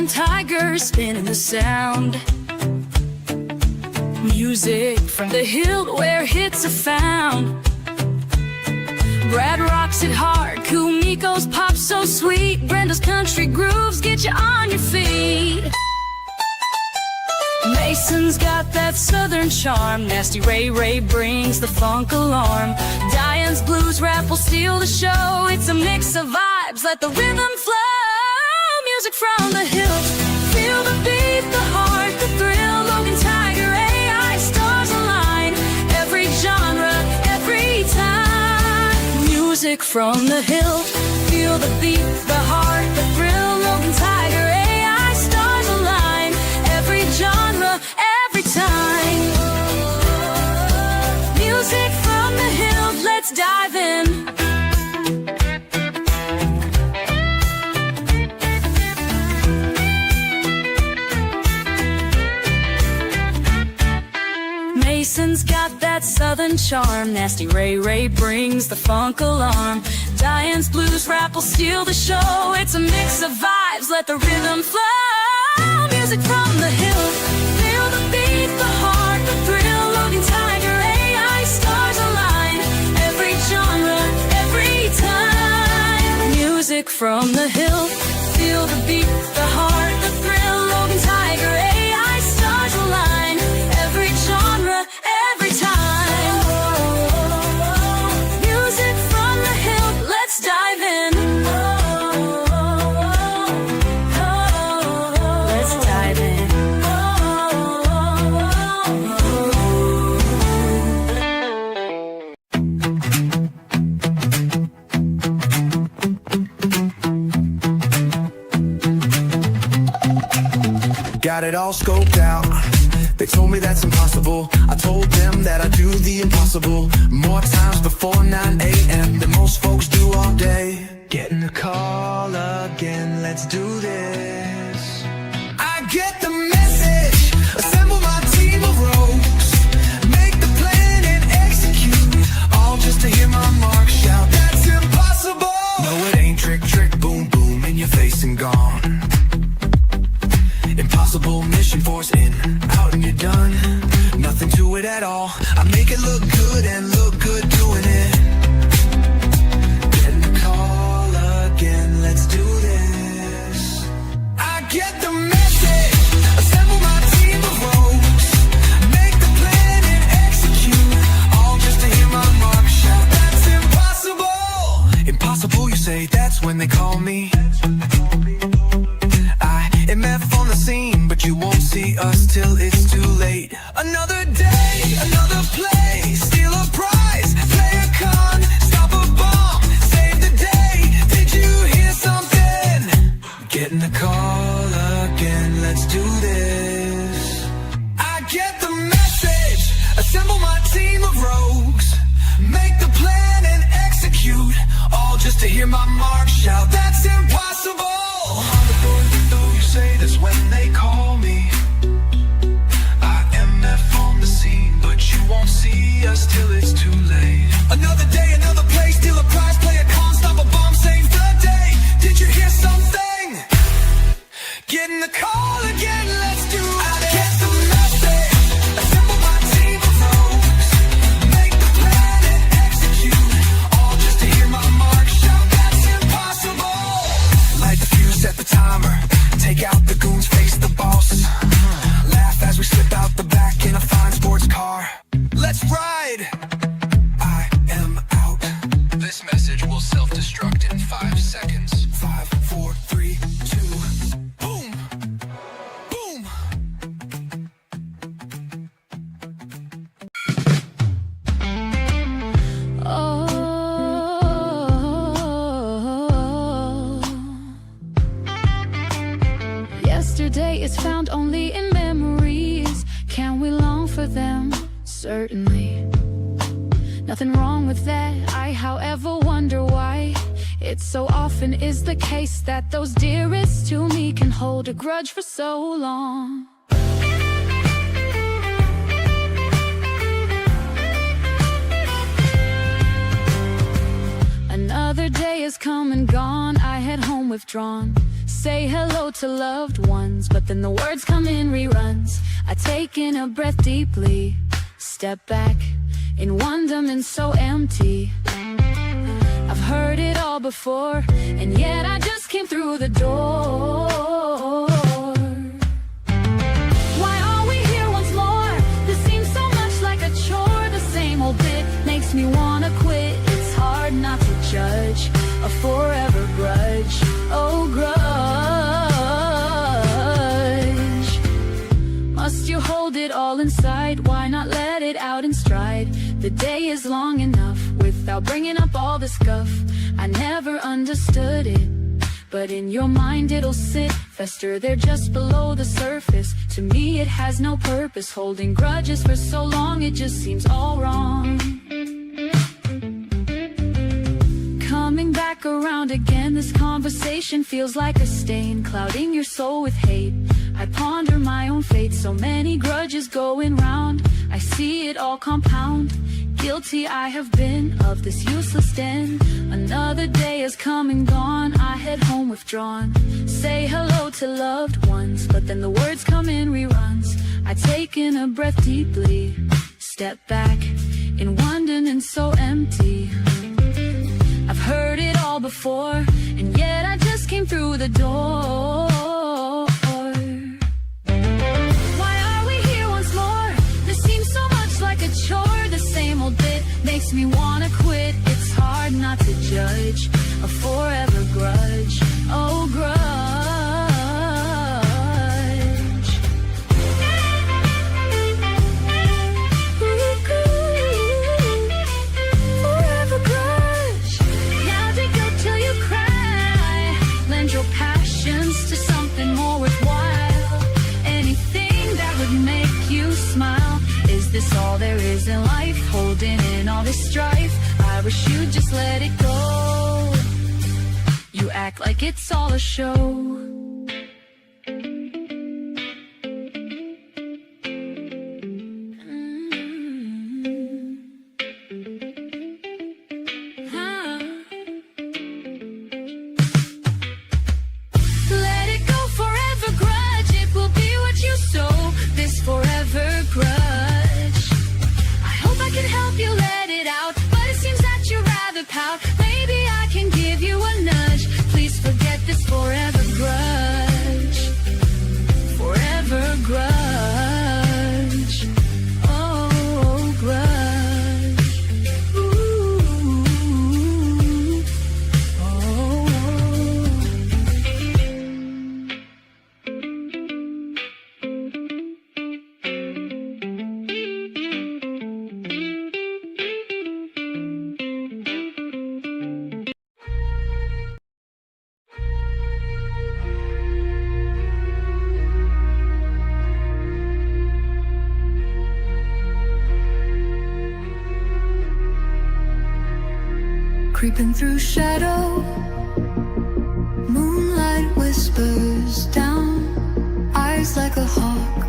and tigers spinning the sound. Music from the Hildt where hits are found. Brad rocks it hard, Kumiko's pop so sweet. Brenda's country grooves get you on your feet. Mason's got that southern charm. Nasty Ray brings the funk alarm. Diane's blues rap will steal the show. It's a mix of vibes, let the rhythm flow. Music from the Hillt, feel the beat, the heart, the thrill. Logan, Tiger, AI, stars align. Every genre, every time. Music from the Hillt, feel the beat, the heart, the thrill. Logan, Tiger, AI, stars align. Every genre, every time. Music from the Hillt, let's dive in. Mason's got that southern charm. Nasty Ray brings the funk alarm. Diane's blues rap will steal the show. It's a mix of vibes, let the rhythm flow. Music from the Hillt, feel the beat, the heart, the thrill. Logan, Tiger, AI, stars align. Every genre, every time. Music from the Hillt, feel the beat, the heart, the thrill. Logan, Tiger, AI, stars align. Every genre, every time. Music from the Hillt, let's dive in. Let's dive in. Got it all scoped out. They told me that's impossible. I told them that I do the impossible more times before 9 a.m. than most folks do all day. Getting the call again, let's do this. I get the message, assemble my team of rogues, make the plan and execute, all just to hear my mark shout. That's impossible. No, it ain't trick, boom, boom, in your face and gone. Impossible mission force in, out and you're done. Nothing to it at all. I make it look good and look good doing it. Getting the call again, let's do this. I get the message, assemble my team of rogues, make the plan and execute, all just to hear my mark shout. That's impossible. Impossible, you say, that's when they call me. MF on the scene, but you won't see us till it's too late. Another day, another play, steal a prize, play a con, stop a bomb, save the day. Did you hear something? Getting the call again, let's do this. I get the message, assemble my team of rogues, make the plan and execute, all just to hear my mark shout. That's impossible. Say this when they call me. I MF on the scene, but you won't see us till it's too late. Another day, another place, steal a prize, play a con, stop a bomb, save the day. Did you hear something? Getting the call again, let's do it. I get the message, assemble my team of rogues, make the plan and execute, all just to hear my mark shout. That's impossible. Light the fuse, set the timer. Take out the goons, face the boss. Laugh as we slip out the back in a fine sports car. Let's ride. I am out. This message will self-destruct in 5 seconds. 5, 4, 3, 2. Boom. Boom. Yesterday is found only in memories. Can we long for them? Certainly. Nothing wrong with that. I, however, wonder why it so often is the case that those dearest to me can hold a grudge for so long. Another day is come and gone. I head home withdrawn. Say hello to loved ones, but then the words come in reruns. I take in a breath deeply, step back in wonderment so empty. I've heard it all before, and yet I just came through the door. Why are we here once more? This seems so much like a chore. The same old bit makes me wanna quit. It's hard not to judge a forever grudge. Oh, grudge. Must you hold it all inside? Why not let it out in stride? The day is long enough without bringing up all the scuff. I never understood it, but in your mind it'll sit, fester there just below the surface. To me it has no purpose, holding grudges for so long, it just seems all wrong. Coming back around again, this conversation feels like a stain, clouding your soul with hate. I ponder my own fate, so many grudges going round. I see it all compound. Guilty I have been of this useless den. Another day has come and gone, I head home withdrawn. Say hello to loved ones, but then the words come in reruns. I take in a breath deeply, step back in wonderment so empty. I've heard it all before, and yet I just came through the door. Why are we here once more? This seems so much like a chore. The same old bit makes me wanna quit. It's hard not to judge a forever grudge. Oh, grudge. Forever grudge. Now dig up till you cry. Lend your passions to something more worthwhile. Anything that would make you smile. Is this all there is in life? Holding in all this strife, I wish you'd just let it go. You act like it's all a show. Let it go, forever grudge. It will be what you sow. This forever grudge. I hope I can help you let it out, but it seems that you'd rather pout. Maybe I can give you a nudge. Please forget this forever grudge. Forever grudge. Oh, grudge. Ooh. Oh. Creeping through shadow, moonlight whispers down, eyes like a hawk,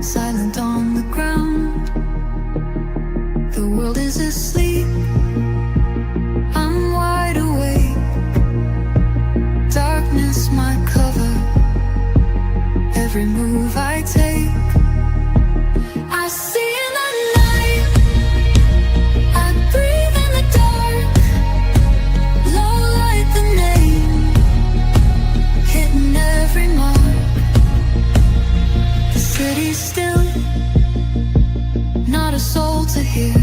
silent on the ground. The world is asleep, I'm wide awake. Darkness my cover, every move I take. I see in the night, I breathe in the dark. Low light the name, hitting every mark. The city's still, not a soul to hear.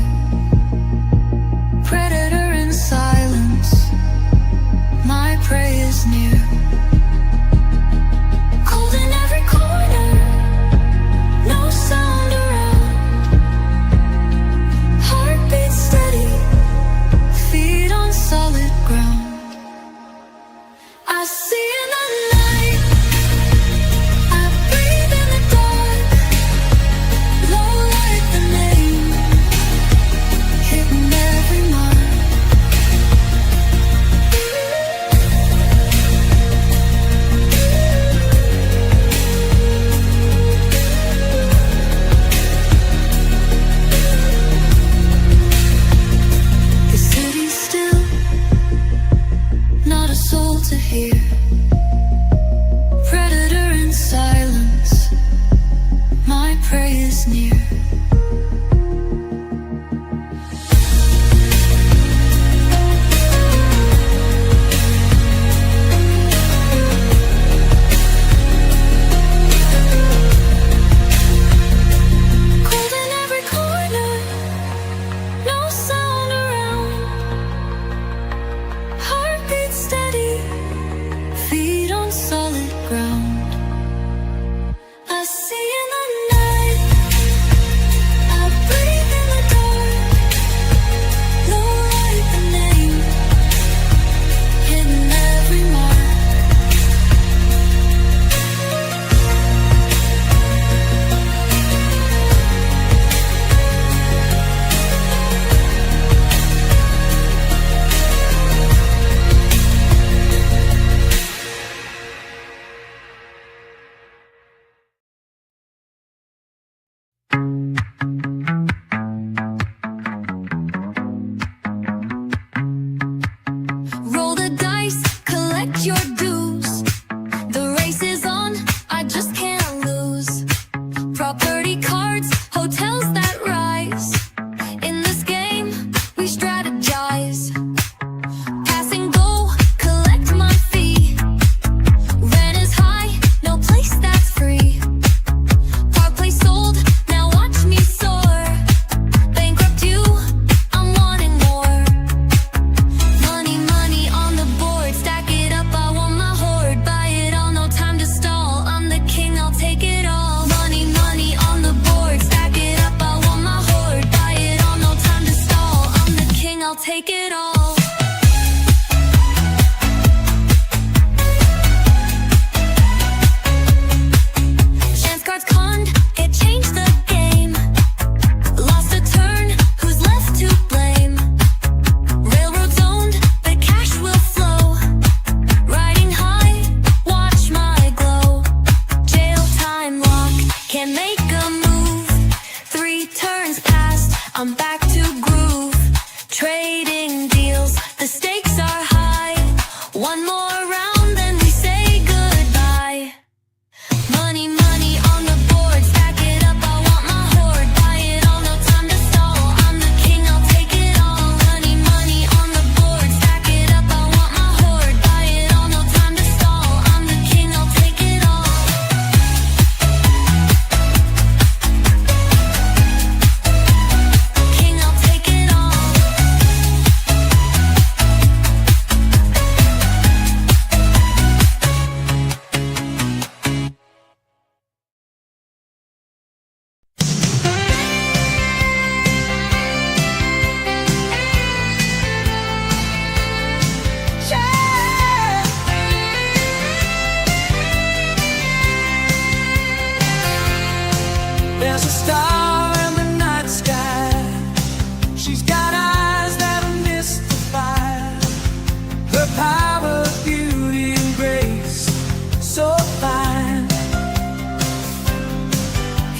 Predator in silence, my prey is near. Cold in every corner, no sound around. Heartbeat steady, feet on solid ground. I see in the night, I breathe in the dark. on solid ground. I see in the night, I breathe in the dark. Low light the name, hidden every mark. Roll the dice, collect your dues. The race is on, I just can't lose. Property cards, hotels that rise. In this game, we strategize. Pass and go, collect my fee. Rent is high, no place that's free. Park place sold, now watch me soar. Bankrupt you, I'm wanting more. Money, money on the board, stack it up, I want my hoard. Buy it all, no time to stall, I'm the king, I'll take it all. Money, money on the board, stack it up, I want my hoard. Buy it all, no time to stall, I'm the king, I'll take it all. Chance cards conned, it changed the game. Lost a turn, who's left to blame? Railroads owned, but cash will flow. Riding high, watch my glow. Jail time lock, can't make a move. 3 turns past, I'm back to groove. Trading deals, the stakes are high. One more round, then we say goodbye. Money, money on the board, stack it up, I want my hoard. Buy it all, no time to stall, I'm the king, I'll take it all. Money, money on the board, stack it up, I want my hoard. Buy it all, no time to stall, I'm the king, I'll take it all. King, I'll take it all. There's a star in the night sky. She's got eyes that'll mystify. Her power, beauty, and grace, so fine.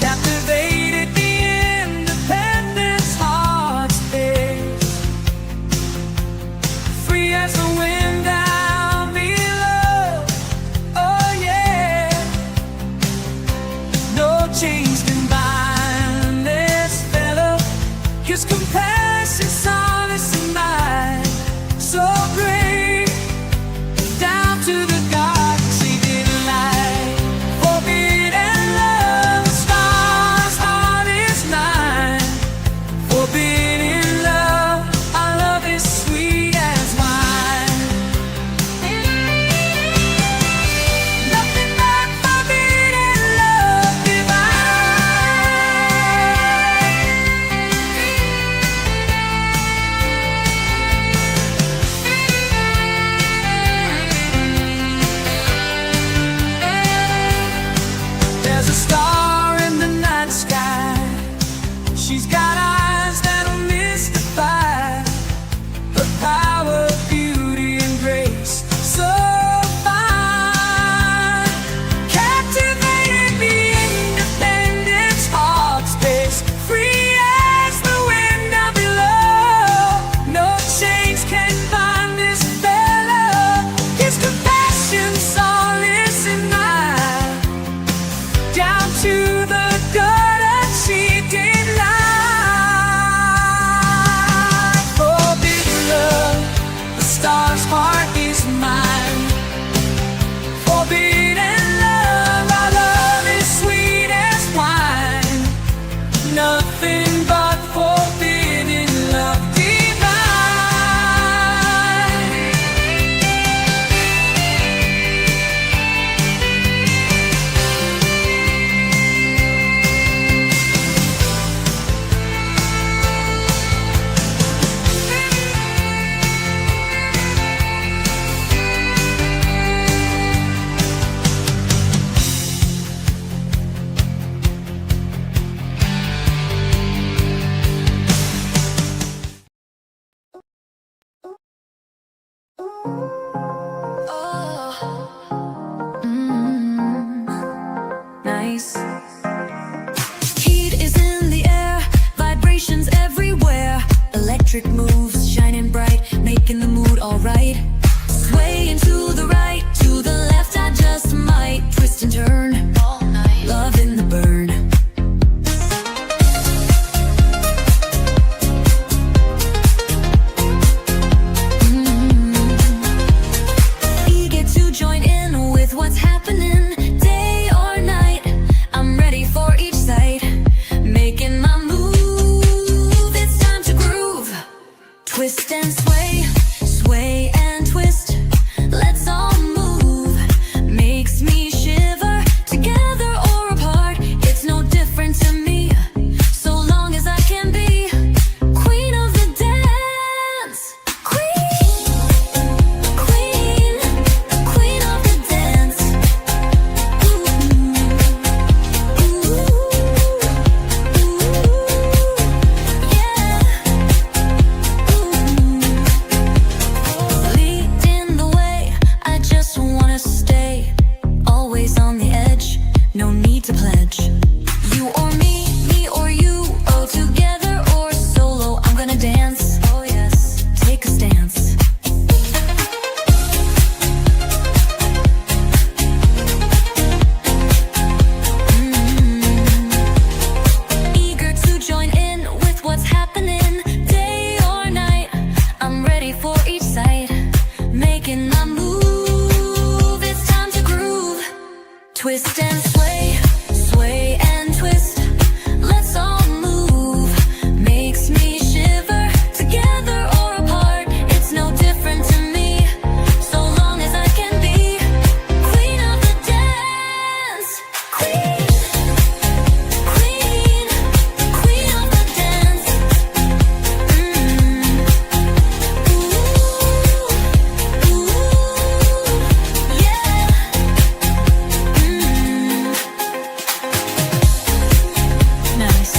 Captivated the independence heart's face. Free as the wind down below. Oh yeah. No chains can bind electric moves, shining bright, making the mood alright. Swaying to the right, to the left, I just might twist and turn all night, loving the burn. Eager to join in with what's happening, day or night. I'm ready for each sight, making my move. It's time to groove, twist and sway, sway and twist. Let's all move, makes me shiver. Together or apart, it's no different to me, so long as I can be queen of the dance. Queen, queen, queen of the dance. Ooh, ooh, yeah. Leading the way, I just wanna stay always on the edge, no need to pledge. You or me or you, oh together or solo, I'm gonna dance, oh yes, take a stance. Eager to join in with what's happening, day or night. I'm ready for each sight, making my move. It's time to groove, twist and sway, sway and twist. Let's all move, makes me shiver. Together or apart, it's no different to me, so long as I can be queen of the dance. Queen, queen, queen of the dance. Ooh, yeah. Nice.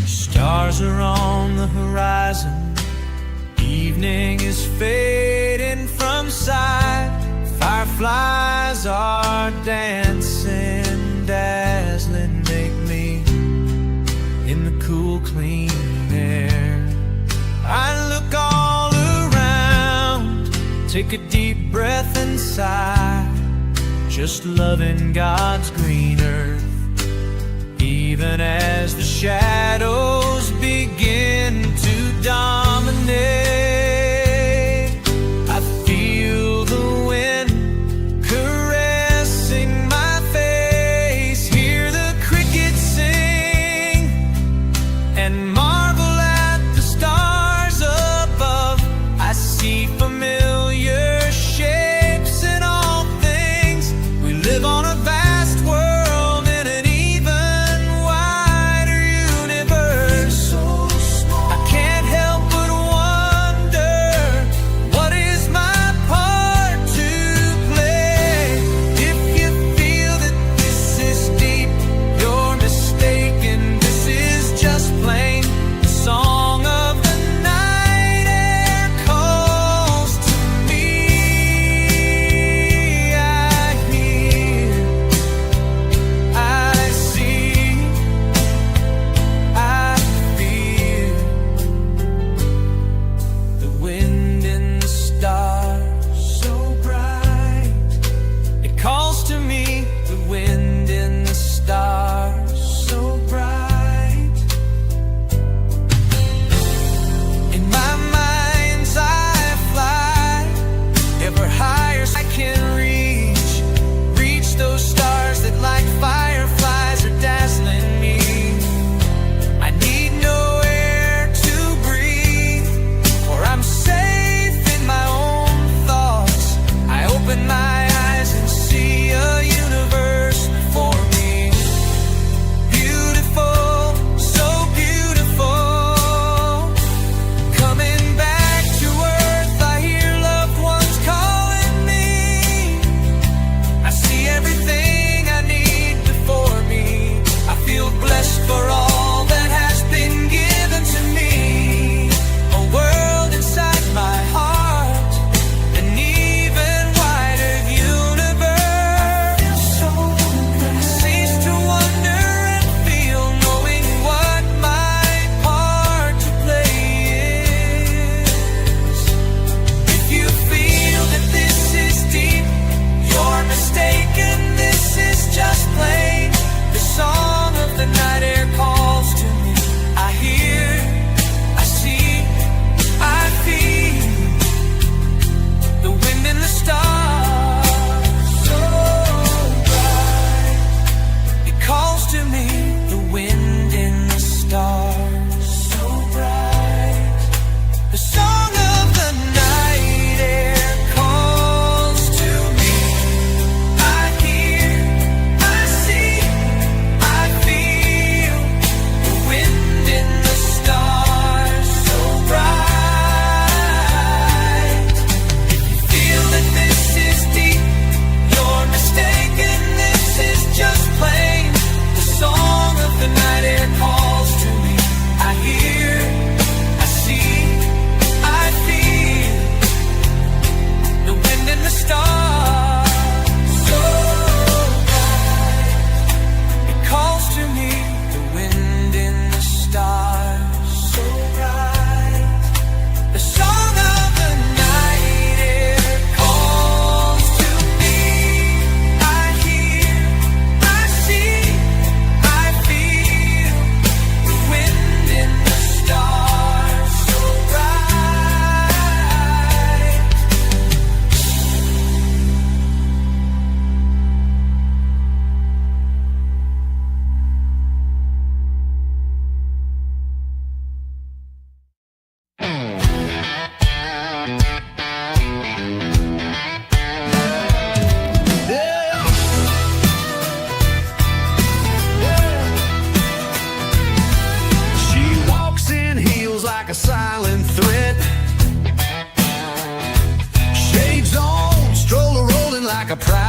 Stars are on the horizon, evening is fading from sight. Fireflies are dancing, dazzling, make me in the cool, clean air. I look all around, take a deep breath and sigh, just loving God's green earth. Even as the shadows begin to dominate, I feel the wind caressing my face, hear the crickets sing, and marvel at the stars above. I see familiar shapes in all things. We live on a vast world in an even wider universe. I can't help but wonder, what is my part to play? If you feel that this is deep, you're mistaken. This is just plain the song of the night air calls to me. I hear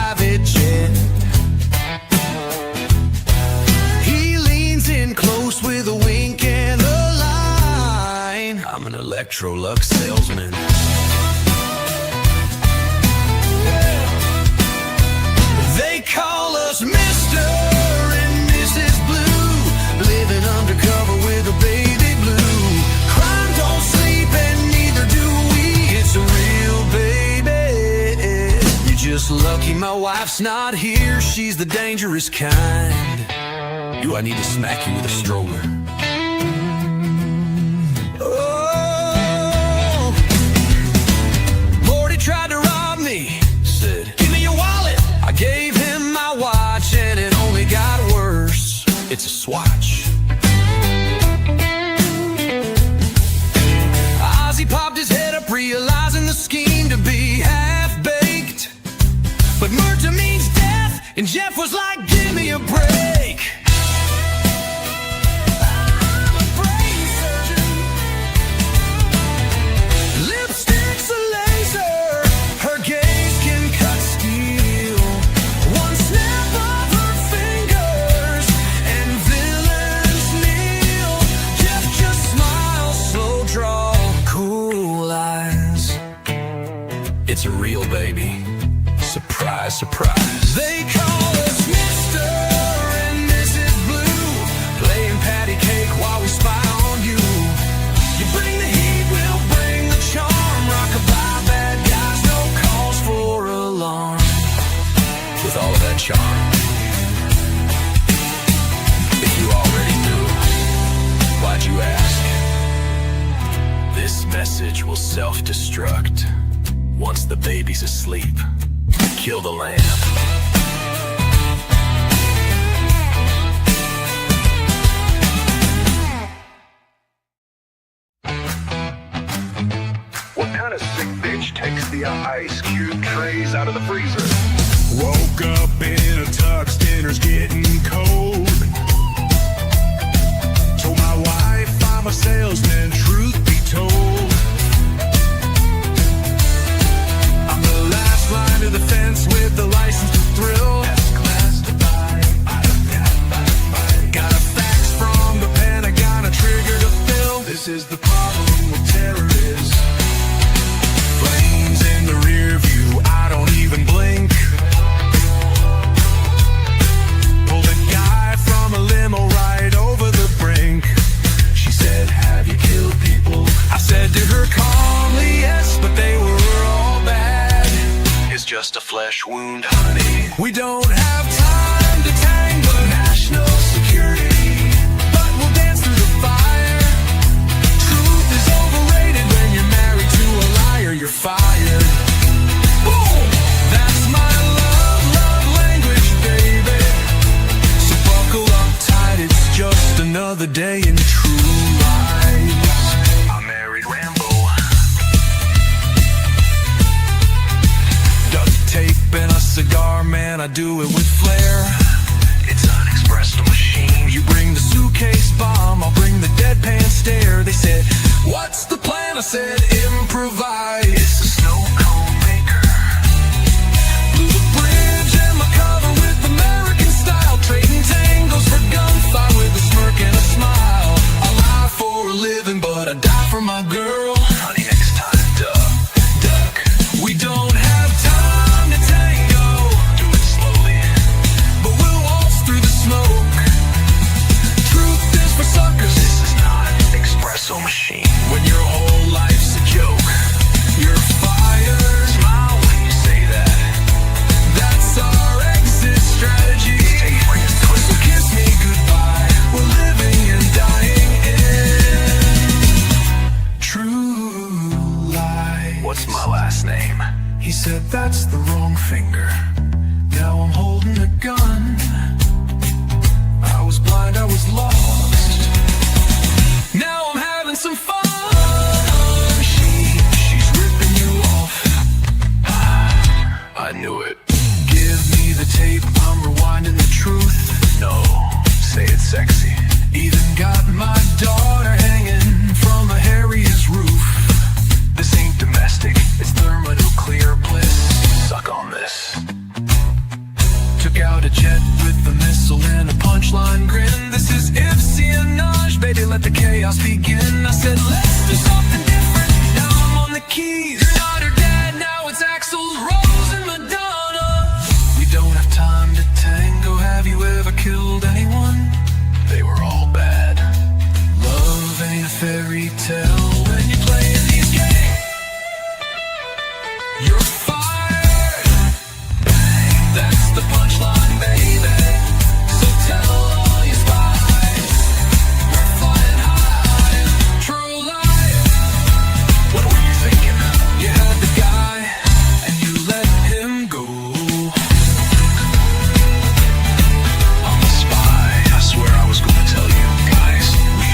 private jet. He leans in close with a wink and a line. I'm an Electrolux salesman. They call us Mr. and Mrs. Blue, living undercover with a baby blue. Crime don't sleep and neither do we. It's a real baby. You're just lucky my wife's not here. She's the dangerous kind. Do I need to smack you with a stroller? Oh, Morty tried to rob me. Said, give me your wallet. I gave him my watch and it only got worse. It's a swatch. Ozzy popped his head up, realizing the scheme to be half-baked. But murder means death, and Jeff was like, give me a break. I'm a brain surgeon. Lipstick's a laser. Her gaze can cut steel. One snap of her fingers and villains kneel. Jeff just smiles, slow draw, cool eyes. It's a real baby. Surprise, surprise. They call us Mr. and Mrs. Blue, playing patty cake while we spy on you. You bring the heat, we'll bring the charm. Rockabye, bad guys, no calls for alarm. With all of that charm, if you already knew, why'd you ask? This message will self-destruct once the baby's asleep. Kill the lamb. What kind of sick bitch takes the ice cube trays out of the freezer? Woke up in a tux, dinner's getting cold. Told my wife I'm a salesman, truth be told. I'm the last line of the fence with the license to thrill. Got a fax from the Pentagon, a trigger to fill. This is the problem with terrorists. Flames in the rear view, I don't even blink. Pulled a guy from a limo right over the brink. She said, have you killed people? I said to her calmly, yes, but they were all bad. It's just a flesh wound, honey. We don't have time to tangle national security, but we'll dance through the fire. Truth is overrated when you're married to a liar. You're fired. Boom! That's my love language, baby. So buckle up tight, it's just another day in true lies. I married Rambo. Duct tape and a cigar, man, I do it with flair. It's an espresso machine. You bring the suitcase bomb, I'll bring the deadpan stare. They said, what's the plan? I said, improvise. It's a snow cone maker. Blew the bridge and my cover with American style. Trading tangos for gunfire with a smirk and a smile. I lie for a living, but I die for my girl. Honey, next time, duck. We don't have time to tango. Do it slowly, but we'll waltz through the smoke. Truth is for suckers. This is not an espresso machine. When your whole life's a joke, you're fired. jet with a missile and a punchline grin. This is espionage, baby, let the chaos begin. I said, let's do something different. Now I'm on the keys. You're not her dad, now it's Axl Rose and Madonna. We don't have time to tango. Have you ever killed anyone? They were all bad. Love ain't a fairy tale when you play in these games. You're fired. That's the punchline, baby. So tell all your spies we're flying high. True life. What were you thinking? You had the guy and you let him go. I'm a spy. I swear I was going to tell you guys. We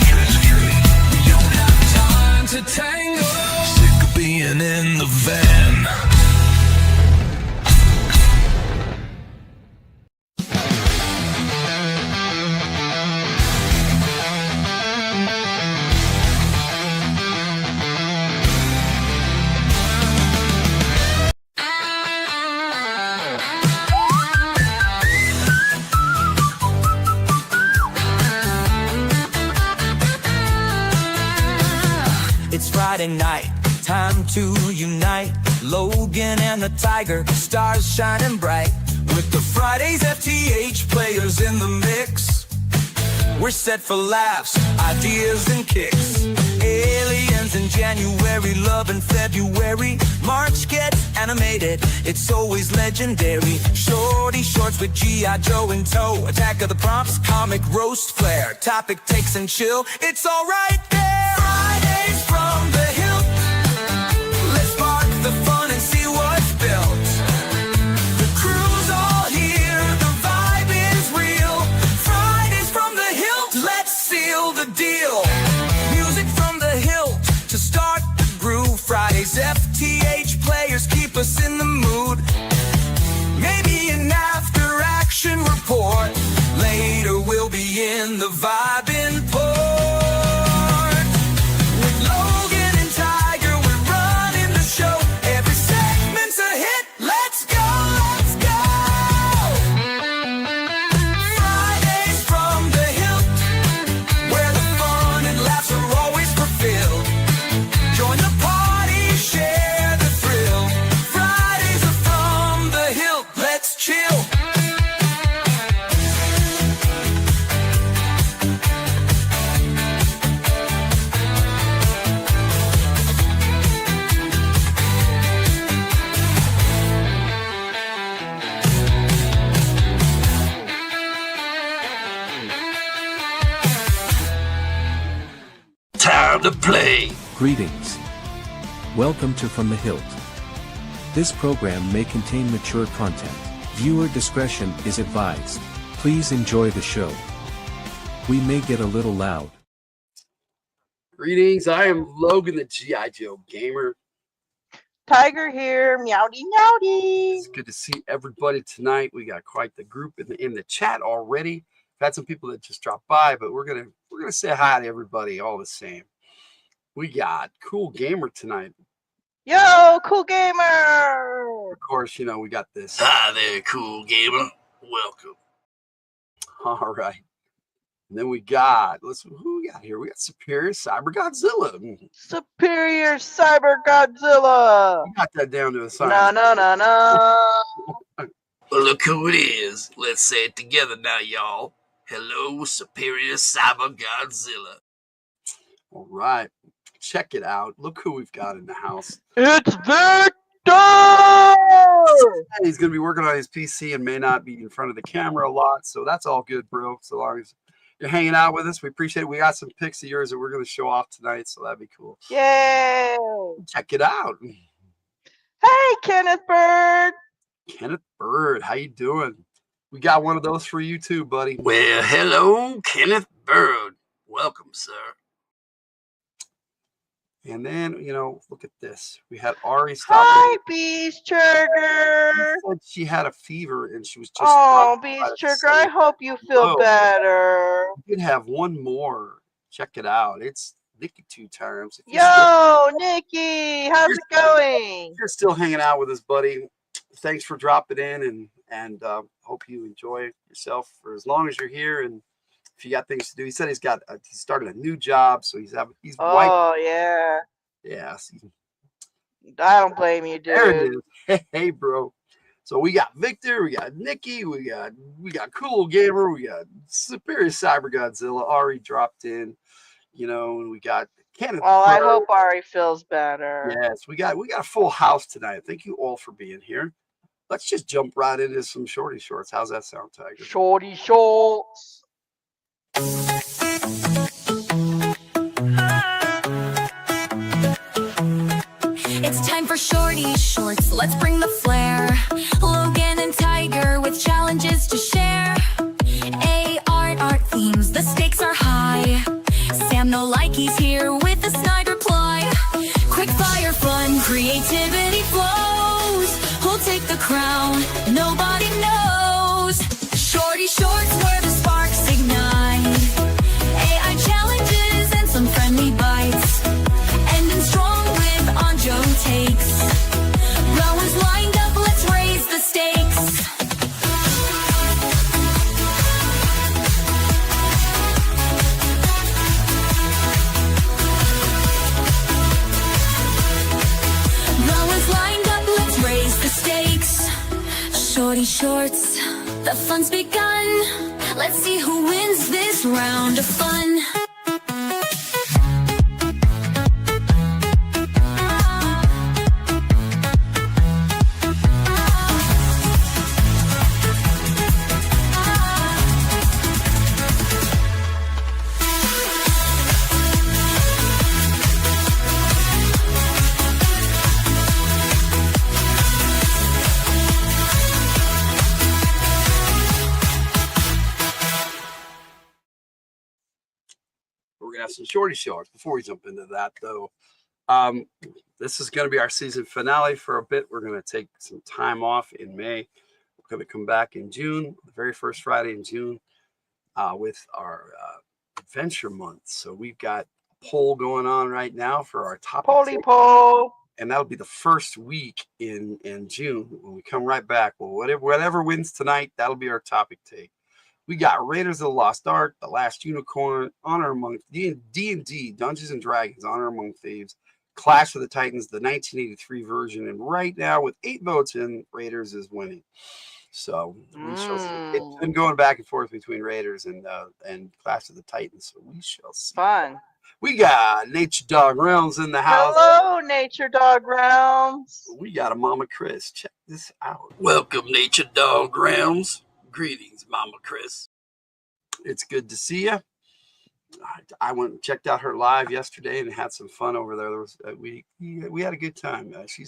don't have time to tango. Sick of being in the van. It's Friday night, time to unite. Logan and the Tiger, stars shining bright. With the Fridays FTH players in the mix, we're set for laughs, ideas and kicks. Aliens in January, love in February. March gets animated, it's always legendary. Shorty shorts with G.I. Joe in tow. Attack of the prompts, comic roast flair. Topic takes and chill, it's all right there. Fridays from the Hildt. Let's spark the fun and see what's built. The crew's all here, the vibe is real. Fridays from the Hildt, let's seal the deal. Music from the Hildt to start the groove. Fridays FTH players keep us in the mood. Maybe an after action report. Later we'll be in the vibing port. With Logan and Tiger, we're running the show. Every segment's a hit. Let's go, let's go. Fridays from the Hillt, where the fun and laughs are always fulfilled. Join the party, share the thrill. Fridays are from the Hillt. Let's chill. Time to play. Greetings. Welcome to From the Hillt. This program may contain mature content. Viewer discretion is advised. Please enjoy the show. We may get a little loud. Greetings, I am Logan the G.I. Joe Gamer. Tiger here, meowdy meowdy. It's good to see everybody tonight. We got quite the group in the chat already. I've had some people that just dropped by, but we're gonna say hi to everybody all the same. We got Cool Gamer tonight. Yo, cool gamer. Of course, you know, we got this. Hi there, cool gamer. Welcome. All right. And then we got, who we got here? We got Superior Cyber Godzilla. Superior Cyber Godzilla. We got that down to a science. No. Well, look who it is. Let's say it together now, y'all. Hello, Superior Cyber Godzilla. All right. Check it out. Look who we've got in the house. It's Victor. He's going to be working on his PC and may not be in front of the camera a lot. So that's all good, bro. So long as you're hanging out with us, we appreciate it. We got some pics of yours that we're going to show off tonight. So that'd be cool. Yay. Check it out. Hey, Kenneth Bird. Kenneth Bird, how you doing? We got one of those for you too, buddy. Well, hello, Kenneth Bird. Welcome, sir. And then, you know, look at this. We had Ari Hi, stopping. Beast Trigger. She said she had a fever and she was just. Oh, Beast Trigger, I hope you feel better. We did have one more. Check it out. It's Nikki 2 times. If Yo, Nikki, how's it going? you're still hanging out with us, buddy. Thanks for dropping in and hope you enjoy yourself for as long as you're here. And if you got things to do, he said he started a new job, so he's wiped. Oh, yeah. Yeah, I don't blame you, there it dude. is. Hey, bro. So we got Victor, we got Nikki, we got Cool Gamer, we got Superior Cyber Godzilla. Ari dropped in, and we got Cannon. Well, I hope Ari feels better. Yes, we got a full house tonight. Thank you all for being here. Let's just jump right into some shorty shorts. How's that sound, Tiger? Shorty shorts. It's time for shorty shorts. Let's bring the flair. Logan and Tiger with challenges to share. Art themes, the stakes are high. Sam no likey's here with a snide reply. Quick fire fun, creativity flows. Who'll take the crown? Nobody knows. Shorty shorts where the sparks ignite. AI challenges and some friendly bites. Ending strong with Anjo takes. Rowers lined up, let's raise the stakes. Rowers lined up, let's raise the stakes. Shorty shorts, the fun's begun. Let's see who wins this round of fun. We're gonna have some shorty shorts. Before we jump into that, though, this is gonna be our season finale for a bit. We're gonna take some time off in May. We're gonna come back in June, the very first Friday in June, with our adventure month. So we've got a poll going on right now for our top Poly-po. and that'll be the first week in June when we come right back. Well, whatever wins tonight, that'll be our topic take. We got Raiders of the Lost Ark, The Last Unicorn, Honor Among D&D, Dungeons and Dragons, Honor Among Thieves, Clash of the Titans, the 1983 version, and right now with 8 votes in, Raiders is winning. So we shall see. It's been going back and forth between Raiders and Clash of the Titans. So we shall see. Fun. We got Nature Dog Realms in the house. Hello, Nature Dog Realms. We got a Mama Chris. Check this out. Welcome, Nature Dog Realms. Greetings, Mama Chris. It's good to see you. I went and checked out her live yesterday and had some fun over there. There was we had a good time. She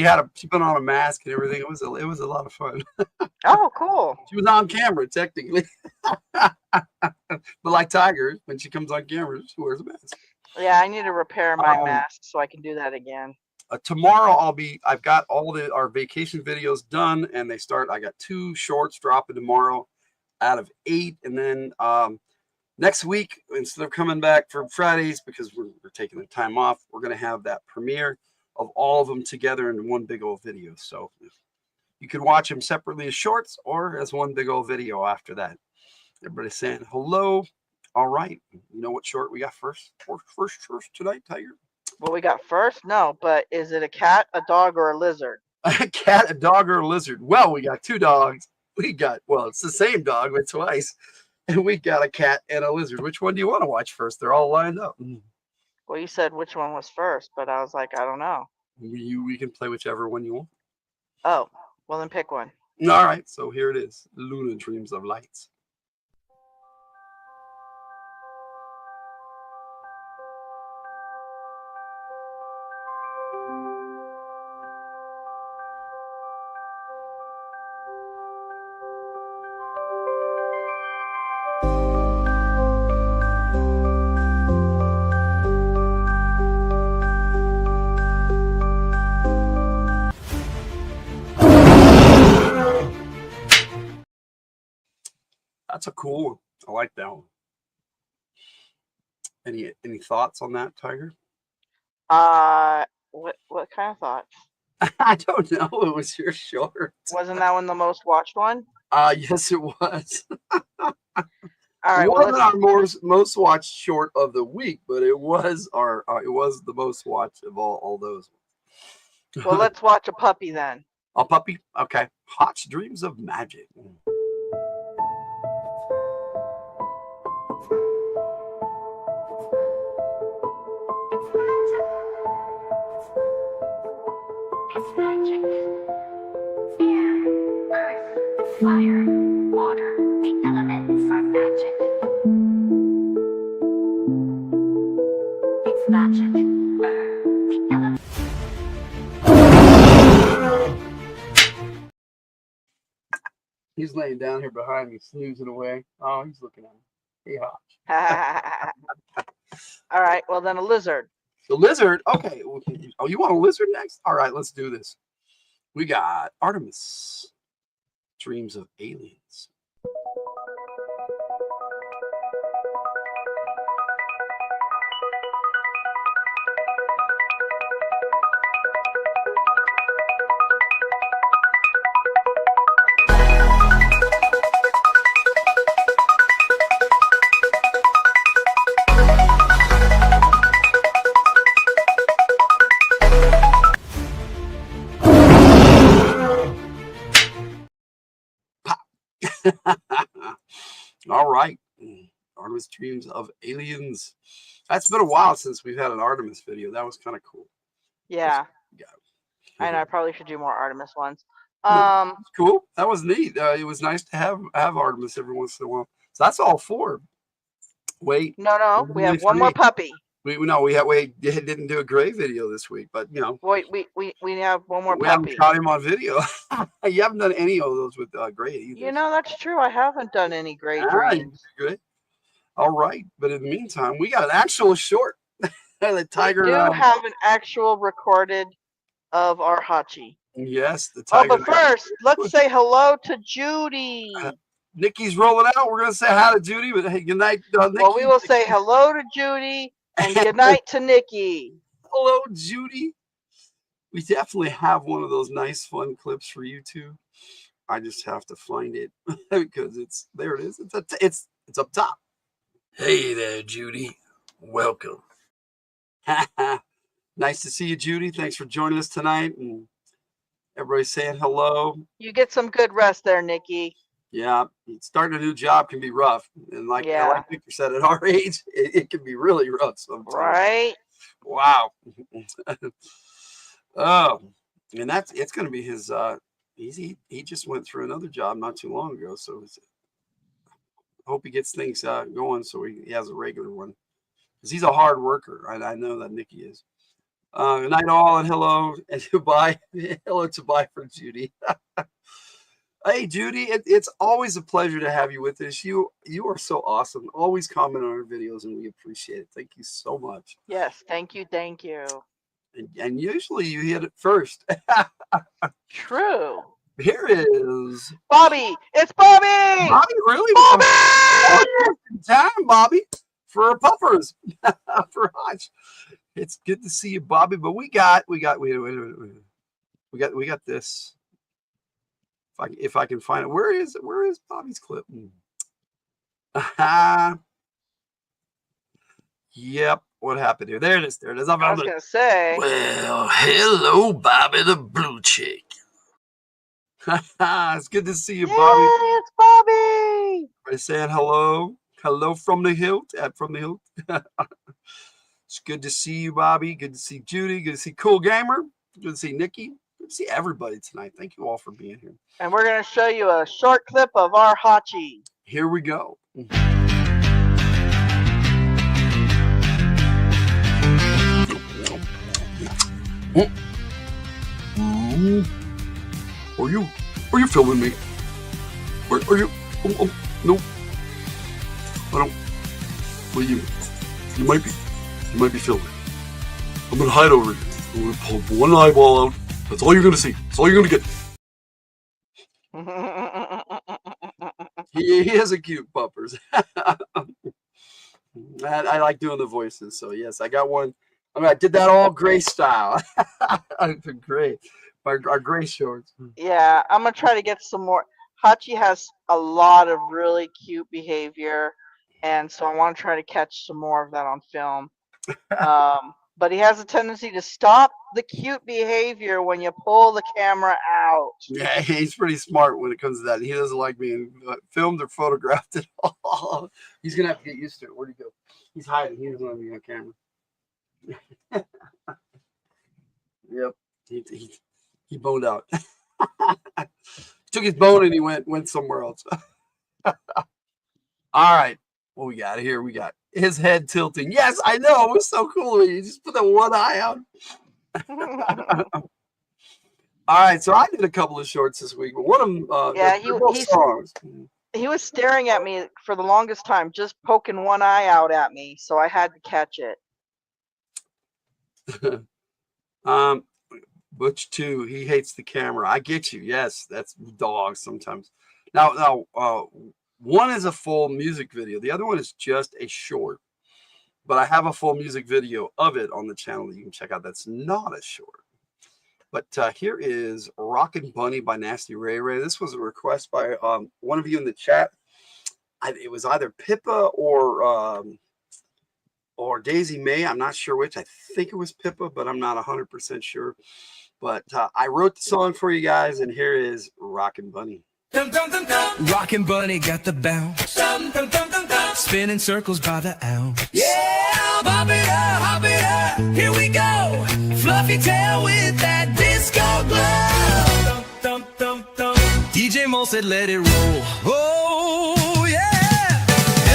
put on a mask and everything. It was a lot of fun. Oh, cool. She was on camera technically, but like Tiger, when she comes on camera, she wears a mask. Yeah, I need to repair my mask so I can do that again. Tomorrow I've got all our vacation videos done, and I got 2 shorts dropping tomorrow out of 8, and then next week, instead of coming back for Fridays because we're taking the time off, we're going to have that premiere of all of them together in one big old video. So you can watch them separately as shorts or as one big old video after that. Everybody's saying hello. All right. You know what short we got first tonight, Tiger? What we got first? No, but is it a cat, a dog, or a lizard? A cat, a dog, or a lizard? Well, we got 2 dogs. It's the same dog, but twice. And we got a cat and a lizard. Which one do you want to watch first? They're all lined up. Well, you said which one was first, but I was like, I don't know. We can play whichever one you want. Oh, well then pick one. All right, so here it is. Luna Dreams of Lights. That's a cool one. I like that one. Any thoughts on that, Tiger? What kind of thoughts? I don't know. It was your short. Wasn't that one the most watched one? Yes, it was. All right. It Well, wasn't our most watched short of the week, but it was it was the most watched of all those. let's watch a puppy then. A puppy? Okay. Hotch Dreams of Magic. It's magic. Air, earth, fire, water, the elements are magic. It's magic. The elements. He's laying down here behind me, snoozing away. Oh, he's looking at me. Hey, Hotch. All right. Well, then a lizard. The lizard. Okay. Oh, you want a lizard next? All right, let's do this. We got Artemis. Dreams of Aliens. All right. Artemis Dreams of Aliens. That's been a while since we've had an Artemis video. That was kind of cool. Yeah. Yeah. And I probably should do more Artemis ones. Cool. That was neat. It was nice to have Artemis every once in a while. So that's all 4. Wait. No. We have one more 3. puppy. We didn't do a gray video this week, but Wait, we have one more we puppy. haven't caught him on video. You haven't done any of those with gray either. You know, that's true. I haven't done any great All right, dreams. great. All right, but in the meantime, we got an actual short. The tiger. We do have an actual recorded of our Hachi. Yes, the Oh, tiger. but first, let's say hello to Judy. Nikki's rolling out. We're gonna say hi to Judy, but hey, good night, Nikki. Well, we will say hello to Judy and good night to Nikki. Hello, Judy. We definitely have one of those nice, fun clips for you too. I just have to find it because there. It is. It's up top. Hey there, Judy. Welcome. Nice to see you, Judy. Thanks for joining us tonight, and everybody's saying hello. You get some good rest there, Nikki. Yeah, starting a new job can be rough, and like Victor said, at our age, it can be really rough sometimes. Right? Wow. Oh, and it's going to be his. He just went through another job not too long ago, so I hope he gets things going so he has a regular one, because he's a hard worker. I know that Nikki is. Good night, all, and hello and goodbye. Hello to bye for Judy. Hey, Judy, it's always a pleasure to have you with us. You are so awesome. Always comment on our videos, and we appreciate it. Thank you so much. Yes, thank you. And usually you hit it first. True. Here is Bobby. It's Bobby. Bobby. Really, Bobby! Time, Bobby, for puffers for Hodge. It's good to see you, Bobby. But we got this. If I can find it, where is Bobby's clip? Yep. What happened here? There it is. I was gonna say. Well, hello, Bobby the Blue Chick. It's good to see you, Bobby. Yay, it's Bobby. Everybody saying hello. Hello from the Hildt. From the Hildt. It's good to see you, Bobby. Good to see Judy. Good to see Cool Gamer. Good to see Nikki. Good to see everybody tonight. Thank you all for being here. And we're going to show you a short clip of our Hachi. Here we go. Are you filming me? Are you? Oh, no. I don't. Well, you might be filming. I'm gonna hide over here. I'm gonna pull one eyeball out. That's all you're gonna see. That's all you're gonna get. He is a cute puppers. I like doing the voices, so yes, I got one. I did that all gray style. Great. our gray shorts. Yeah, I'm gonna try to get some more. Hachi has a lot of really cute behavior, and so I want to try to catch some more of that on film. But he has a tendency to stop the cute behavior when you pull the camera out. Yeah, he's pretty smart when it comes to that. He doesn't like being filmed or photographed at all. He's gonna have to get used to it. Where'd he go? He's hiding. He doesn't want to be on camera. Yep. He boned out. Took his bone and he went somewhere else. All right. What we got here? We got his head tilting. Yes, I know. It was so cool. You just put that one eye out. All right. So I did a couple of shorts this week, but one of them, Yeah, they're both songs. he was staring at me for the longest time, just poking one eye out at me, so I had to catch it. Butch too. He hates the camera. I get you. Yes, that's dogs sometimes. Now, one is a full music video. The other one is just a short. But I have a full music video of it on the channel that you can check out. That's not a short. But here is Rockin' Bunny by Nasty Ray Ray. This was a request by one of you in the chat. It was either Pippa or Daisy May. I'm not sure which. I think it was Pippa, but I'm not 100% sure. But I wrote the song for you guys, and here is Rockin' Bunny. Rockin' Bunny got the bounce. Spinning circles by the ounce. Yeah, pop it up, hop it up. Here we go. Fluffy tail with that disco glow. DJ Mo said let it roll. Oh, yeah.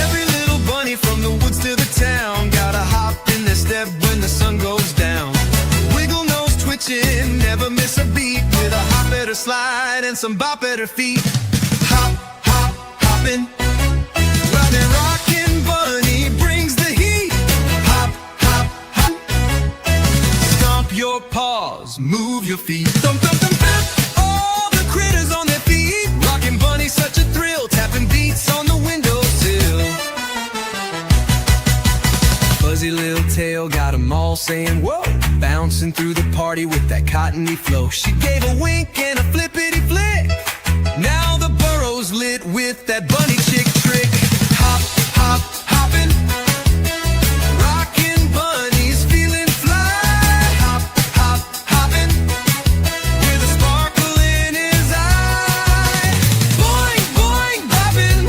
Every little bunny from the woods to the town gotta hop in their step when the sun goes down. Wiggle nose twitching, never miss a beat with a hop at her slide and some bop at her feet. Hop, hop, hoppin'. Rockin', rockin' bunny brings the heat. Hop, hop, hop. Stomp your paws, move your feet. Thump, thump, thump, thump. All the critters on their feet. Rockin' bunny, such a thrill. Tapping beats on the windowsill. Fuzzy little tail got 'em all saying whoa. Bouncing through the party with that cottony flow. She gave a wink and a flippity flick. Now the burrow's lit with that bunny chick trick. Hop, hop, hoppin'. Rockin' bunny's feeling fly. Hop, hop, hoppin'. With a sparkle in his eye. Boing, boing, boppin'.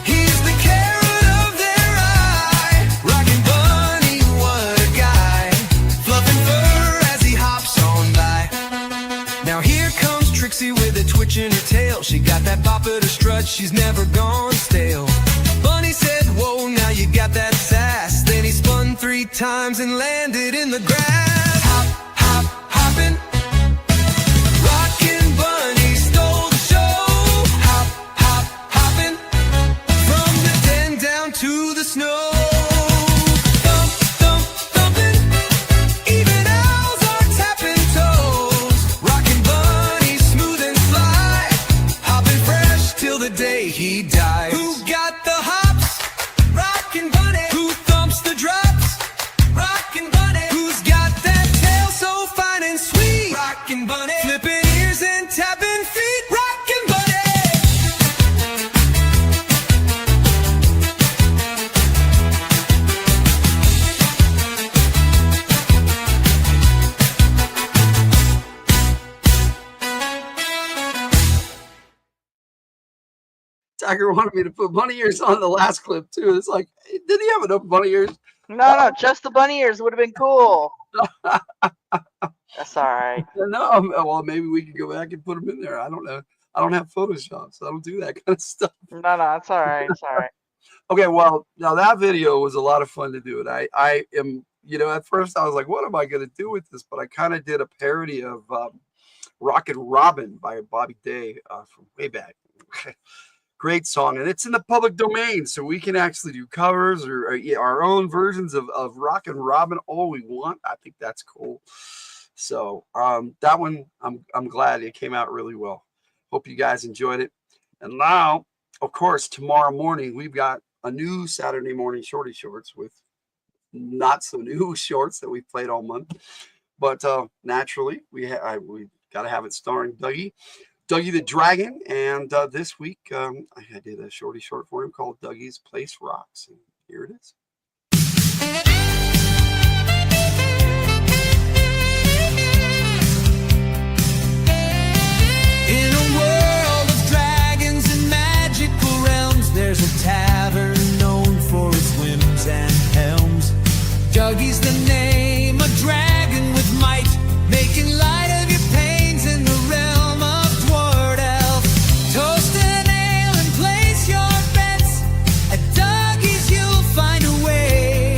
He's the carrot of their eye. Rockin' bunny, what a guy. Fluffin' fur as he hops on by. Now here comes Trixie with a twitch in her tail. She got that bop at her strut, she's never gone stale. Bunny said, whoa, now you got that sass. Then he spun 3 times and landed in the grass. Hop, hop, hoppin'. Rockin' bunny stole the show. Hop, hop, hoppin'. From the den down to the snow. Thump, thump, thumpin'. Even owls are tapping toes. Rockin' bunny smooth and sly. Hoppin' fresh till the day he dies. Who got the hops? Rockin' bunny. Who thumps the drops? Rockin' bunny. Who's got that tail so fine and sweet? Rockin' bunny. Flipping ears and tapping feet. Rockin' bunny. Tiger wanted me to put bunny ears on the last clip too. It's like, did he have enough bunny ears? No, just the bunny ears would have been cool. That's all right. No, well, maybe we can go back and put them in there. I don't know. I don't have Photoshop, so I don't do that kind of stuff. No, it's all right. It's all right. Okay, well, now that video was a lot of fun to do. And I am, at first I was like, what am I going to do with this? But I kind of did a parody of Rockin' Robin by Bobby Day from way back. Great song, and it's in the public domain, so we can actually do covers or our own versions of Rockin' Robin all we want. I think that's cool. So that one, I'm glad it came out really well. Hope you guys enjoyed it. And now, of course, tomorrow morning we've got a new Saturday morning shorty shorts with not so new shorts that we played all month. But naturally, we Gotta have it starring Dougie the Dragon. And this week, I did a short for him called Dougie's Place Rocks. And here it is. In a world of dragons and magical realms, there's a tavern known for its whims and helms. Dougie's the name, a dragon with might, making light of your pains in the realm of Dward Elf. Toast an ale and place your bets. At Dougie's you'll find a way.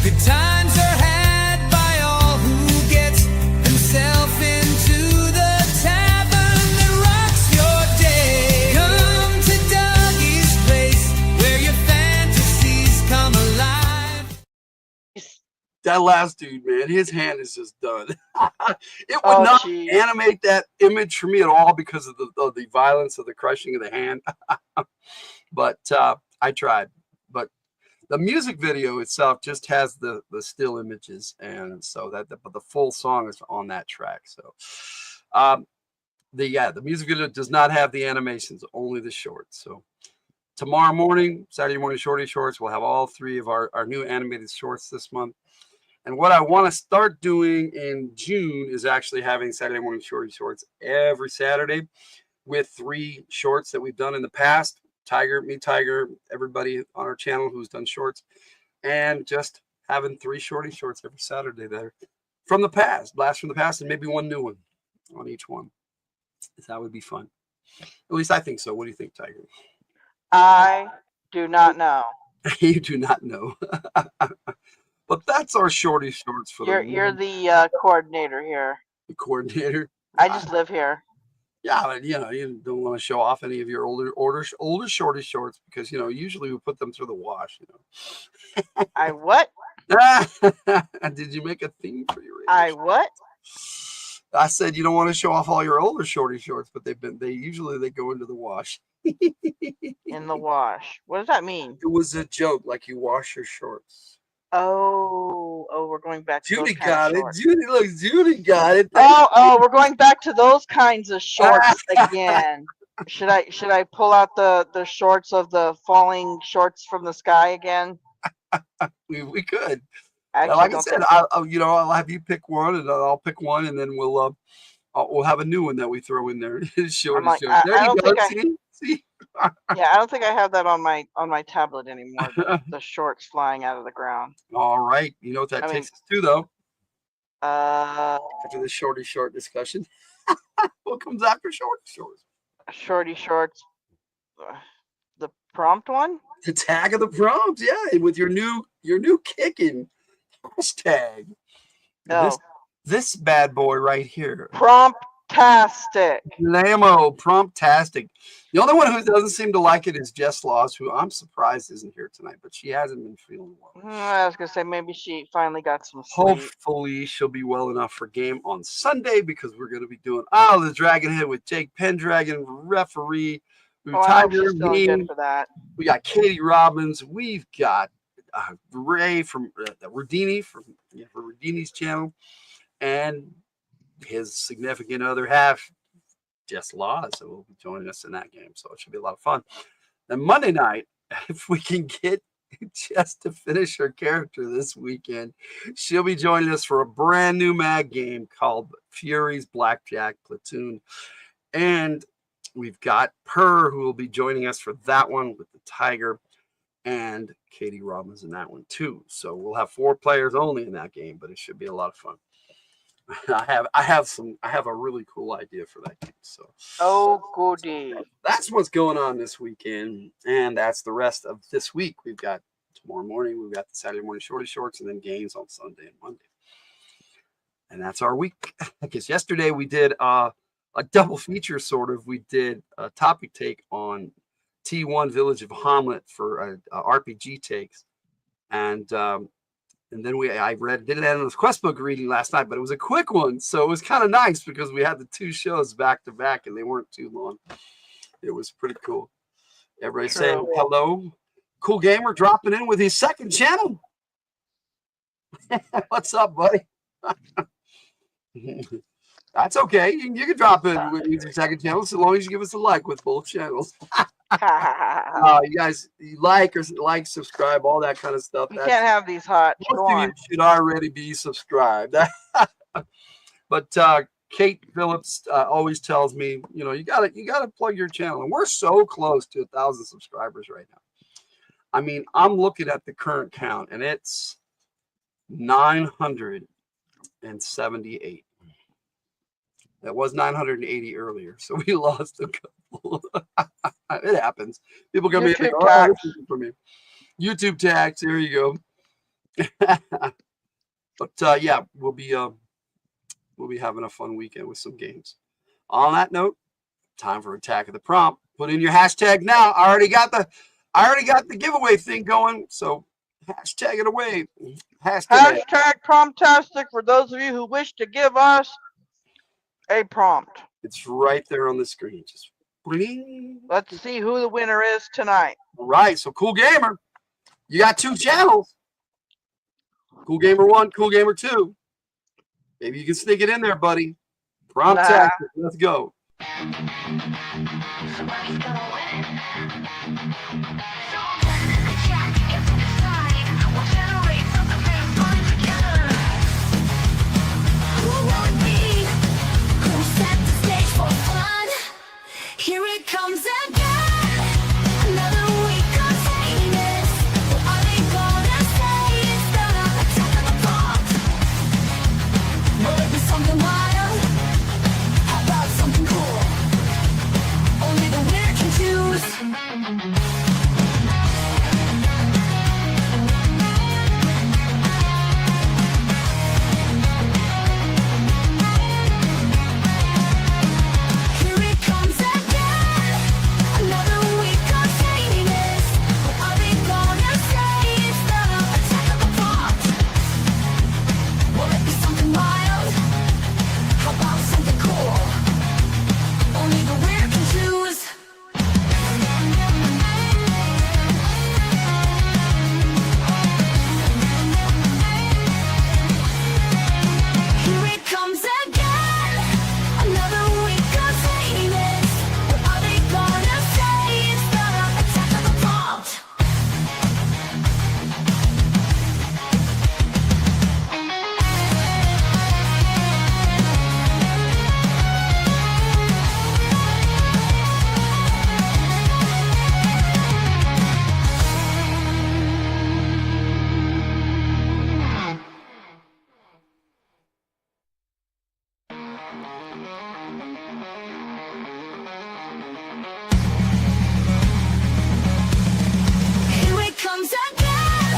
Good times are had by all who gets himself into the tavern that rocks your day. Come to Dougie's place, where your fantasies come alive. That last dude, man, his hand is just done. It would Oh, not geez. animate that image for me at all because of the violence of the crushing of the hand. But I tried. But the music video itself just has the still images, and so but the full song is on that track. So the music video does not have the animations, only the shorts. So tomorrow morning, Saturday morning shorty shorts, we'll have all 3 of our new animated shorts this month. And what I want to start doing in June is actually having Saturday morning shorty shorts every Saturday with 3 shorts that we've done in the past. Tiger, everybody on our channel who's done shorts, and just having 3 shorty shorts every Saturday there from the past, blast from the past, and maybe one new one on each one. That would be fun. At least I think so. What do you think, Tiger? I do not know. You do not know. But that's our shorty shorts for You're the coordinator here. the coordinator. I just live here. Yeah, but you don't want to show off any of your older shorty shorts because usually we put them through the wash. I what? Did you make a theme for your? I what? I said you don't want to show off all your older shorty shorts, but they usually go into the wash. In the wash. What does that mean? It was a joke, like you wash your shorts. Oh, we're going back to Judy those kind got of it. shorts. Judy got it. Oh, we're going back to those kinds of shorts again. Should I pull out the shorts of the falling shorts from the sky again? We could. Actually, Like I don't said, think- I'll have you pick one, and I'll pick one, and then we'll have a new one that we throw in there. Shorty like, shorts. There I you don't go. think See? yeah, I don't think I have that on my tablet anymore. The shorts flying out of the ground. All right. You know what that I mean- takes us to, though? Uh, After the short discussion. What comes after shorts? shorty shorts. The prompt one? The tag of the prompt, yeah, with your new kicking hashtag. Oh, This bad boy right here. promptastic. Lamo, promptastic. The only one who doesn't seem to like it is Jess Laws, who I'm surprised isn't here tonight, but she hasn't been feeling well. I was gonna say maybe she finally got some sleep. Hopefully she'll be well enough for game on Sunday because we're going to be doing the Dragon Head with Jake Pendragon, referee. Oh, I hope Tiger she's feeling Mean. good for that. We got Katie Robbins. We've got Ray from Rudini for Rudini's channel, and his significant other half, Jess Laws, so will be joining us in that game. So it should be a lot of fun. Then Monday night, if we can get Jess to finish her character this weekend, she'll be joining us for a brand new mag game called Fury's Blackjack Platoon, and we've got Per, who will be joining us for that one with the Tiger, and Katie Robbins in that one too. So we'll have 4 players only in that game, but it should be a lot of fun. I have a really cool idea for that game. So Oh, goody. that's what's going on this weekend, and that's the rest of this week. We've got tomorrow morning, we've got the Saturday morning shorty shorts, and then games on Sunday and Monday. And that's our week. Because yesterday we did a double feature, sort of. We did a topic take on T1 Village of Hamlet for RPG takes, and then I did it on this quest book reading last night, but it was a quick one, so it was kind of nice because we had the 2 shows back to back, and they weren't too long. It was pretty cool. Everybody saying hello. Cool Gamer dropping in with his second channel. What's up, buddy? That's okay. You can drop in with your second channel so long as you give us a like with both channels. You guys, you like, subscribe, all that kind of stuff. You can't have these, Hutch. Go Most of you on. should already be subscribed. But Kate Phillips always tells me, you gotta plug your channel, and we're so close to 1,000 subscribers right now. I mean, I'm looking at the current count, and it's 978. That was 980 earlier, so we lost a couple. It happens. People come in and go, "Oh, this isn't for me." YouTube tax. There you go. But yeah, we'll be having a fun weekend with some games. On that note, time for Attack of the Prompt. Put in your hashtag now. I already got the giveaway thing going, so hashtag it away. Hashtag promptastic for those of you who wish to give us a prompt. It's right there on the screen. Just bling. Let's see who the winner is tonight. All right, so Cool Gamer, you got 2 channels. Cool Gamer 1, Cool Gamer 2. Maybe you can sneak it in there, buddy. Prompt tactic. Let's go. Here it comes again. Another week of famous. What are they gonna say? It's the attack of the prompt. Will it be something wild? How about something cool? Only the winner can choose. Here it comes again. Another week of famous. What are they gonna say? It's the attack of the prompt. Will it be something wild? How about something cool? Only the winner can choose. Here it comes again. Another week of famous. What are they gonna say? It's the attack of the prompt. Here it comes again.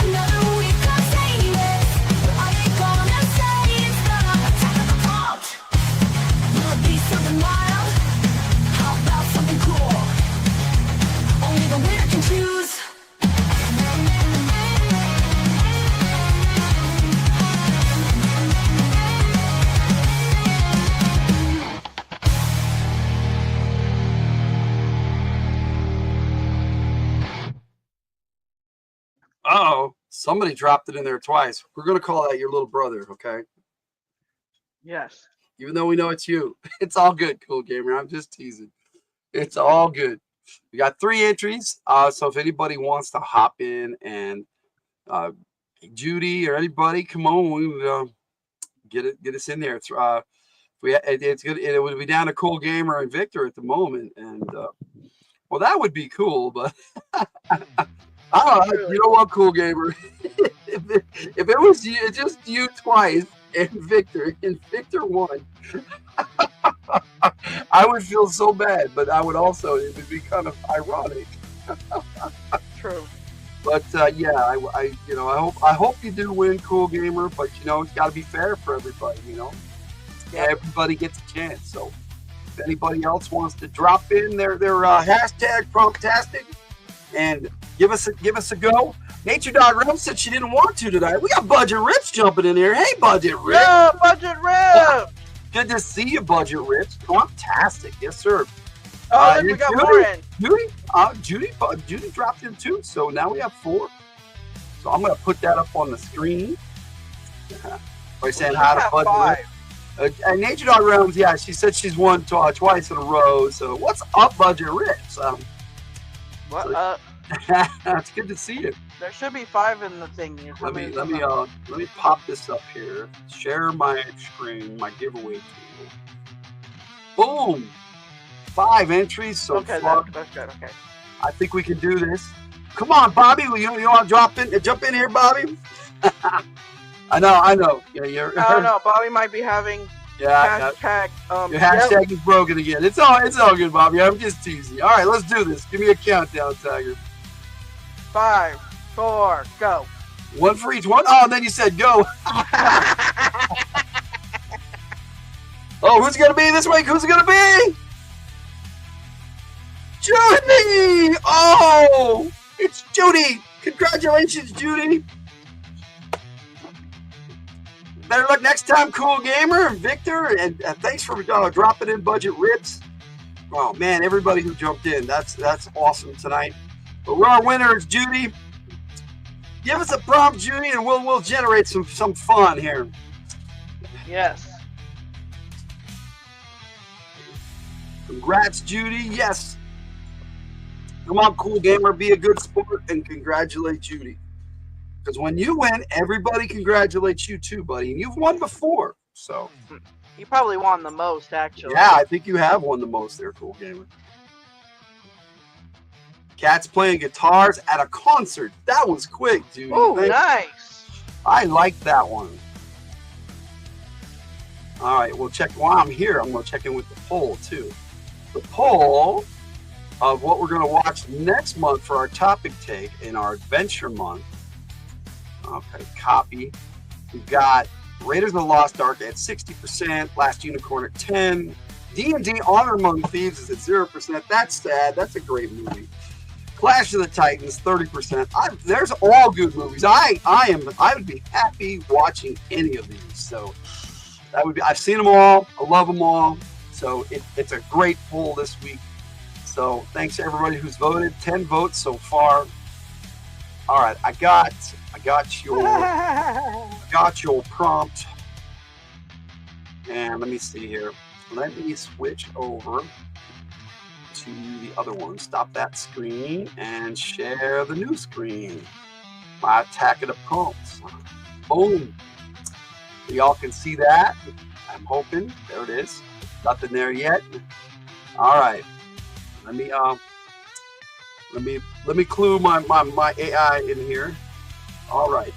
Another week of famous. What are they gonna say? It's the attack of the prompt. Will it be something wild? How about something cool? Only the winner can choose. Uh-oh, somebody dropped it in there twice. We're going to call that your little brother, okay? Yes. Even though we know it's you. It's all good, Cool Gamer. I'm just teasing. It's all good. We got 3 entries. So if anybody wants to hop in and Judy or anybody, come on, we get us in there. It's good. It would be down to Cool Gamer and Victor at the moment, and well, that would be cool. But I don't know. You know what, Cool Gamer? if it was you, just you twice and Victor won, I would feel so bad. But I would also, it would be kind of ironic. True. But yeah, I hope you do win, Cool Gamer. But it's got to be fair for everybody. Everybody gets a chance. So if anybody else wants to drop in their hashtag promptastic and give us a go. Nature Dog Rim said she didn't want to tonight. We got Budget Rips jumping in here. Hey, Budget Rips. Yeah, Budget Rip. Good to see you, Budget Rips. Fantastic. Yes, sir. Oh, we got more in. Judy dropped in too. So now we have 4. So I'm going to put that up on the screen. By saying hi to Budget Rips. And Nature Dog Realms, yeah, she said she's won twice in a row. So what's up, Budget Rips? What? It's good to see you. There should be 5 in the thing. Let me pop this up here. Share my screen, my giveaway tool. Boom! 5 entries so far. That's good. Okay. I think we can do this. Come on, Bobby. You want to jump in here, Bobby? I know. Yeah, you're. No, Bobby might be having. Yeah. Hashtag. Your hashtag is broken again. It's all good, Bobby. I'm just teasing. All right, let's do this. Give me a countdown, Tiger. 5, 4, go. 1 for each one. Oh, and then you said go. Oh, who's it gonna be this week? Who's it gonna be? Judy! Oh, it's Judy. Congratulations, Judy. Better luck next time, Cool Gamer, Victor, and thanks for dropping in Budget Rips. Oh man, everybody who jumped in, that's awesome tonight. But we're our winners, Judy. Give us a prompt, Judy, and we'll generate some fun here. Yes. Congrats, Judy. Yes. Come on, Cool Gamer, be a good sport and congratulate Judy. Because when you win, everybody congratulates you too, buddy. And you've won before, so. You probably won the most, actually. Yeah, I think you have won the most there, Cool Gamer. Cat's playing guitars at a concert. That was quick, dude. Oh, nice. I like that one. All right, we'll check. While I'm here, I'm going to check in with the poll, too. The poll of what we're going to watch next month for our topic take in our adventure month. Okay, copy. We've got Raiders of the Lost Ark at 60%, Last Unicorn at 10%, D&D Honor Among Thieves is at 0%. That's sad. That's a great movie. Clash of the Titans, 30%. There's all good movies. I would be happy watching any of these. So that would be. I've seen them all. I love them all. So it's a great poll this week. So thanks to everybody who's voted. 10 votes so far. All right, I got your prompt. And let me see here. Let me switch over to the other one. Stop that screen and share the new screen. My attack of the prompts. Boom. Y'all can see that. I'm hoping. There it is. Nothing there yet. All right. Let me clue my AI in here. All right.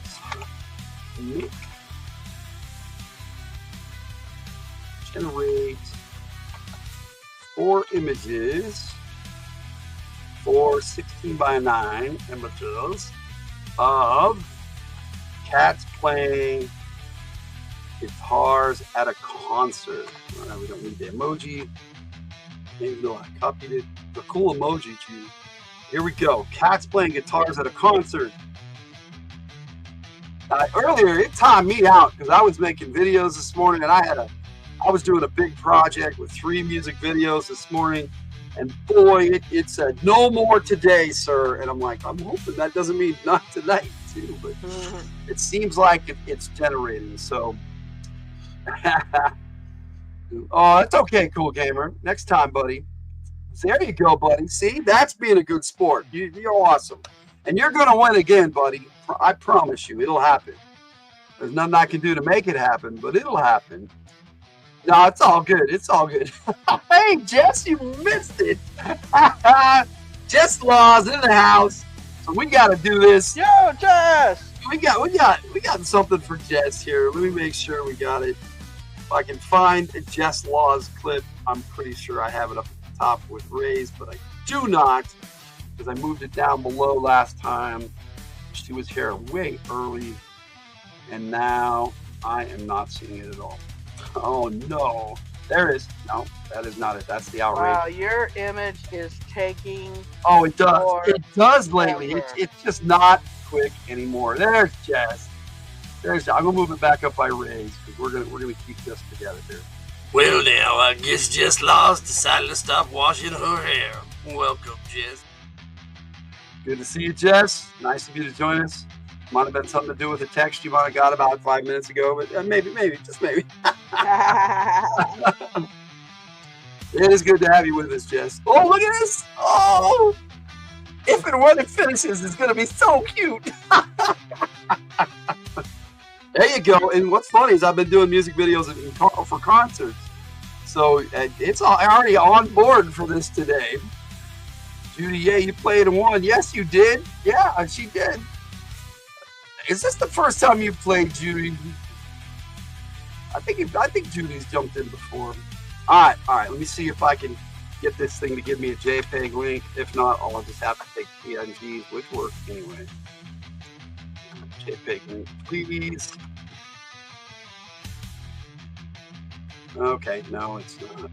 Nick. Generate 4 images for 16:9 images of cats playing guitars at a concert. We don't need the emoji. Even though I copied it. The cool emoji too. Here we go. Cats playing guitars at a concert. Earlier, it timed me out because I was making videos this morning, and I was doing a big project with 3 music videos this morning, and boy, it said no more today, sir. And I'm like, I'm hoping that doesn't mean not tonight too, but it seems like it's generating. So, oh, it's okay, Cool Gamer. Next time, buddy. There you go, buddy. See, that's being a good sport. You're awesome, and you're gonna win again, buddy. I promise you, it'll happen. There's nothing I can do to make it happen, but it'll happen. No, it's all good. It's all good. Hey, Jess, you missed it. Jess Laws in the house. So we got to do this. Yo, Jess. We got something for Jess here. Let me make sure we got it. If I can find a Jess Laws clip, I'm pretty sure I have it up at the top with Ray's, but I do not because I moved it down below last time. She was here way early, and now I am not seeing it at all. Oh no, there it is. No, that is not it. That's the outrage. Wow, your image is taking. Oh, it does. It does lately. It's just not quick anymore. There's Jess. I'm gonna move it back up by Ray's because we're gonna keep this together here. Well now, I guess Jess Laws decided to stop washing her hair. Welcome, Jess. Good to see you, Jess. Nice of you to join us. Might have been something to do with a text you might have got about 5 minutes ago, but maybe, just maybe. It is good to have you with us, Jess. Oh, look at this! Oh, if and when it finishes, it's going to be so cute. There you go. And what's funny is I've been doing music videos for concerts. So it's already on board for this today. Judy, yeah, you played and won. Yes, you did. Yeah, she did. Is this the first time you played, Judy? I think Judy's jumped in before. All right. Let me see if I can get this thing to give me a JPEG link. If not, I'll just have to take PNGs, which works anyway. JPEG link, please. Okay, no, it's not.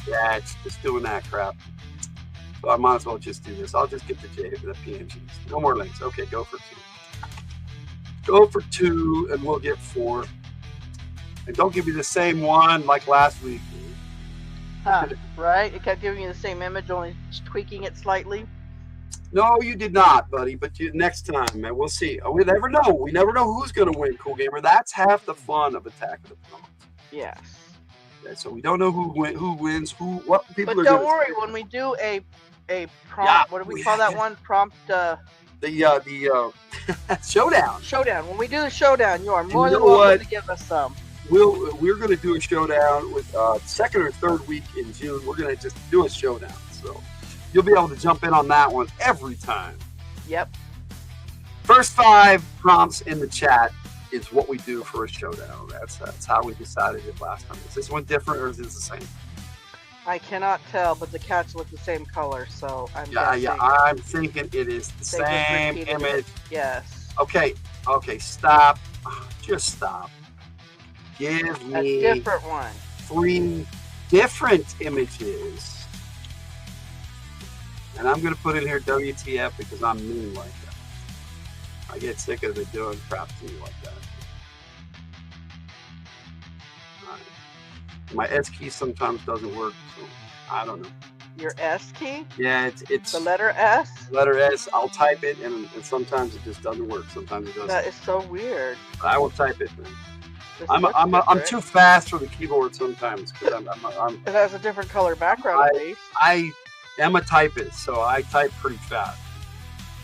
Yeah, it's just doing that crap. So I might as well just do this. I'll just get the PNGs. No more links. Okay, go for 2. Go for 2, and we'll get 4. And don't give me the same one like last week. Huh, right? It kept giving you the same image, only tweaking it slightly. No, you did not, buddy. But next time, man, we'll see. We never know. We never know who's going to win, Cool Gamer. That's half the fun of Attack of the Prompts. Yes. Yeah, so we don't know who wins, what people but are. Don't worry, when we do a prompt, Yeah, what do we call that one? Prompt. The showdown. Showdown. When we do the showdown, you are more you than know welcome what? to give us some. We're going to do a showdown with second or third week in June. We're going to just do a showdown. So you'll be able to jump in on that one every time. Yep. First 5 prompts in the chat is what we do for a showdown. That's how we decided it last time. Is this one different or is this the same? I cannot tell, but the cats look the same color, so I'm guessing. Yeah. I'm thinking it is the same image. Yes. Okay. Stop. Just stop. Give me a different one. 3 different images. And I'm going to put in here WTF because I'm mean like that. I get sick of it doing crap to me like that. My S key sometimes doesn't work, so I don't know. Your S key? Yeah, it's the letter S? Letter S. I'll type it, and sometimes it just doesn't work. Sometimes it does. That is so weird. I will type it, man. I'm too fast for the keyboard sometimes because It has a different color background at least. I am a typist, so I type pretty fast.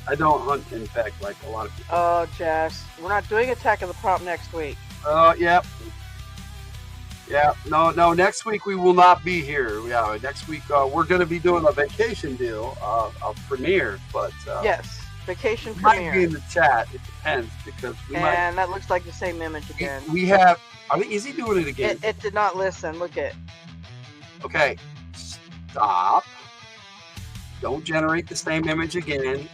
I don't hunt and peck like a lot of people. Oh, Jess, we're not doing Attack of the Prompt next week. Yeah. No. Next week we will not be here. Yeah, next week we're going to be doing a vacation deal, a premiere, but yes, vacation might premiere. be in the chat. It depends because that looks like the same image again. We have. Is he doing it again? It did not listen. Look at. Okay, stop. Don't generate the same image again.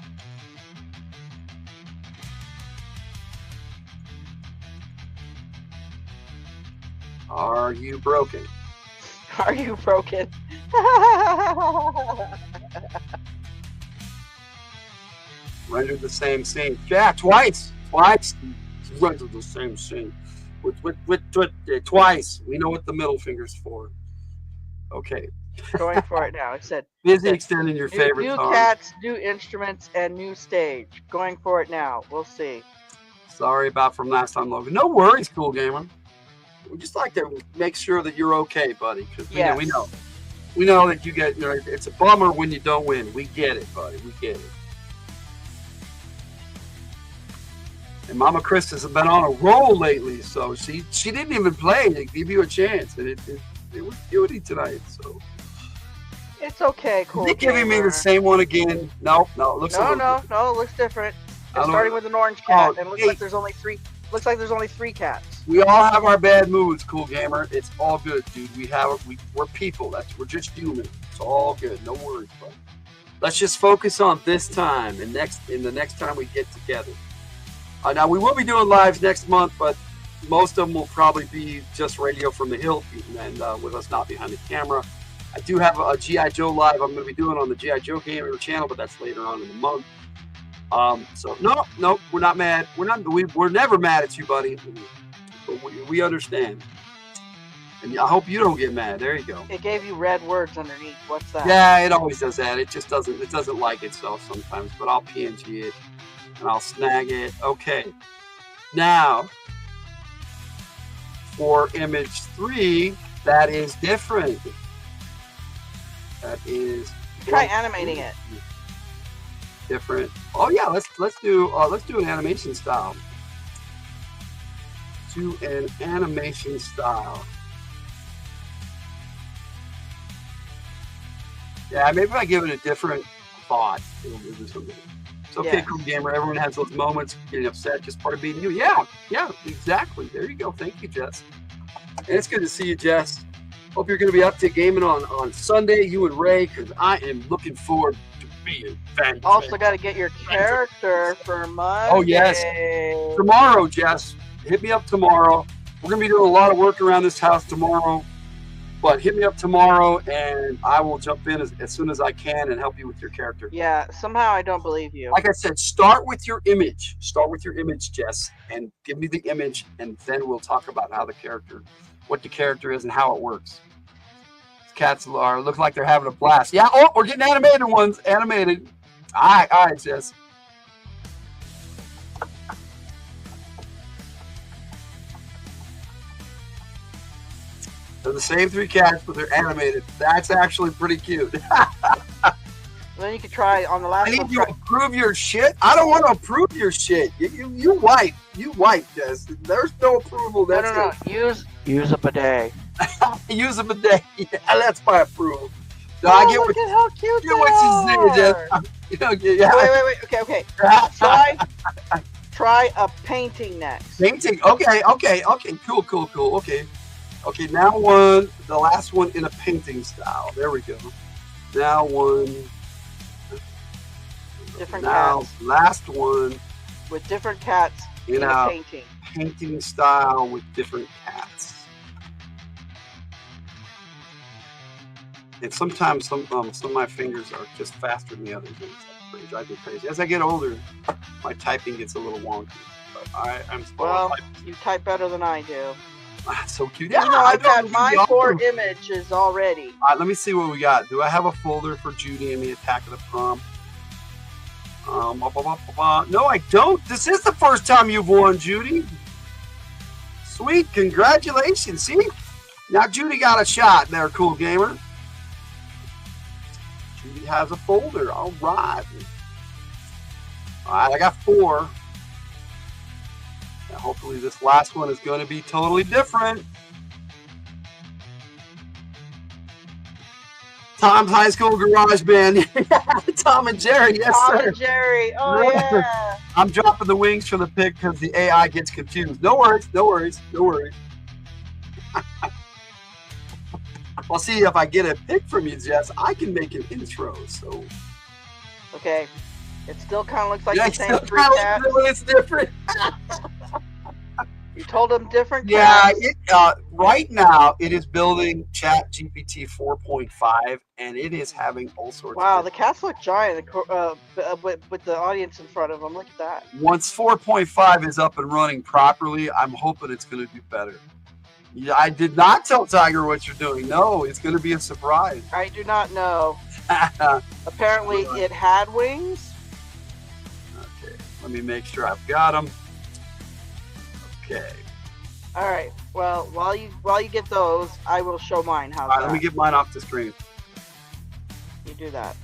Are you broken? Are you broken? Render the same scene. Yeah, twice. Render the same scene. Twice. We know what the middle finger's for. Okay. Going for it now. It said busy extending your favorite new song. cats, new instruments, and new stage. Going for it now. We'll see. Sorry about from last time, Logan. No worries, Cool Gamer. We just like to make sure that you're okay, buddy. Because we know that you get. It's a bummer when you don't win. We get it, buddy. We get it. And Mama Chris has been on a roll lately, so she didn't even play to give you a chance, and it was beauty tonight. So it's okay, Cool. Is he giving me the same one again? No. It looks no. It looks different. It's starting with an orange cat, and it looks like there's only 3. Looks like there's only 3 cats. We all have our bad moods, Cool Gamer. It's all good, dude. We're people. We're just human. It's all good. No worries, buddy. Let's just focus on this time and the next time we get together. Now we will be doing lives next month, but most of them will probably be just radio from the Hildt and with us not behind the camera. I do have a G.I. Joe live I'm going to be doing on the G.I. Joe Gamer channel, but that's later on in the month. So no, we're not mad. We're never mad at you, buddy. But we understand. And I hope you don't get mad. There you go. It gave you red words underneath. What's that? Yeah, it always does that. It just doesn't like itself sometimes, but I'll PNG it. And I'll snag it. Okay. Now, for image 3, that is different. That is Try animating it. different. Oh yeah, let's do an animation style. Do an animation style. Yeah, maybe if I give it a different thought, it'll do something. It's okay, Yes. Cool Gamer. Everyone has those moments, getting upset, just part of being you. Yeah, exactly. There you go. Thank you, Jess. And it's good to see you, Jess. Hope you're going to be up to gaming on Sunday, you and Ray, because I am looking forward to being fantastic. Also got to get your character for Monday. Oh, yes. Tomorrow, Jess. Hit me up tomorrow. We're going to be doing a lot of work around this house tomorrow. But hit me up tomorrow, and I will jump in as soon as I can and help you with your character. Yeah, somehow I don't believe you. Like I said, start with your image. Start with your image, Jess, and give me the image, and then we'll talk about how what the character is and how it works. These cats look like they're having a blast. Yeah, oh, we're getting animated ones. Animated. All right, Jess. They're the same 3 cats, but they're animated. That's actually pretty cute. Then you can try on the last I need one. you to approve your shit. I don't want to approve your shit. You wipe. You wipe, Jess. There's no approval. No, That's no. Use a bidet. Use a bidet. Yeah, that's my approval. No, Oh, I get look what at how cute you say, Jess. You know, yeah. Wait. Okay. Try a painting next. Painting. Okay. Cool. Okay, now the last one in a painting style. There we go. Now one. Different Now, cats. last one With different cats in in a a painting. painting style with different cats. And sometimes some of my fingers are just faster than the others. It drives me crazy. As I get older, my typing gets a little wonky. But I'm still Well, typing. you type better than I do. So cute. You know, I've know, got my really 4 awesome. images already. All right, let me see what we got. Do I have a folder for Judy and the Attack of the Prom? No, I don't. This is the first time you've won, Judy. Sweet, congratulations. See? Now Judy got a shot there, Cool Gamer. Judy has a folder. All right. All right, I got 4. Now, hopefully this last one is going to be totally different. Tom's High School Garage Band. Tom and Jerry, yes, Tom sir. and Jerry. Oh, yeah. I'm dropping the wings for the pic because the AI gets confused. No worries. Well, see, if I get a pic from you, Jess, I can make an intro. So Okay. It still kind of looks like yeah, the same 3 cats. it's different. You told them different Yeah, cats. right now it is building Chat GPT 4.5, and it is having all sorts. Wow, of the cats look giant with the audience in front of them. Look at that. Once 4.5 is up and running properly, I'm hoping it's going to do better. Yeah, I did not tell Tiger what you're doing. No, it's going to be a surprise. I do not know. Apparently, it had wings. Okay, let me make sure I've got them. Okay. All right. Well, while you get those, I will show mine. How's All right, that? let me get mine off the screen. You do that.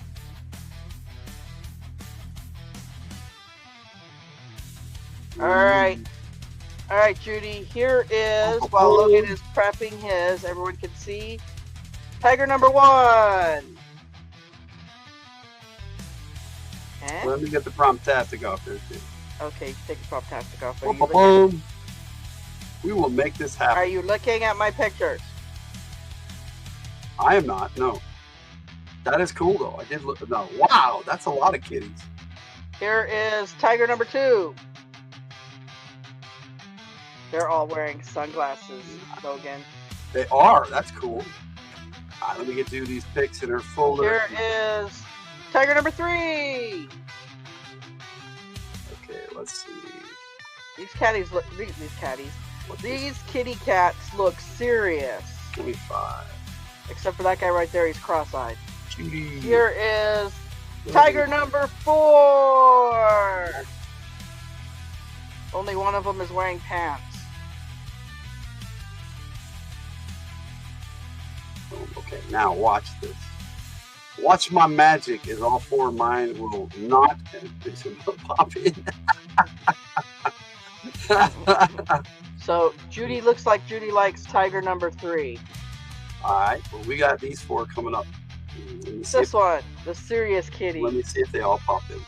All right. All right, Judy. Here is, while Logan is prepping his, everyone can see. Tiger number 1. Eh? Let me get the prompt-tastic off there, too. Okay, take the prop-tastic off. Boom, boom, boom. We will make this happen. Are you looking at my pictures? I am not, no. That is cool, though. I did look. No, wow, that's a lot of kitties. Here is tiger number 2. They're all wearing sunglasses, Logan. They are. That's cool. All right, let me do these pics in her folder. Here is tiger number 3. Okay, let's see. These catties look. These catties. What's These kitty cats look serious. 25. Except for that guy right there. He's cross-eyed. Judy. Here is tiger number 4. Only one of them is wearing pants. Okay, now watch this. Watch my magic as all four of mine will not pop in. So Judy looks like Judy likes tiger number 3. All right, well, we got these 4 coming up. This one, the serious kitty. Let me see if they all pop in.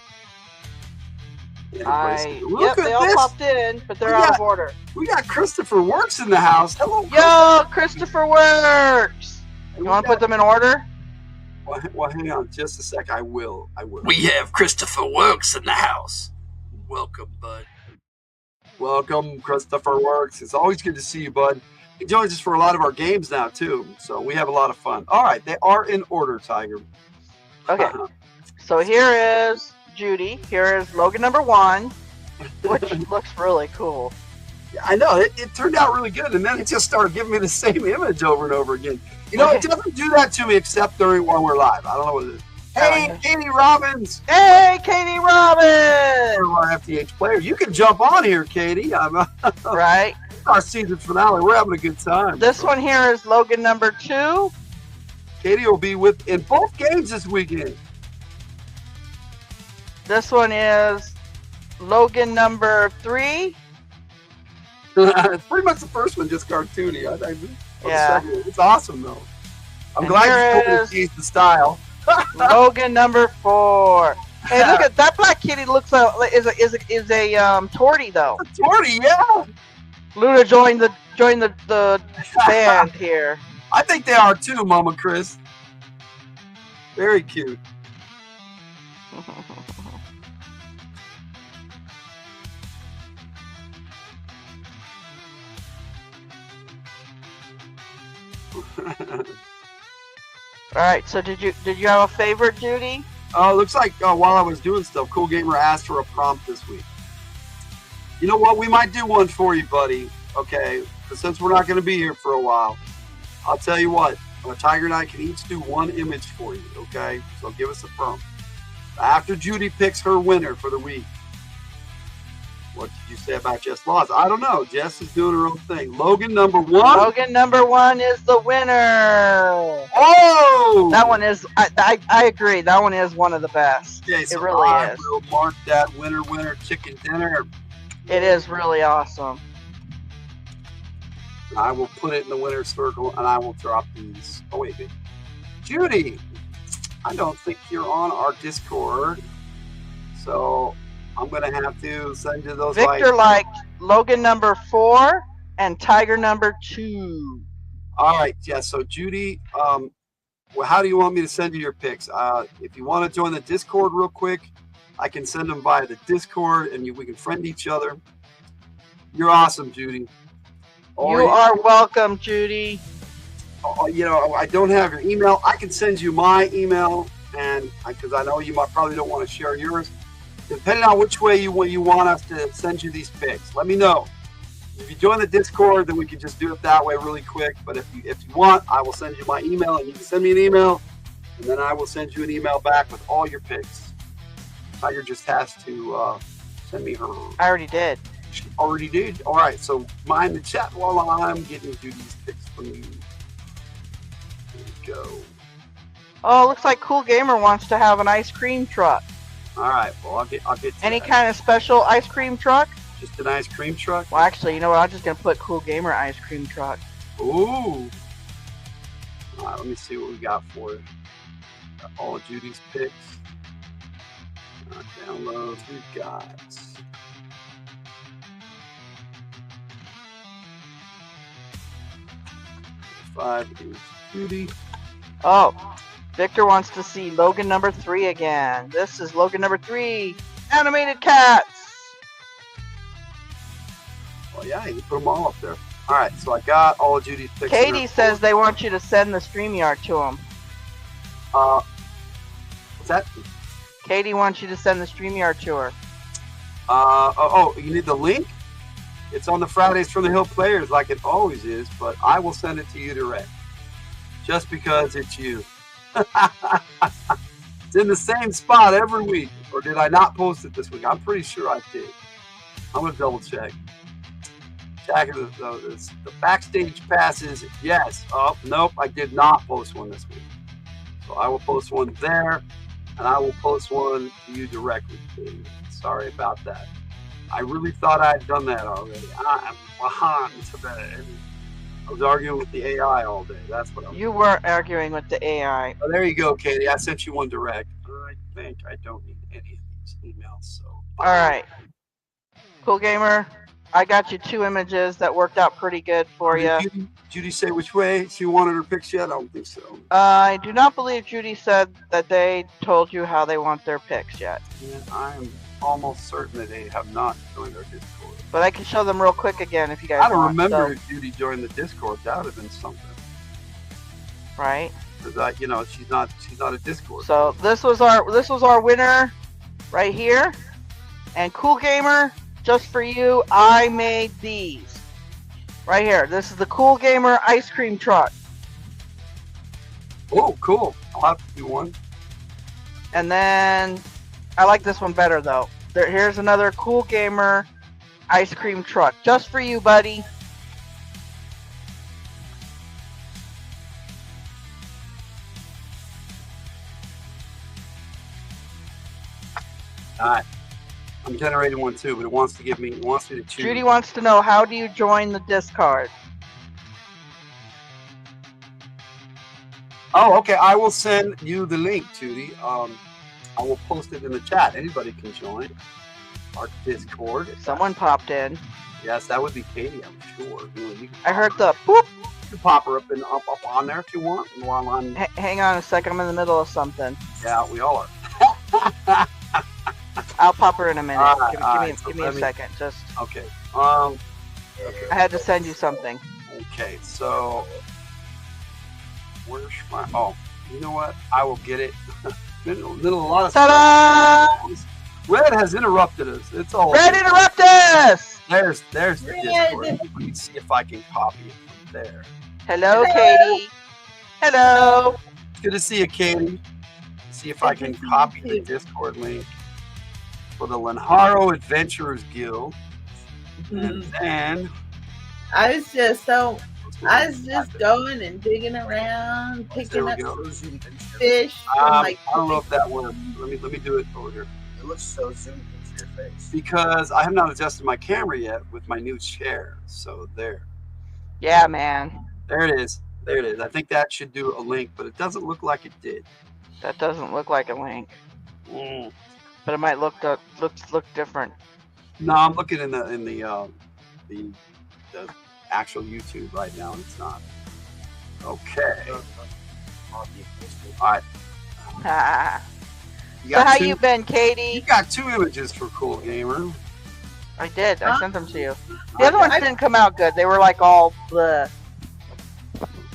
Yep, they all popped in, but they're out of order. We got Christopher Works in the house. Hello, Yo, Christopher Works. You want to put them in order? Well, hang on just a sec. I will. We have Christopher Works in the house. Welcome, bud. Welcome, Christopher Works. It's always good to see you, bud. He joins us for a lot of our games now, too. So we have a lot of fun. All right, they are in order, Tiger. Okay. So here is Judy. Here is Logan number 1, which looks really cool. Yeah, I know. It turned out really good, and then it just started giving me the same image over and over again. You know, it doesn't do that to me except during when we're live. I don't know what it is. Hey, Katie Robbins! Hey, Katie Robbins! Our FTH player. You can jump on here, Katie. Right. Our season finale. We're having a good time. This one here is Logan number 2. Katie will be in both games this weekend. This one is Logan number 3. It's pretty much the first one, just cartoony. Yeah. It's awesome, though. I'm And glad here you changed the style. Logan number 4. Hey, look at that black kitty. Looks like is a tortie though. Tortie, yeah. Luna joined the band here. I think they are too, Mama Chris. Very cute. All right. So did you have a favorite, Judy? Oh, it looks like while I was doing stuff, Cool Gamer asked for a prompt this week. You know what? We might do one for you, buddy. Okay, but since we're not going to be here for a while, I'll tell you what. Tiger and I can each do one image for you. Okay, so give us a prompt. After Judy picks her winner for the week, what did you say about Jess Laws? I don't know. Jess is doing her own thing. Logan number 1. Logan number 1 is the winner. Oh, That one is. I agree. That one is one of the best. okay, so it really I is. will mark that winner chicken dinner. It is really awesome. I will put it in the winner's circle, and I will drop these. Oh, wait. Judy, I don't think you're on our Discord, so I'm going to have to send you those. Victor liked Logan number 4 and Tiger number 2. All right, yeah, so Judy, well, how do you want me to send you your pics? If you want to join the Discord real quick, I can send them via the Discord, and we can friend each other. You're awesome, Judy. You are welcome, Judy. You know, I don't have your email. I can send you my email, and because I know you probably don't want to share yours. Depending on which way you want us to send you these pics, let me know. If you join the Discord, then we can just do it that way really quick. But if you want, I will send you my email, and you can send me an email, and then I will send you an email back with all your pics. Tiger just has to send me her. I already did. She already did. All right, so mind the chat while I'm getting to these pics from you. There we go. Oh, looks like Cool Gamer wants to have an ice cream truck. All right, well I'll get to Any that. kind of special ice cream truck? Just an ice cream truck. Well, actually, you know what? I'm just gonna put Cool Gamer ice cream truck. Ooh. All right, let me see what we got for you. Got all of Judy's pics. Downloads. We've got. Five is Judy. Oh, Victor wants to see Logan number 3 again. This is Logan number 3, animated cats. Well, yeah, you can put them all up there. All right, so I got all of Judy's pics. Katie says they want you to send the StreamYard to them. What's that? Katie wants you to send the StreamYard to her. You need the link? It's on the Fridays from the Hill Players like it always is, but I will send it to you direct. Just because it's you. It's in the same spot every week. Or did I not post it this week? I'm pretty sure I did. I'm gonna double check. Checking the backstage passes. Yes. Oh nope, I did not post one this week. So I will post one there, and I will post one to you directly, please. Sorry about that. I really thought I had done that already. I'm behind today. I was arguing with the AI all day. That's what I was. You were arguing with the AI. Oh, there you go, Katie. I sent you one direct. I think I don't need any of these emails. So. All right. Cool Gamer, I got you 2 images that worked out pretty good for you. Did Judy say which way she wanted her pics yet? I don't think so. I do not believe Judy said that they told you how they want their pics yet. Yeah, I am almost certain that they have not joined our Discord. But I can show them real quick again if you guys I don't want. remember if Judy joined the Discord. That would have been something. Right. Because you know, she's not a Discord. So this was our winner right here. And Cool Gamer, just for you, I made these. Right here. This is the Cool Gamer ice cream truck. Oh, cool. I'll have to do one. And then I like this one better though. Here's another Cool Gamer ice cream truck. Just for you, buddy. Alright. I'm generating one too, but it wants me to choose. Judy wants to know, how do you join the Discord? Oh, okay. I will send you the link, Judy. I will post it in the chat. Anybody can join our Discord. Someone popped in. Yes, that would be Katie, I'm sure. You I heard the boop. can pop her up on there if you want. While I'm Hang on a sec, I'm in the middle of something. yeah, we all are. I'll pop her in a minute. Alright, Give me a second. Just Okay. I had to send you something. Okay. So where's my? Oh, you know what? I will get it. been a lot of Ta-da! stuff. Red has interrupted us. It's all Red interrupt us! There's the Discord. Let me see if I can copy it from there. Hello, Katie. Hello. It's good to see you, Katie. See if I can copy the Discord link for the Lanjaro Adventurers Guild. And then I was just going and digging around, picking up some fish from I don't know if that works. Let me do it over here. It looks so zoomed into your face. Because I have not adjusted my camera yet with my new chair. So there. Yeah, man. There it is. There it is. I think that should do a link, but it doesn't look like it did. That doesn't look like a link, but it might look different. No, I'm looking in the actual YouTube right now, and it's not. Okay. All right. So how you been, Katie? You got 2 images for Cool Gamer. I did. I sent them to you. The other ones didn't come out good. They were like all bleh.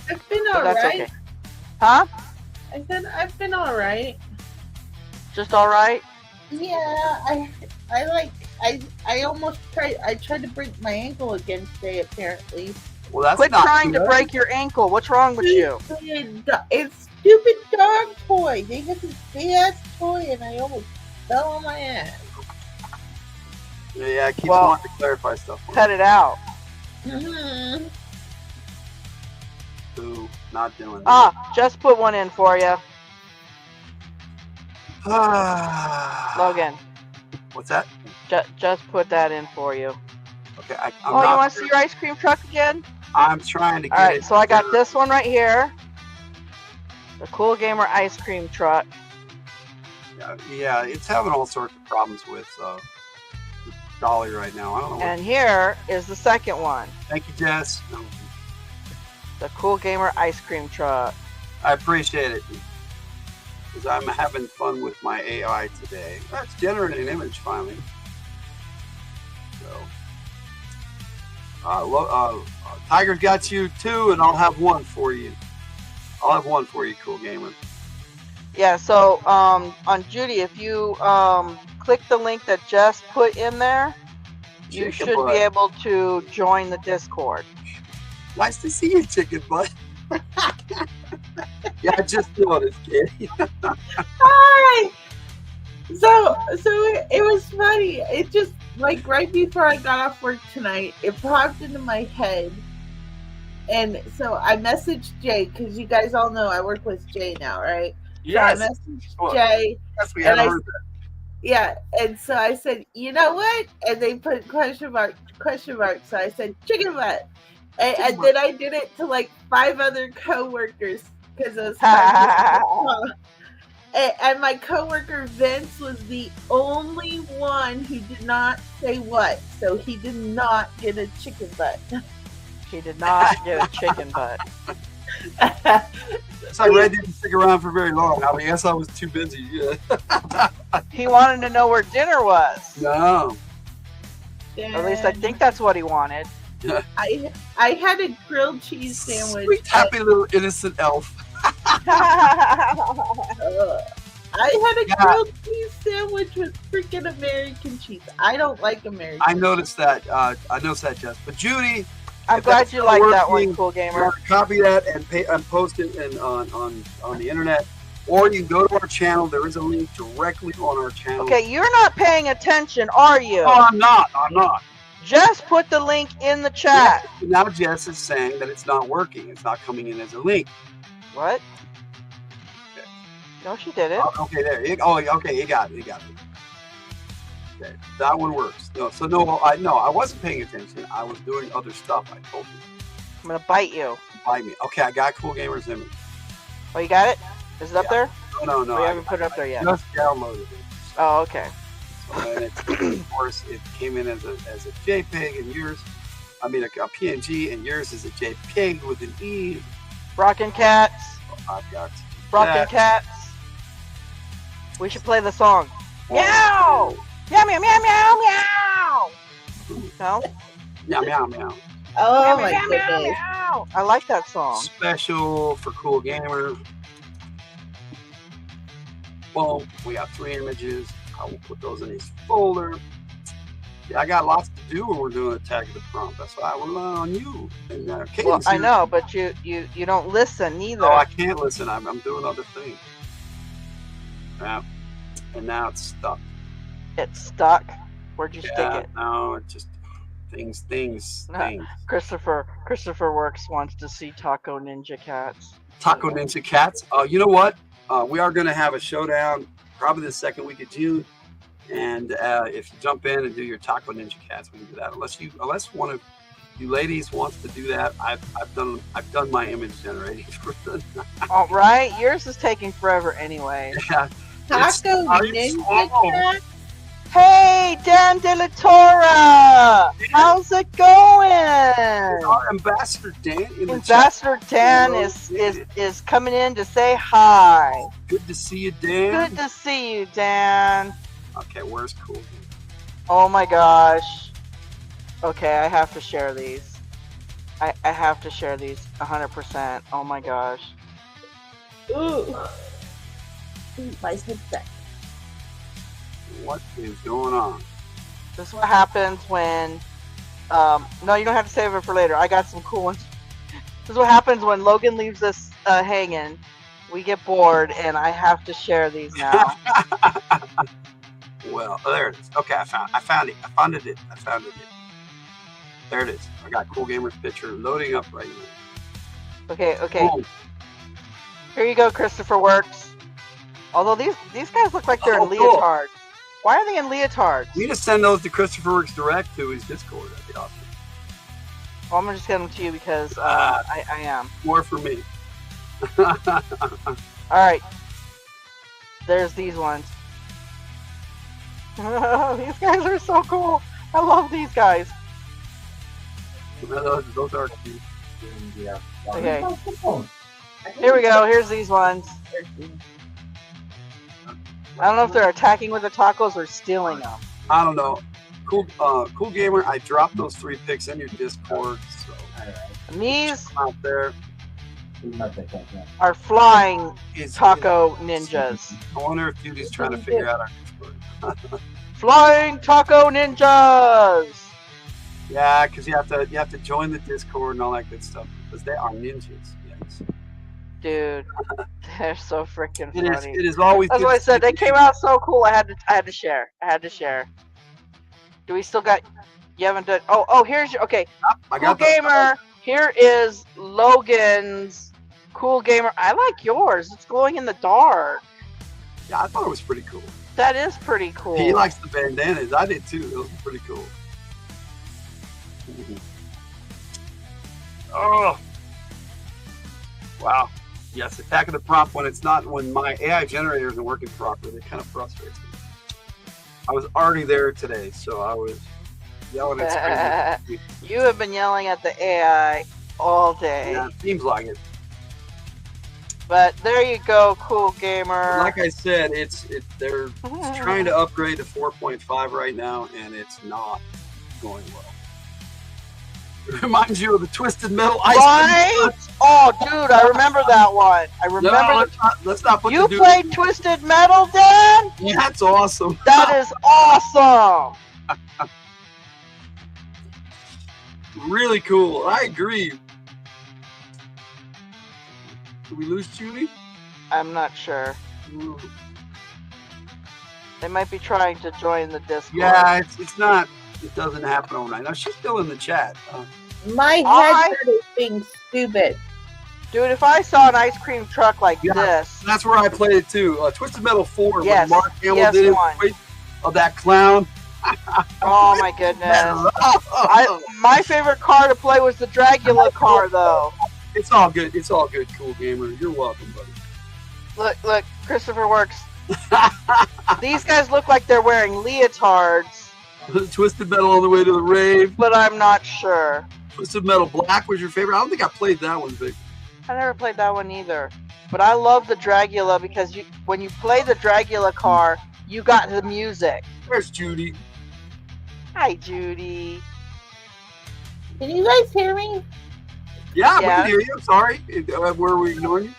I've been But that's alright. okay. Huh? I said I've been alright. Just all right? Yeah, I almost tried. I tried to break my ankle again today. Apparently, Well, that's Quit not trying to good. break your ankle. What's wrong with you? It's stupid dog toy. They got this big ass toy, and I almost fell on my ass. Yeah, I keep Well, wanting to clarify stuff. Cut it out. Mm-hmm. Ooh, not doing that. Ah, just put one in for you, Logan. What's that? Just put that in for you. Okay, You want to see your ice cream truck again? I'm trying to get All right, it. so I got this one right here. The Cool Gamer ice cream truck. Yeah, it's having all sorts of problems with Dolly right now. I don't know. And here is the second one. Thank you, Jess. The Cool Gamer ice cream truck. I appreciate it. Because I'm having fun with my AI today. That's generating an image finally. So, Tiger's got you 2, and I'll have 1 for you. I'll have 1 for you, Cool Gamer. Yeah, so on Judy, if you click the link that Jess put in there, you Chicken should butt. be able to join the Discord. Nice to see you, chicken butt. Yeah, I just noticed, Kitty. Hi. So it was funny. It just like right before I got off work tonight, it popped into my head. And so I messaged Jay because you guys all know I work with Jay now, right? So I Yes. messaged Jay, Yes, we and hadn't I heard that. yeah, and so I said, you know what? And they put question mark. So I said chicken butt, and then I did it to like 5 other coworkers because it was time to and my coworker Vince was the only one who did not say what, so he did not get a chicken butt. He did not get a chicken butt. So Red didn't stick around for very long. I guess I was too busy. Yeah. He wanted to know where dinner was. No. Or at least I think that's what he wanted. Yeah. I had a grilled cheese sandwich. Sweet, happy little innocent elf. I had a grilled cheese sandwich with freaking American cheese. I don't like American. I noticed that. Jess. But Judy, I'm glad you like that one, Cool Gamer. Copy that and post it on the internet, or you can go to our channel. There is a link directly on our channel. Okay, you're not paying attention, are you? No, I'm not. I'm not. Just put the link in the chat. Now Jess is saying that it's not working. It's not coming in as a link. What? Okay. No, she did it. Oh, okay, there. Okay, you got it. You got it. Okay, that one works. No, so I wasn't paying attention. I was doing other stuff. I told you. I'm gonna bite you. Bite me. Okay, I got Cool Gamer's image. Oh, you got it? Is it up there? No. Oh, you haven't put it up there yet. Just downloaded it. Oh, okay. So, and of course, it came in as a JPEG, and yours, a PNG, and yours is a JPEG with an E. Rockin' Cats. I've got Rockin' Cats. We should play the song. Meow! Meow, meow, meow, meow, meow! No? Meow, meow, meow. Oh meow, my meow, goodness. meow, meow. I like that song. Special for Cool Gamer. Boom. We got 3 images. I will put those in his folder. Yeah, I got lots to do when we're doing Attack of the Prompt. That's why I rely on you. And, well, I know, but you don't listen either. No, I can't listen. I'm doing other things. Yeah. And now it's stuck. It's stuck? Where'd you stick it? No, it just things. Christopher Works wants to see Taco Ninja Cats. Taco Ninja Cats. You know what? We are going to have a showdown probably the second week of June. And if you jump in and do your Taco Ninja Cats, we can do that. Unless one of you ladies wants to do that, I've done my image generating for them. All right, yours is taking forever anyway. Yeah. Taco Ninja Cat? Hey, Dan De La Torre! How's it going? Our Ambassador Dan in the Ambassador Dan is coming in to say hi. Good to see you, Dan. Good to see you, Dan. Okay, where's Cool? Oh my gosh. Okay, I have to share these. I have to share these 100%. Oh my gosh. Ooh. My headset. What is going on? This is what happens when no, you don't have to save it for later. I got some cool ones. This is what happens when Logan leaves us hanging. We get bored and I have to share these now. Well, there it is. Okay, I found it. There it is. I got Cool Gamer's picture loading up right now. Okay. Boom. Here you go, Christopher Works. Although these guys look like they're in cool. leotards. Why are they in leotards? You need to send those to Christopher Works direct to his Discord. That'd be awesome. Well, I'm gonna just get them to you because I am. More for me. Alright. There's these ones. These guys are so cool. I love these guys. Those are cute. Okay. Here we go. Here's these ones. I don't know if they're attacking with the tacos or stealing them. I don't know. Cool Gamer, I dropped those 3 pics in your Discord. So And these out there are flying taco ninjas. I wonder if Judy's trying to figure out our Discord. Flying taco ninjas! Yeah, because you have to join the Discord and all that good stuff because they are ninjas. Yes. Dude, they're so freaking funny. It is always. That's what I said. They came out so cool. I had to share. Do we still got? You haven't done. Oh, here's your. Okay, I Cool got the Gamer. Here is Logan's Cool Gamer. I like yours. It's glowing in the dark. Yeah, I thought it was pretty cool. That is pretty cool. He likes the bandanas. I did too. Those are pretty cool. Oh, wow. Yes, attacking the prompt when my AI generator isn't working properly, it kind of frustrates me. I was already there today, so I was yelling at screen. You have been yelling at the AI all day. Yeah, it seems like it. But there you go, Cool Gamer. Like I said, they're trying to upgrade to 4.5 right now, and it's not going well. It reminds you of the Twisted Metal ice Right? cream. Oh, dude, I remember that one. I remember. No, let's not put You the dude. played Twisted Metal, Dan? Yeah, that's awesome. That is awesome. Really cool. I agree. Did we lose Judy? I'm not sure. They might be trying to join the Discord. Yeah, it's not. It doesn't happen overnight. No, she's still in the chat. My headset is being stupid. Dude, if I saw an ice cream truck like Yeah, this. That's where I played it too. Twisted Metal 4 Yes, when Mark Hamill yes, did it one. of that clown. Oh my goodness. My favorite car to play was the Dracula car, though. It's all good. It's all good, Cool Gamer. You're welcome, buddy. Look, Christopher Works. These guys look like they're wearing leotards, Twisted Metal on the way to the rave. but I'm not sure. Twisted Metal Black was your favorite? I don't think I played that one, Vic. I never played that one either. But I love the Dracula because when you play the Dracula car, you got the music. Where's Judy? Hi, Judy. Can you guys hear me? Yeah, we Yeah. can hear you. I'm sorry. Were we ignoring you?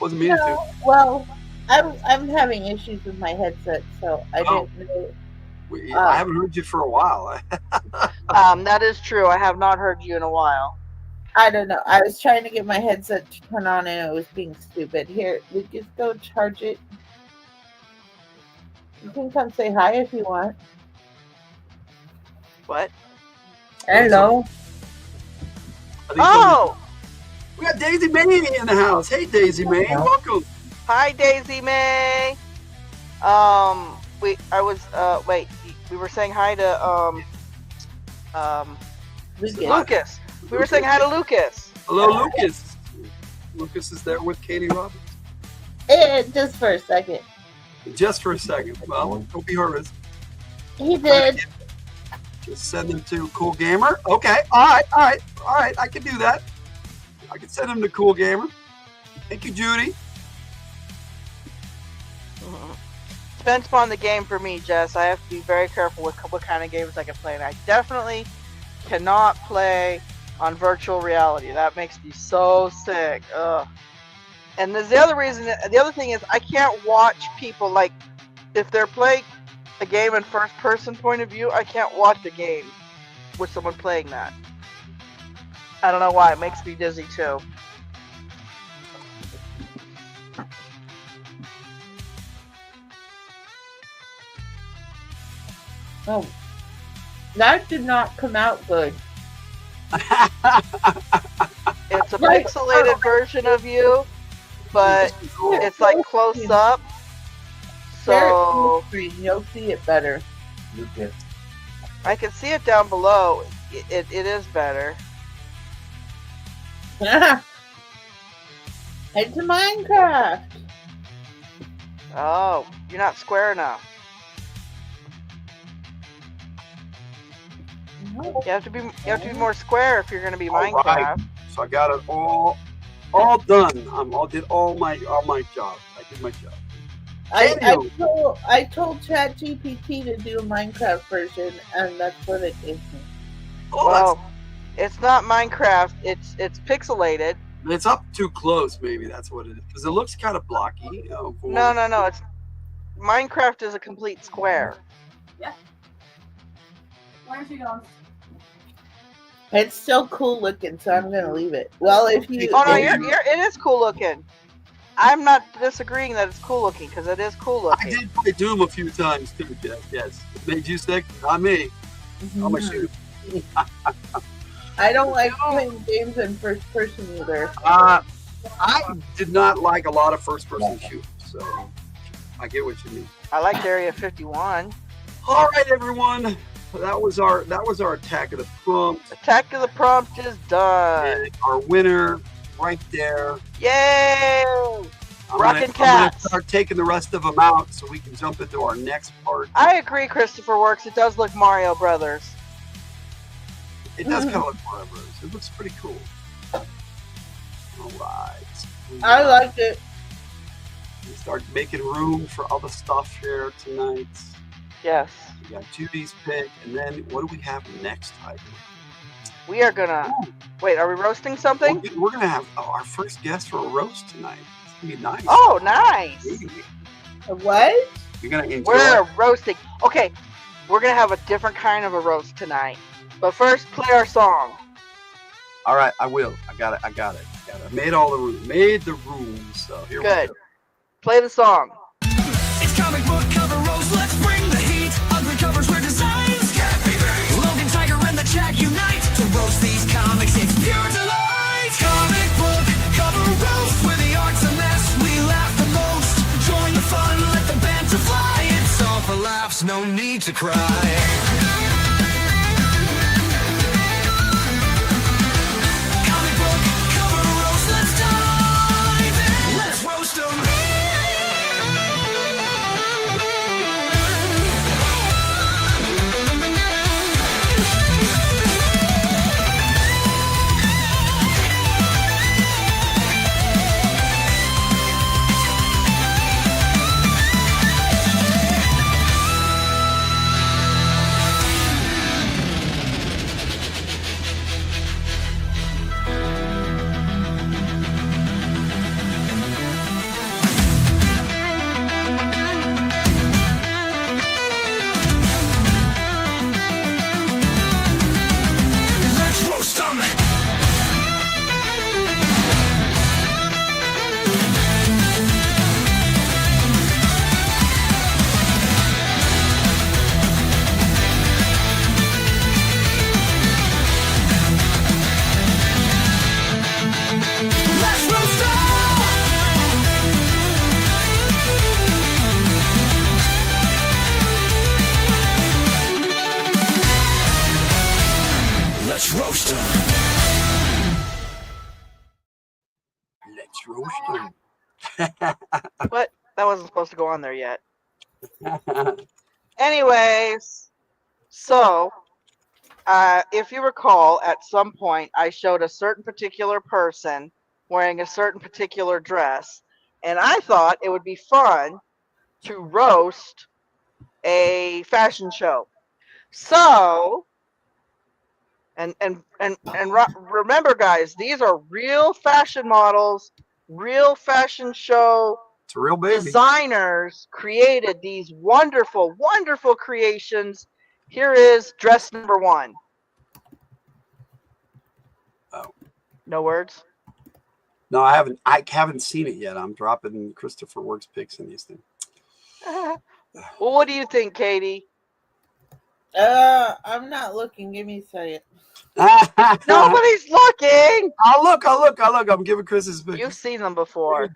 Wasn't meaning to. Well, I'm having issues with my headset, so I Oh. didn't know. I haven't heard you for a while. That is true. I have not heard you in a while. I don't know. I was trying to get my headset to turn on and it was being stupid. Here, we just go charge it. You can come say hi if you want. What? Hello. Oh! We got Daisy May in the house. Hey, Daisy May. Welcome. Hi, Daisy May. We were saying hi to Lucas. We were saying hi to Lucas. Hello, Lucas. Lucas is there with Katie Roberts. Just for a second. Just for a second. Well, don't be harassed. He did. Just send them to Cool Gamer. Okay. All right. I can do that. I can send them to Cool Gamer. Thank you, Judy. Depends upon the game for me, Jess. I have to be very careful with what kind of games I can play. And I definitely cannot play on virtual reality. That makes me so sick. Ugh. And there's the other reason. The other thing is I can't watch people, like, if they're playing a game in first person point of view, I can't watch a game with someone playing that. I don't know why. It makes me dizzy too. Oh, that did not come out good. It's a pixelated version of you, but it's like close up. So You'll see it better. I can see it down below. It is better. It's a Minecraft. Oh, you're not square enough. You have to be more square if you're going to be Minecraft. Right. So I got it all done. Did all my job. I did my job. I told ChatGPT to do a Minecraft version, and that's what it gave me. Well, it's not Minecraft. It's pixelated. It's up too close. Maybe that's what it is. Because it looks kind of blocky. No. It's Minecraft is a complete square. Yeah. Where's she going? It's still cool looking, so I'm gonna leave it. Well, if you Oh no, it is cool looking. I'm not disagreeing that it's cool looking because it is cool looking. I did play Doom a few times too, Jeff. Yes, it made you sick, not me. I'm a shooter. I don't like playing games in first person either. I did not like a lot of first person shooters, so I get what you mean. I liked Area 51. All right, everyone. That was our attack of the prompt. Attack of the Prompt is done. And our winner right there. Yay! I'm Rockin' gonna Cats. start taking the rest of them out so we can jump into our next part. I agree, Christopher Works. It does look Mario Brothers. It does kind of look Mario Bros. It looks pretty cool. All right. I liked it. We start making room for other stuff here tonight. Yes. We got 2D's pick, and then what do we have next time? We are gonna. Wait, are we roasting something? We're gonna have our first guest for a roast tonight. It's gonna be nice. Oh, nice. What? You're gonna enjoy. We're roasting. Okay, we're gonna have a different kind of a roast tonight. But first, play our song. All right, I will. I got it. I made all the room. Made the room. So here Good. we go. Play the song. It's comic book cover roast, let's bring the heat. Undercovers where designs can't be beat. Logan, Tiger, and the Jack unite to roast these comics. It's pure delight. Comic book cover roast, where the art's a mess. We laugh the most. Join the fun, let the banter fly. It's all for laughs, no need to cry. Comic book cover roast, let's dive in. Let's roast 'em. Let's roast 'em. Let's roast 'em. Let's roast 'em. Let's roast What? That wasn't supposed to go on there yet. them. Anyways, so if you recall, at some point I showed a certain particular person wearing a certain particular dress, and I thought it would be fun to roast a fashion show. So, remember, guys, these are real fashion models, real fashion show It's a real baby. designers created these wonderful, wonderful creations. Here is dress number 1. Oh. No words? No, I haven't seen it yet. I'm dropping Christopher Works picks in these things. Well, what do you think, Katie? I'm not looking. Give me a second. Nobody's looking. I'll look. I'm giving Chris his pick. You've seen them before.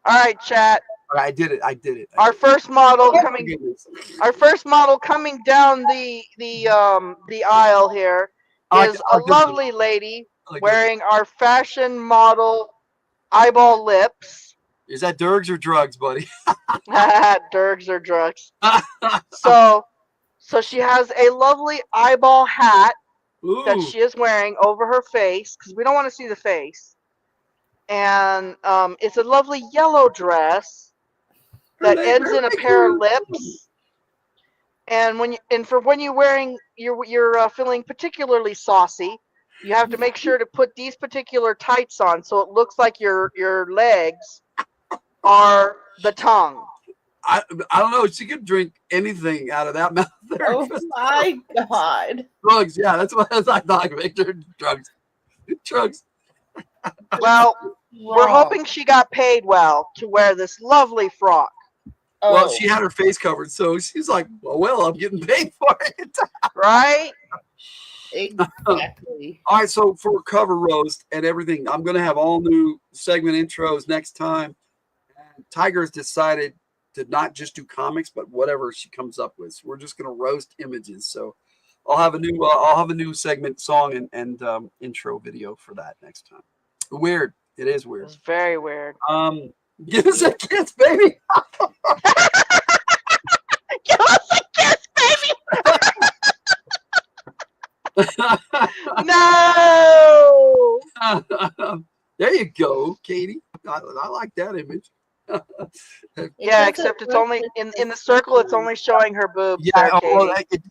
All right, chat. I did it. Our first model Oh, coming. my goodness. Our first model coming down the aisle here is a lovely lady wearing our fashion model eyeball lips. Is that Dergs or drugs, buddy? Dergs or drugs. So she has a lovely eyeball hat that Ooh. she is wearing over her face because we don't want to see the face. And it's a lovely yellow dress that ends in a pair of lips. And when you're wearing you're feeling particularly saucy, you have to make sure to put these particular tights on so it looks like your legs are the tongue. I don't know. She could drink anything out of that mouth there. Oh my god. Drugs, yeah, that's what I thought. Victor, drugs. Well, we're hoping she got paid well to wear this lovely frock. Well, Oh, she had her face covered, so she's like, well, I'm getting paid for it. Right? exactly. All right, so for cover roast and everything, I'm going to have all new segment intros next time. And Tiger's decided to not just do comics, but whatever she comes up with. So we're just going to roast images. So I'll have a new segment song and intro video for that next time. Weird. It is It weird. was very weird. Give us a kiss, baby. Give us a kiss, baby. No. There you go, Katie. I like that image. Yeah, except it's only in the circle. It's only showing her boobs. Yeah, there, well, Katie.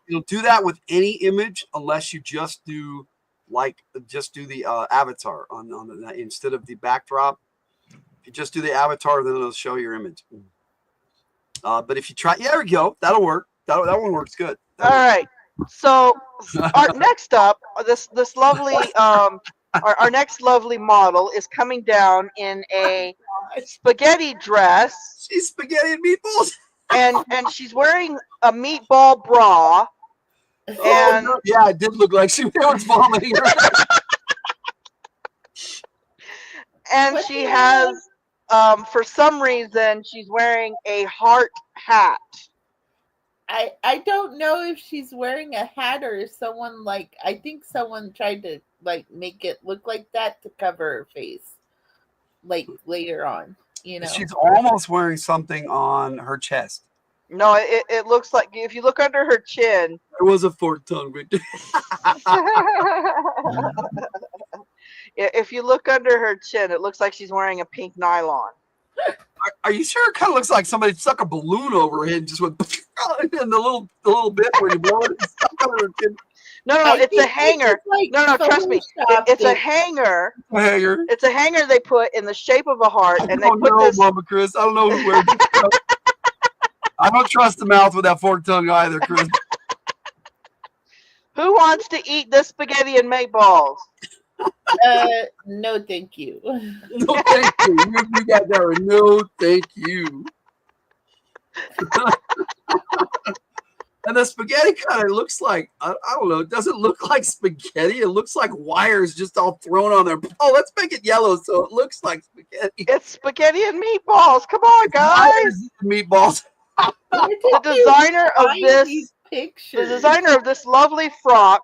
you'll do that with any image unless you just do the avatar on the instead of the backdrop. If you just do the avatar, then it'll show your image. But if you try, yeah, there we go. That'll work. That one works good. All right. So next up, this lovely our next lovely model is coming down in a spaghetti dress, She's spaghetti and meatballs. and she's wearing a meatball bra. And Yeah, it did look like she was vomiting. and she has for some reason she's wearing a heart hat. I don't know if she's wearing a hat or if someone I think someone tried to make it look like that to cover her face later on, She's almost wearing something on her chest. No, it looks like if you look under her chin. There was a forked tongue right there. If you look under her chin, it looks like she's wearing a pink nylon. Are you sure it kind of looks like somebody stuck a balloon over her head and just went and the little bit where you blow it? No, it's a hanger. No, trust me. It's a hanger. Hanger. It's a hanger they put in the shape of a heart, and they put this. Mama Chris. I don't know who wears it. I don't trust the mouth with that forked tongue either, Chris. Who wants to eat this spaghetti and meatballs? No, thank you. No, thank you. You got that right. No, thank you. And the spaghetti kind of looks like, I don't know, it doesn't look like spaghetti. It looks like wires just all thrown on there. Oh, let's make it yellow so it looks like spaghetti. It's spaghetti and meatballs. Come on, guys. Meatballs. The designer of this lovely frock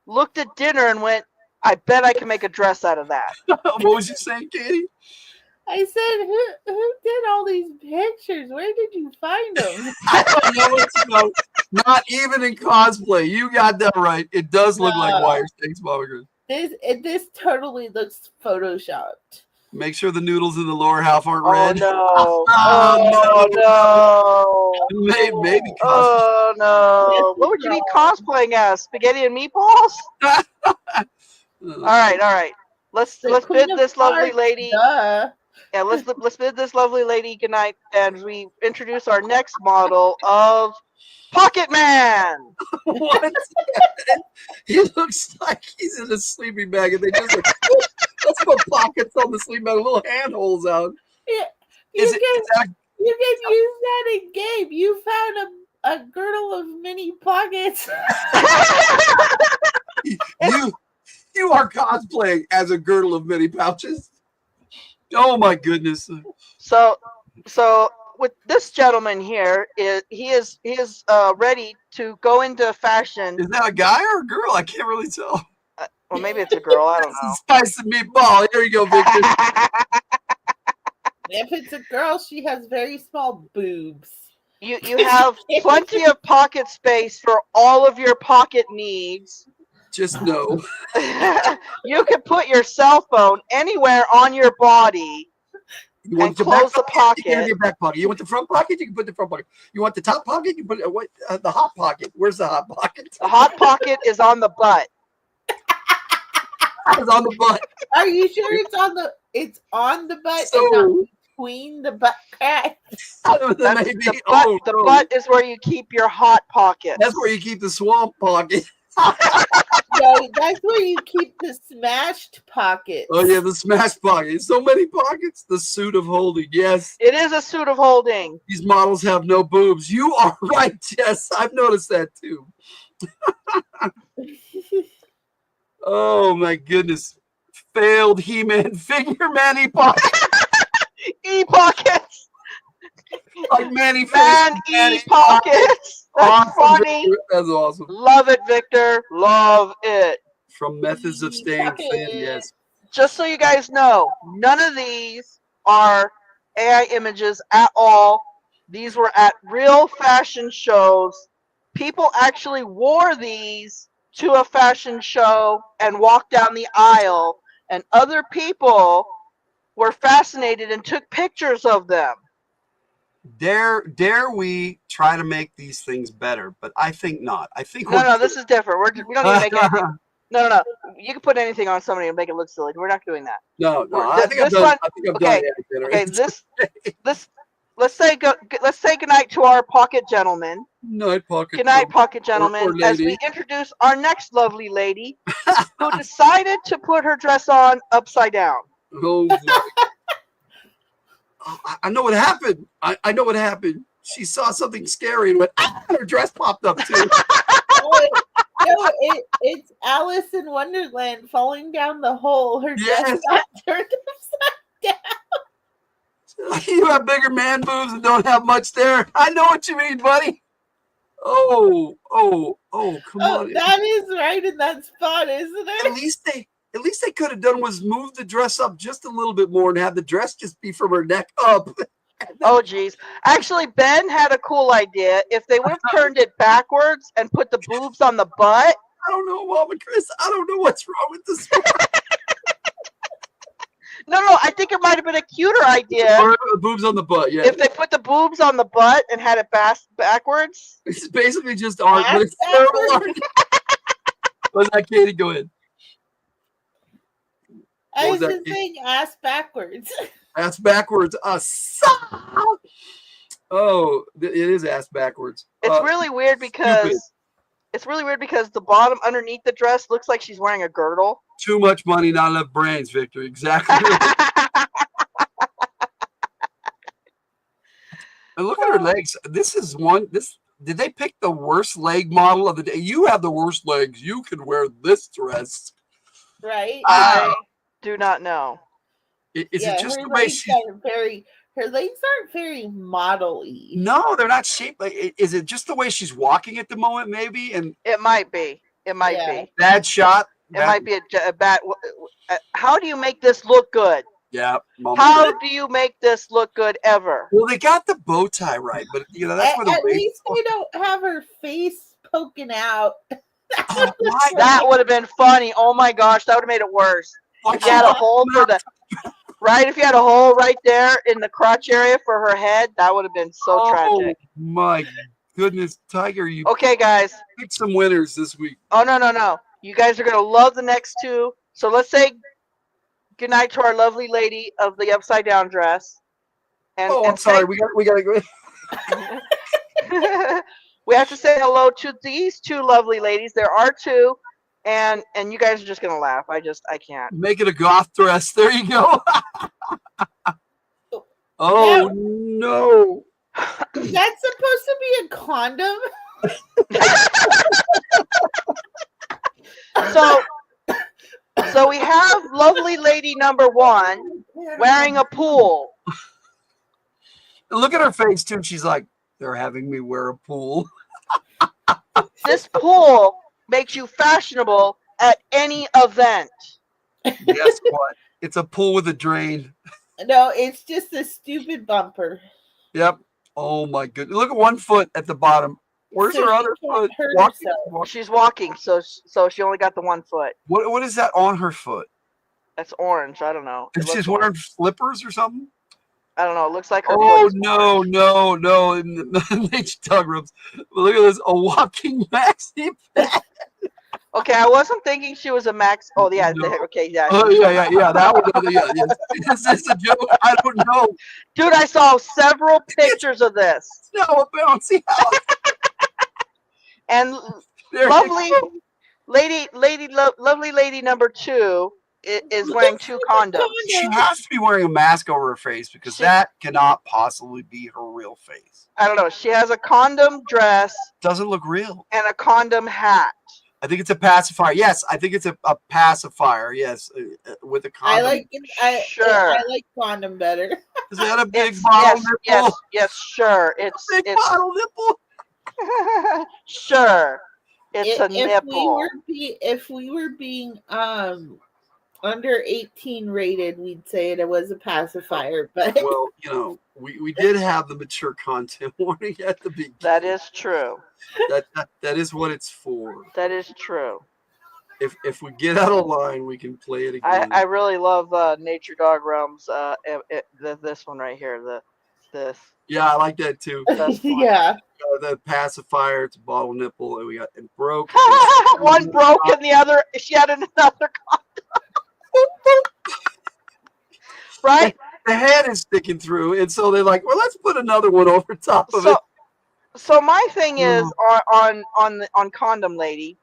looked at dinner and went, I bet I can make a dress out of that. What was you saying, Katie? I said, who did all these pictures? Where did you find them? I don't know. Not even in cosplay. You got that right. It does look like wires. Thanks, Mama Chris. This totally looks photoshopped. Make sure the noodles in the lower half aren't red. Oh no! Maybe. Oh no! What would you be cosplaying as? Spaghetti and meatballs? All right. Let's bid this lovely lady. Yeah, let's bid this lovely lady good night, and we introduce our next model of Pocket Man. What? He looks like he's in a sleeping bag, and they just let's put pockets on the sleeping bag, little handholds out. Yeah, you can use that in game. You found a girdle of mini pockets. You are cosplaying as a girdle of mini pouches. Oh my goodness! So with this gentleman here, he is ready to go into fashion. Is that a guy or a girl? I can't really tell. Well, maybe it's a girl. I don't know. Spice and meatball. Here you go, Victor. If it's a girl, she has very small boobs. You have plenty of pocket space for all of your pocket needs. Just know. You can put your cell phone anywhere on your body and close the pocket. You can your back pocket. You want the front pocket? You can put the front pocket. You want the top pocket? You put the hot pocket. Where's the hot pocket? The hot pocket is on the butt. It's on the butt. Are you sure it's on the butt and not between the butt cracks? The butt is where you keep your hot pocket. That's where you keep the swamp pocket. No, that's where you keep the smashed pockets. Oh yeah, the smash pocket. So many pockets. The suit of holding. Yes. It is a suit of holding. These models have no boobs. You are right, Jess. I've noticed that too. Oh my goodness. Failed He-Man figure Manny pocket. E-pockets. Like Manny Man E-pockets. That's funny. That's awesome. Love it, Victor. Love it. From Methods of Staying Thin, yes. Just so you guys know, none of these are AI images at all. These were at real fashion shows. People actually wore these to a fashion show and walked down the aisle, and other people were fascinated and took pictures of them. Dare we try to make these things better? But I think not. I think No, this is different. We don't even make anything. No. You can put anything on somebody and make it look silly. We're not doing that. No. I think I've done it. Okay, this. Let's say goodnight to our pocket gentleman. Night, pocket. Good night, pocket gentleman. Or As we introduce our next lovely lady, who decided to put her dress on upside down. Oh my. I know what happened. I know what happened. She saw something scary and went, her dress popped up too. No, it's Alice in Wonderland falling down the hole. Her dress got turned upside down. You have bigger man boobs and don't have much there. I know what you mean, buddy. Oh, come on. That is right in that spot, isn't it? At least they could have done was move the dress up just a little bit more and have the dress just be from her neck up. Oh, geez. Actually, Ben had a cool idea. If they would have turned it backwards and put the boobs on the butt. I don't know, Mama Chris. I don't know what's wrong with this one. No, I think it might have been a cuter idea. Or the boobs on the butt, yeah. If they put the boobs on the butt and had it backwards. It's basically just art, but it's terrible art. What's that, Katie? Go ahead. I was just saying ass backwards. Ass backwards. Oh, it is ass backwards. It's really weird because the bottom underneath the dress looks like she's wearing a girdle. Too much money, not enough brains, Victor. Exactly. And look at her legs. Did they pick the worst leg model of the day? You have the worst legs. You can wear this dress. Right. I do not know. Is it just the way her legs aren't very model-y. No, they're not shaped. Is it just the way she's walking at the moment, maybe? And it might be. It might be. Bad shot. It might be a bad. How do you make this look good? Yeah. How do you make this look good ever? Well, they got the bow tie right, but that's where the at least they don't have her face poking out. That would have been funny. Oh my gosh, that would have made it worse. If you had a hole for the if you had a hole right there in the crotch area for her head, that would have been so tragic. My goodness, Tiger, you okay, guys? Pick some winners this week. Oh no! You guys are gonna love the next two. So let's say goodnight to our lovely lady of the upside down dress. I'm sorry. We gotta go. We have to say hello to these two lovely ladies. There are two. And you guys are just gonna laugh. I can't. Make it a goth dress. There you go. Oh no! Is that supposed to be a condom? So we have lovely lady number one wearing a pool. Look at her face too. She's like, they're having me wear a pool. This pool makes you fashionable at any event. Guess what? It's a pool with a drain. No, it's just a stupid bumper. Yep. Oh my goodness. Look at one foot at the bottom. Where's her other foot? Walking. She's walking, so she only got the one foot. What is that on her foot? That's orange. I don't know. She's wearing flippers or something? I don't know. It looks like her. Oh no! Nature dog rubs. Look at this. A walking maxi pad. Okay, I wasn't thinking she was a max. Oh yeah. No. Okay, yeah. Oh yeah. That one. Yeah. Is this a joke? I don't know. Dude, I saw several pictures of this. No, a bouncy house. And lovely lady number 2 is wearing 2 condoms. She has to be wearing a mask over her face because that cannot possibly be her real face. I don't know. She has a condom dress. Doesn't look real. And a condom hat. I think it's a pacifier. Yes, I think it's a pacifier. Yes, with a condom. I like it. I like condom better. Is that a big bottle nipple? Yes, sure. It's a big bottle nipple. Sure, it's a nipple. If we were being under 18 rated, we'd say it was a pacifier. But well, you know, we did have the mature content warning at the beginning. That is true. That is what it's for. That is true. If we get out of line, we can play it again. I really love Nature Dog Realms. This one right here. This. Yeah, I like that too. Yeah. The pacifier, it's a bottle nipple, and we got it broke. One broke, and the other she had another condom. Right. The head is sticking through, and so they're like, "Well, let's put another one over top of it." So my thing is on Condom Lady.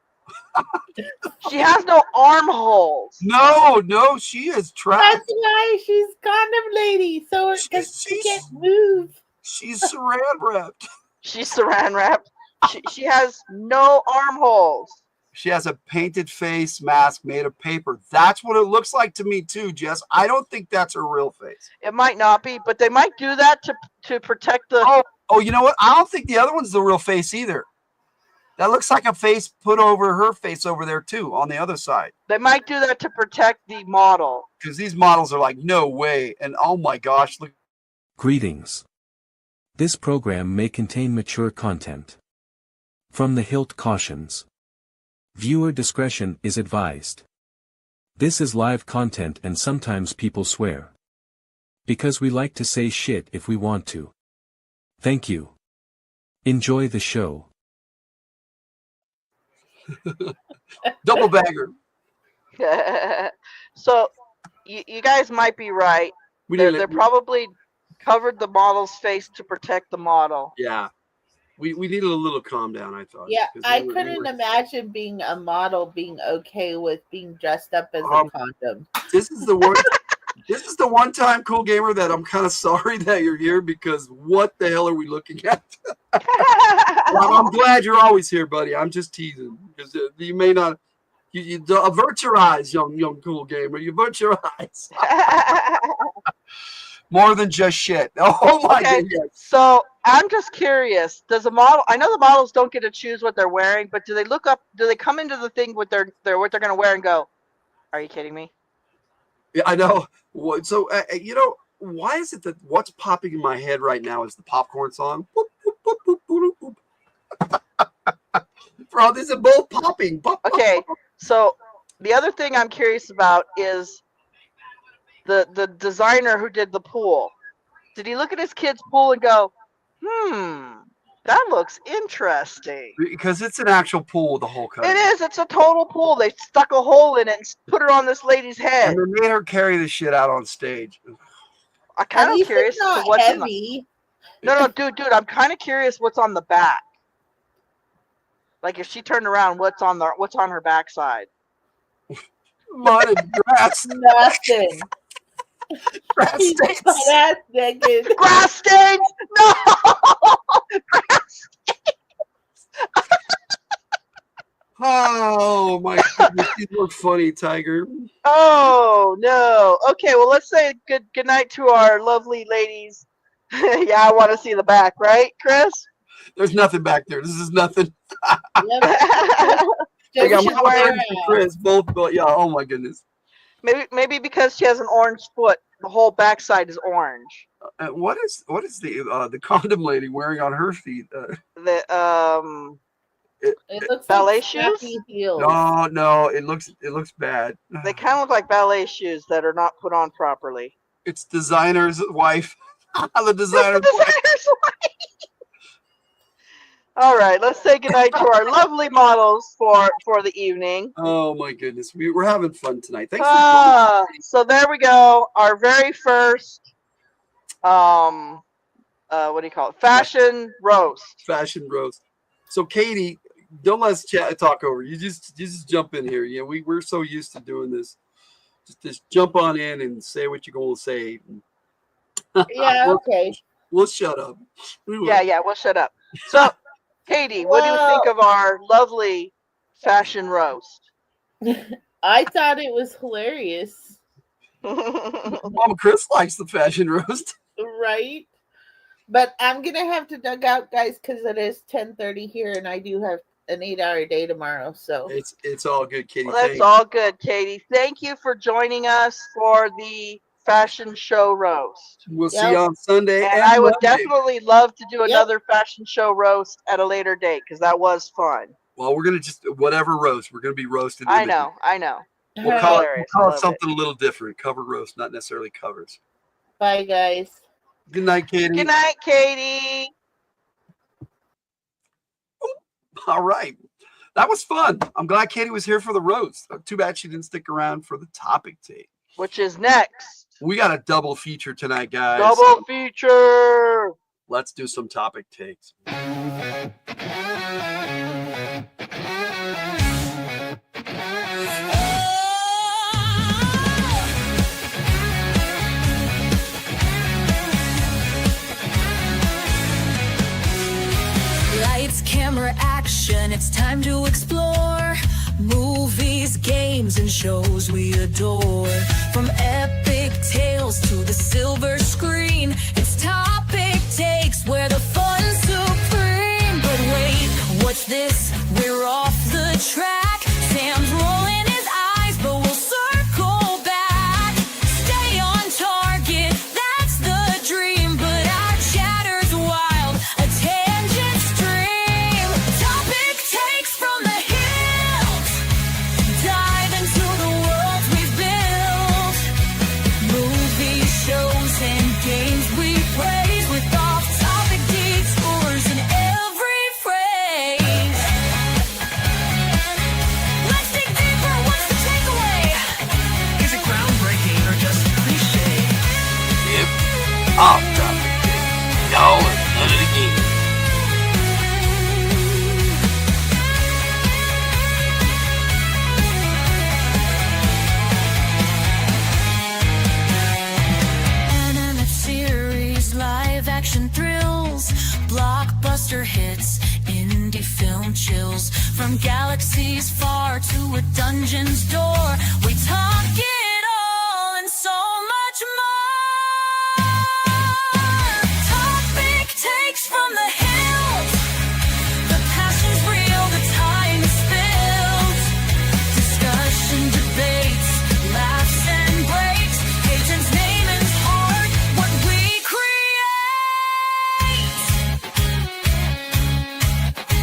She has no armholes. No, she is trapped. That's why she's Condom Lady. So she can't move. She's saran wrapped. She's saran wrapped. She has no armholes. She has a painted face mask made of paper. That's what it looks like to me too, Jess. I don't think that's her real face. It might not be, but they might do that to protect the. Oh, you know what? I don't think the other one's the real face either. That looks like a face put over her face over there too, on the other side. They might do that to protect the model. Because these models are like, no way. And oh my gosh, look. Greetings. This program may contain mature content. From the Hildt cautions. Viewer discretion is advised. This is live content and sometimes people swear. Because we like to say shit if we want to. Thank you. Enjoy the show. Double bagger. So, you guys might be right. They're probably covered the model's face to protect the model. Yeah. We needed a little calm down, I thought. Yeah, I couldn't imagine being a model being okay with being dressed up as a condom. This is the one. This is the one time, Cool Gamer, that I'm kind of sorry that you're here because what the hell are we looking at? Well, I'm glad you're always here, buddy. I'm just teasing because you may not. You avert your eyes, young Cool Gamer. You avert your eyes. More than just shit. Oh my goodness. So I'm just curious. Does a model? I know the models don't get to choose what they're wearing, but do they look up? Do they come into the thing with what they're going to wear and go? Are you kidding me? Yeah, I know. So you know, why is it that what's popping in my head right now is the popcorn song? Boop, boop, boop, boop, boop, boop. Bro, these are both popping. Okay, so the other thing I'm curious about is the designer who did the pool. Did he look at his kid's pool and go, that looks interesting? Because it's an actual pool, the whole country. It is. It's a total pool. They stuck a hole in it and put it on this lady's head. And they made her carry the shit out on stage. I'm kind of curious to what's heavy. No, dude. I'm kind of curious what's on the back. Like if she turned around, what's on her backside? Mud and grass. Nothing. Grass stains. Grass naked. Grass stains. No. Grass stains. Oh my goodness, you look funny, Tiger. Oh no. Okay, well let's say good night to our lovely ladies. Yeah, I want to see the back, right, Chris? There's nothing back there. This is nothing. Just I'm wearing Chris, both, but yeah. Oh my goodness. Maybe because she has an orange foot, the whole backside is orange. What is the condom lady wearing on her feet? It looks ballet like shoes. Heels. No, it looks bad. They kind of look like ballet shoes that are not put on properly. It's designer's wife. The designer's wife. All right, let's say goodnight to our lovely models for the evening. Oh my goodness, we're having fun tonight. Thanks for coming. So there we go. Our very first, what do you call it? Fashion roast. Fashion roast. So Katie, don't let us talk over. You just jump in here. You know, we're so used to doing this. Just jump on in and say what you're going to say. Yeah, okay. We'll shut up. We will. Yeah, we'll shut up. So, Katie, what do you think of our lovely fashion roast? I thought it was hilarious. Mama Chris likes the fashion roast. Right? But I'm gonna have to dug out, guys, because it is 10:30 here, and I do have an 8-hour day tomorrow. So It's all good, Katie. Well, that's all good, Katie. Thank you for joining us for the fashion show roast. We'll see you on Sunday. And I would Monday. definitely love to do another fashion show roast at a later date because that was fun. Well, we're gonna just whatever roast. We're gonna be roasted. I know. We'll call it something a little different. Cover roast, not necessarily covers. Bye, guys. Good night, Katie. Good night, Katie. All right. That was fun. I'm glad Katie was here for the roast. Too bad she didn't stick around for the topic tape. Which is next. We got a double feature tonight, guys. Double feature. Let's do some topic takes. Lights, camera, action, it's time to explore. Movies, games, and shows we adore. From epic tales to the silver screen, it's topic takes where the fun's supreme. But wait, what's this? We're off the track. Sam's rolling his eyes, but we'll circle back. Stay on target, that's the dream. But our chatter's wild, a tangent stream. Topic takes from the Hildt. Dive into the world we've built. Movies, shows, and games we praise with off-topic detours in every phrase. Let's dig deeper. What's the takeaway? Is it groundbreaking or just cliche? Yep. Off topic. Y'all have done it again. Animated series, live action thrills, blockbuster hits, indie film chills. From galaxies far to a dungeon's door, we talk it all and so much more. Topic takes from the Hills. The passion's real, the time is spilled. Discussion, debates, laughs and breaks. Agent's name and heart, what we create.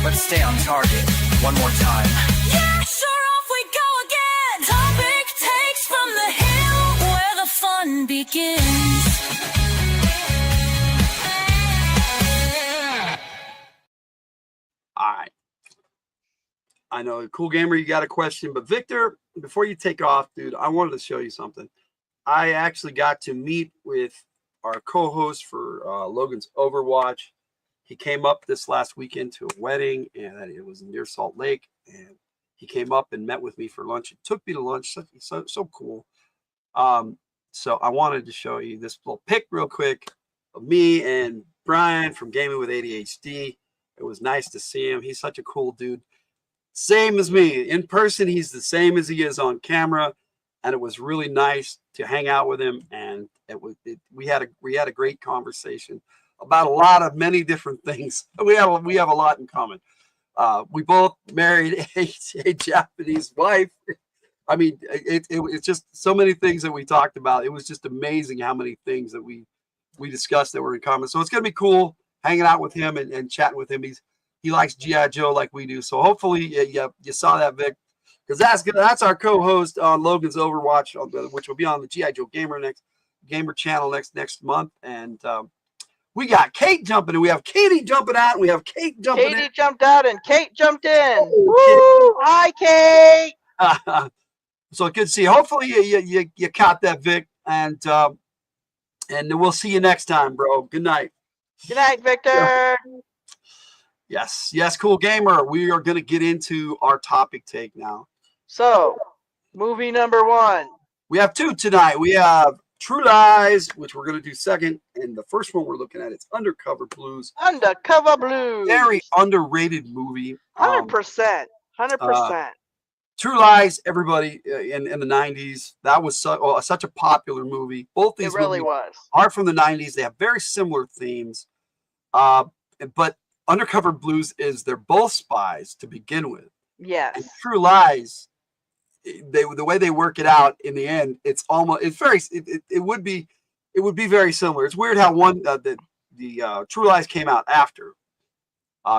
Let's stay on target one more time. Yeah, sure, off we go again. Topic takes from the hill, where the fun begins. All right. I know, Cool Gamer, you got a question, but Victor, before you take off, dude, I wanted to show you something. I actually got to meet with our co-host for Logan's Overwatch. He came up this last weekend to a wedding, and it was near Salt Lake, and he came up and met with me for lunch. It took me to lunch. So cool. So I wanted to show you this little pic real quick of me and Brian from Gaming with ADHD. It was nice to see him. He's such a cool dude. Same as me. In person, he's the same as he is on camera. And it was really nice to hang out with him. And we had a great conversation about many different things. We have a lot in common. We both married a Japanese wife. I mean, it's just so many things that we talked about. It was just amazing how many things that we discussed that were in common. So it's going to be cool hanging out with him and chatting with him. He likes G.I. Joe like we do. So hopefully you saw that, Vic, because that's our co-host on Logan's Overwatch, which will be on the G.I. Joe Gamer channel next month. And we got Kate jumping in. We have Katie jumping out. And we have Kate jumping in. Katie jumped out and Kate jumped in. Woo! Hi, Kate. So good to see you. Hopefully you caught that, Vic. And we'll see you next time, bro. Good night. Good night, Victor. Yes, yes, cool gamer. We are going to get into our topic take now. So, movie number 1. We have 2 tonight. We have True Lies, which we're going to do second, and the first one we're looking at is Undercover Blues. Undercover Blues. Very underrated movie. 100%. 100%. True Lies, everybody in the 90s. That was such a popular movie. Both these It really movies was. are from the 90s. They have very similar themes. But Undercover Blues they're both spies to begin with. Yes. And True Lies, the way they work it out in the end, it would be very similar. It's weird how one the True Lies came out after,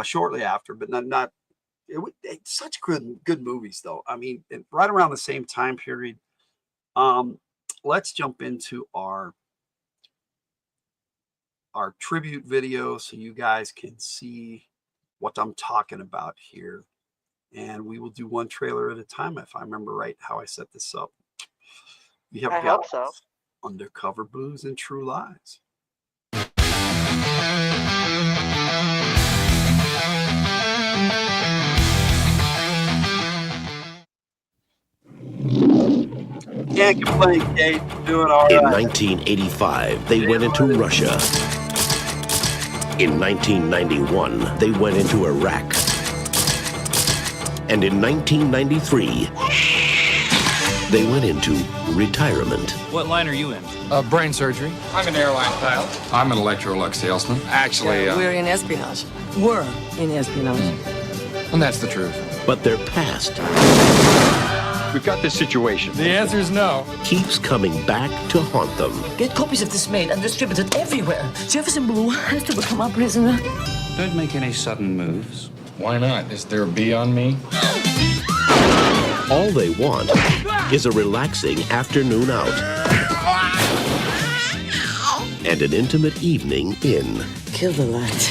shortly after, but not. It's such good movies though. I mean, right around the same time period. Let's jump into our tribute video so you guys can see what I'm talking about here. And we will do one trailer at a time if I remember right how I set this up. We have got so. Undercover Blues and True Lies. Can't complain, Kate. Doing all right. In 1985, they went into Russia. In 1991, they went into Iraq. And in 1993, they went into retirement. What line are you in? Brain surgery. I'm an airline pilot. I'm an Electrolux salesman. Actually, we're in espionage. We're in espionage. And that's the truth. But their past... We've got this situation. The answer is no. Keeps coming back to haunt them. Get copies of this made and distributed everywhere. Jefferson Blue has to become our prisoner. Don't make any sudden moves. Why not? Is there a bee on me? All they want is a relaxing afternoon out. And an intimate evening in. Kill the light.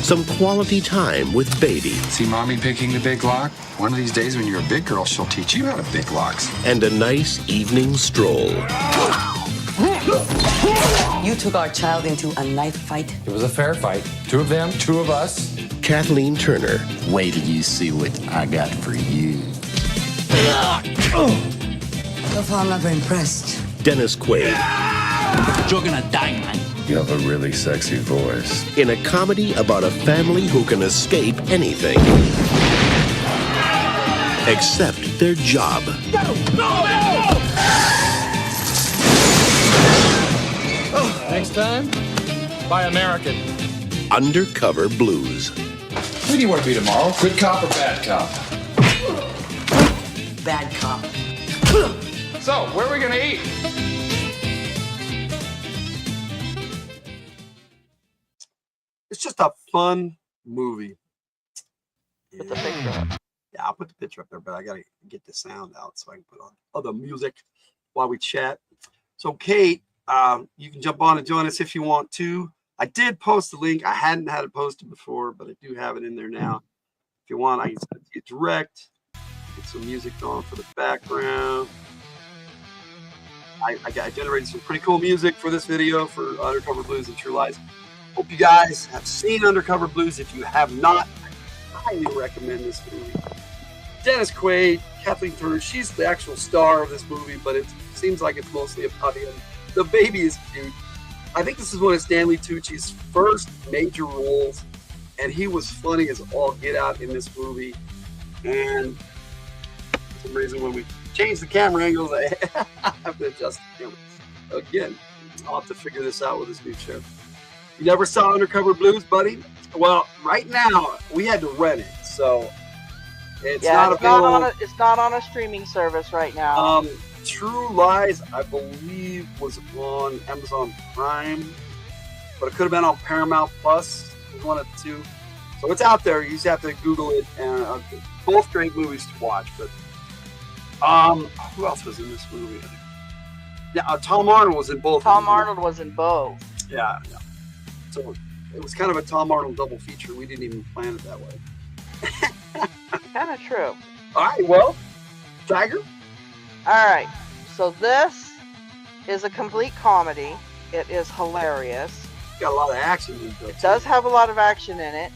Some quality time with baby. See mommy picking the big lock? One of these days when you're a big girl, she'll teach you how to pick locks. And a nice evening stroll. You took our child into a knife fight. It was a fair fight. 2 of them, 2 of us. Kathleen Turner. Wait till you see what I got for you. So far, I'm not very impressed. Dennis Quaid. You're gonna die, man. You have a really sexy voice. In a comedy about a family who can escape anything. Except their job. Next time, buy American. Undercover Blues. Who do you want to be tomorrow? Good cop or bad cop? Bad cop. So, where are we gonna eat? It's just a fun movie. Put the picture up. Yeah, I'll put the picture up there, but I gotta get the sound out so I can put on other music while we chat. So, Kate, you can jump on and join us if you want to. I did post the link. I hadn't had it posted before, but I do have it in there now. If you want, I can send it to you direct. Get some music going for the background. I generated some pretty cool music for this video for Undercover Blues and True Lies. Hope you guys have seen Undercover Blues. If you have not, I highly recommend this movie. Dennis Quaid, Kathleen Turner, she's the actual star of this movie, but it seems like it's mostly about him. The baby is cute. I think this is one of Stanley Tucci's first major roles, and he was funny as all get out in this movie. And for some reason, when we change the camera angles, I have to adjust the camera. Again, I'll have to figure this out with this new show. You never saw Undercover Blues, buddy? Well, right now, we had to rent it, so it's not available. It's not on a streaming service right now. True Lies, I believe, was on Amazon Prime, but it could have been on Paramount Plus. It was one of the two. So it's out there. You just have to Google it. And both great movies to watch. But who else was in this movie? Yeah, Tom Arnold was in both. Tom Arnold was in both. Yeah. So it was kind of a Tom Arnold double feature. We didn't even plan it that way. Kind of true. All right, well, Tiger. All right, so this is a complete comedy. It is hilarious. Got a lot of action in it. It does have a lot of action in it.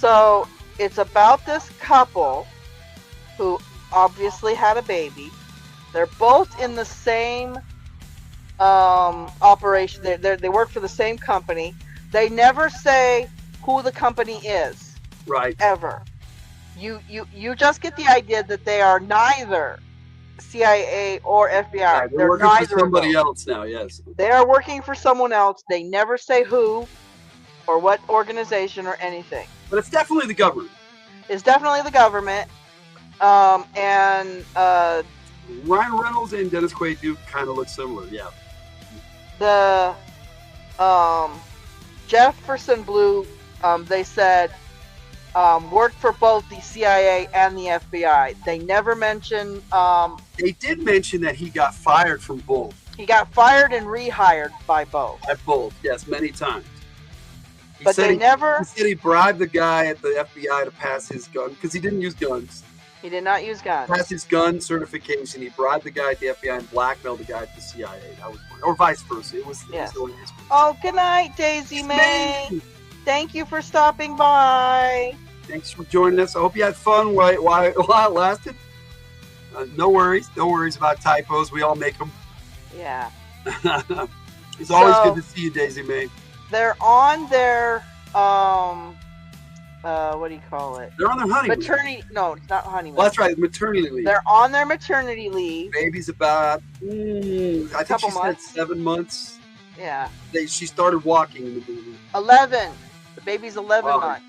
So it's about this couple who obviously had a baby. They're both in the same operation. They work for the same company. They never say who the company is. Right. Ever. You just get the idea that they are neither CIA or FBI. Yeah, they're working for somebody else now. Yes. They are working for someone else. They never say who or what organization or anything. But it's definitely the government. It's definitely the government. And Ryan Reynolds and Dennis Quaid do kind of look similar. Yeah. The Jefferson Blue, they said, worked for both the CIA and the FBI. They never mentioned. They did mention that he got fired from both. He got fired and rehired by both. By both, yes, many times. But they never. He said he bribed the guy at the FBI to pass his gun because he didn't use guns. He did not use guns. Passed his gun certification. He bribed the guy at the FBI and blackmailed the guy at the CIA. That was funny. Or vice versa. It was. Yes. It was Oh, good night, Daisy May. Thank you for stopping by. Thanks for joining us. I hope you had fun while it lasted. No worries. No worries about typos. We all make them. Yeah. It's always good to see you, Daisy May. They're on their what do you call it? They're on their honeymoon. Maternity? No, it's not honeymoon. Well, that's right, maternity leave. They're on their maternity leave. Baby's about, I think she said 7 months. Yeah. She started walking in the movie. 11. The baby's 11 months.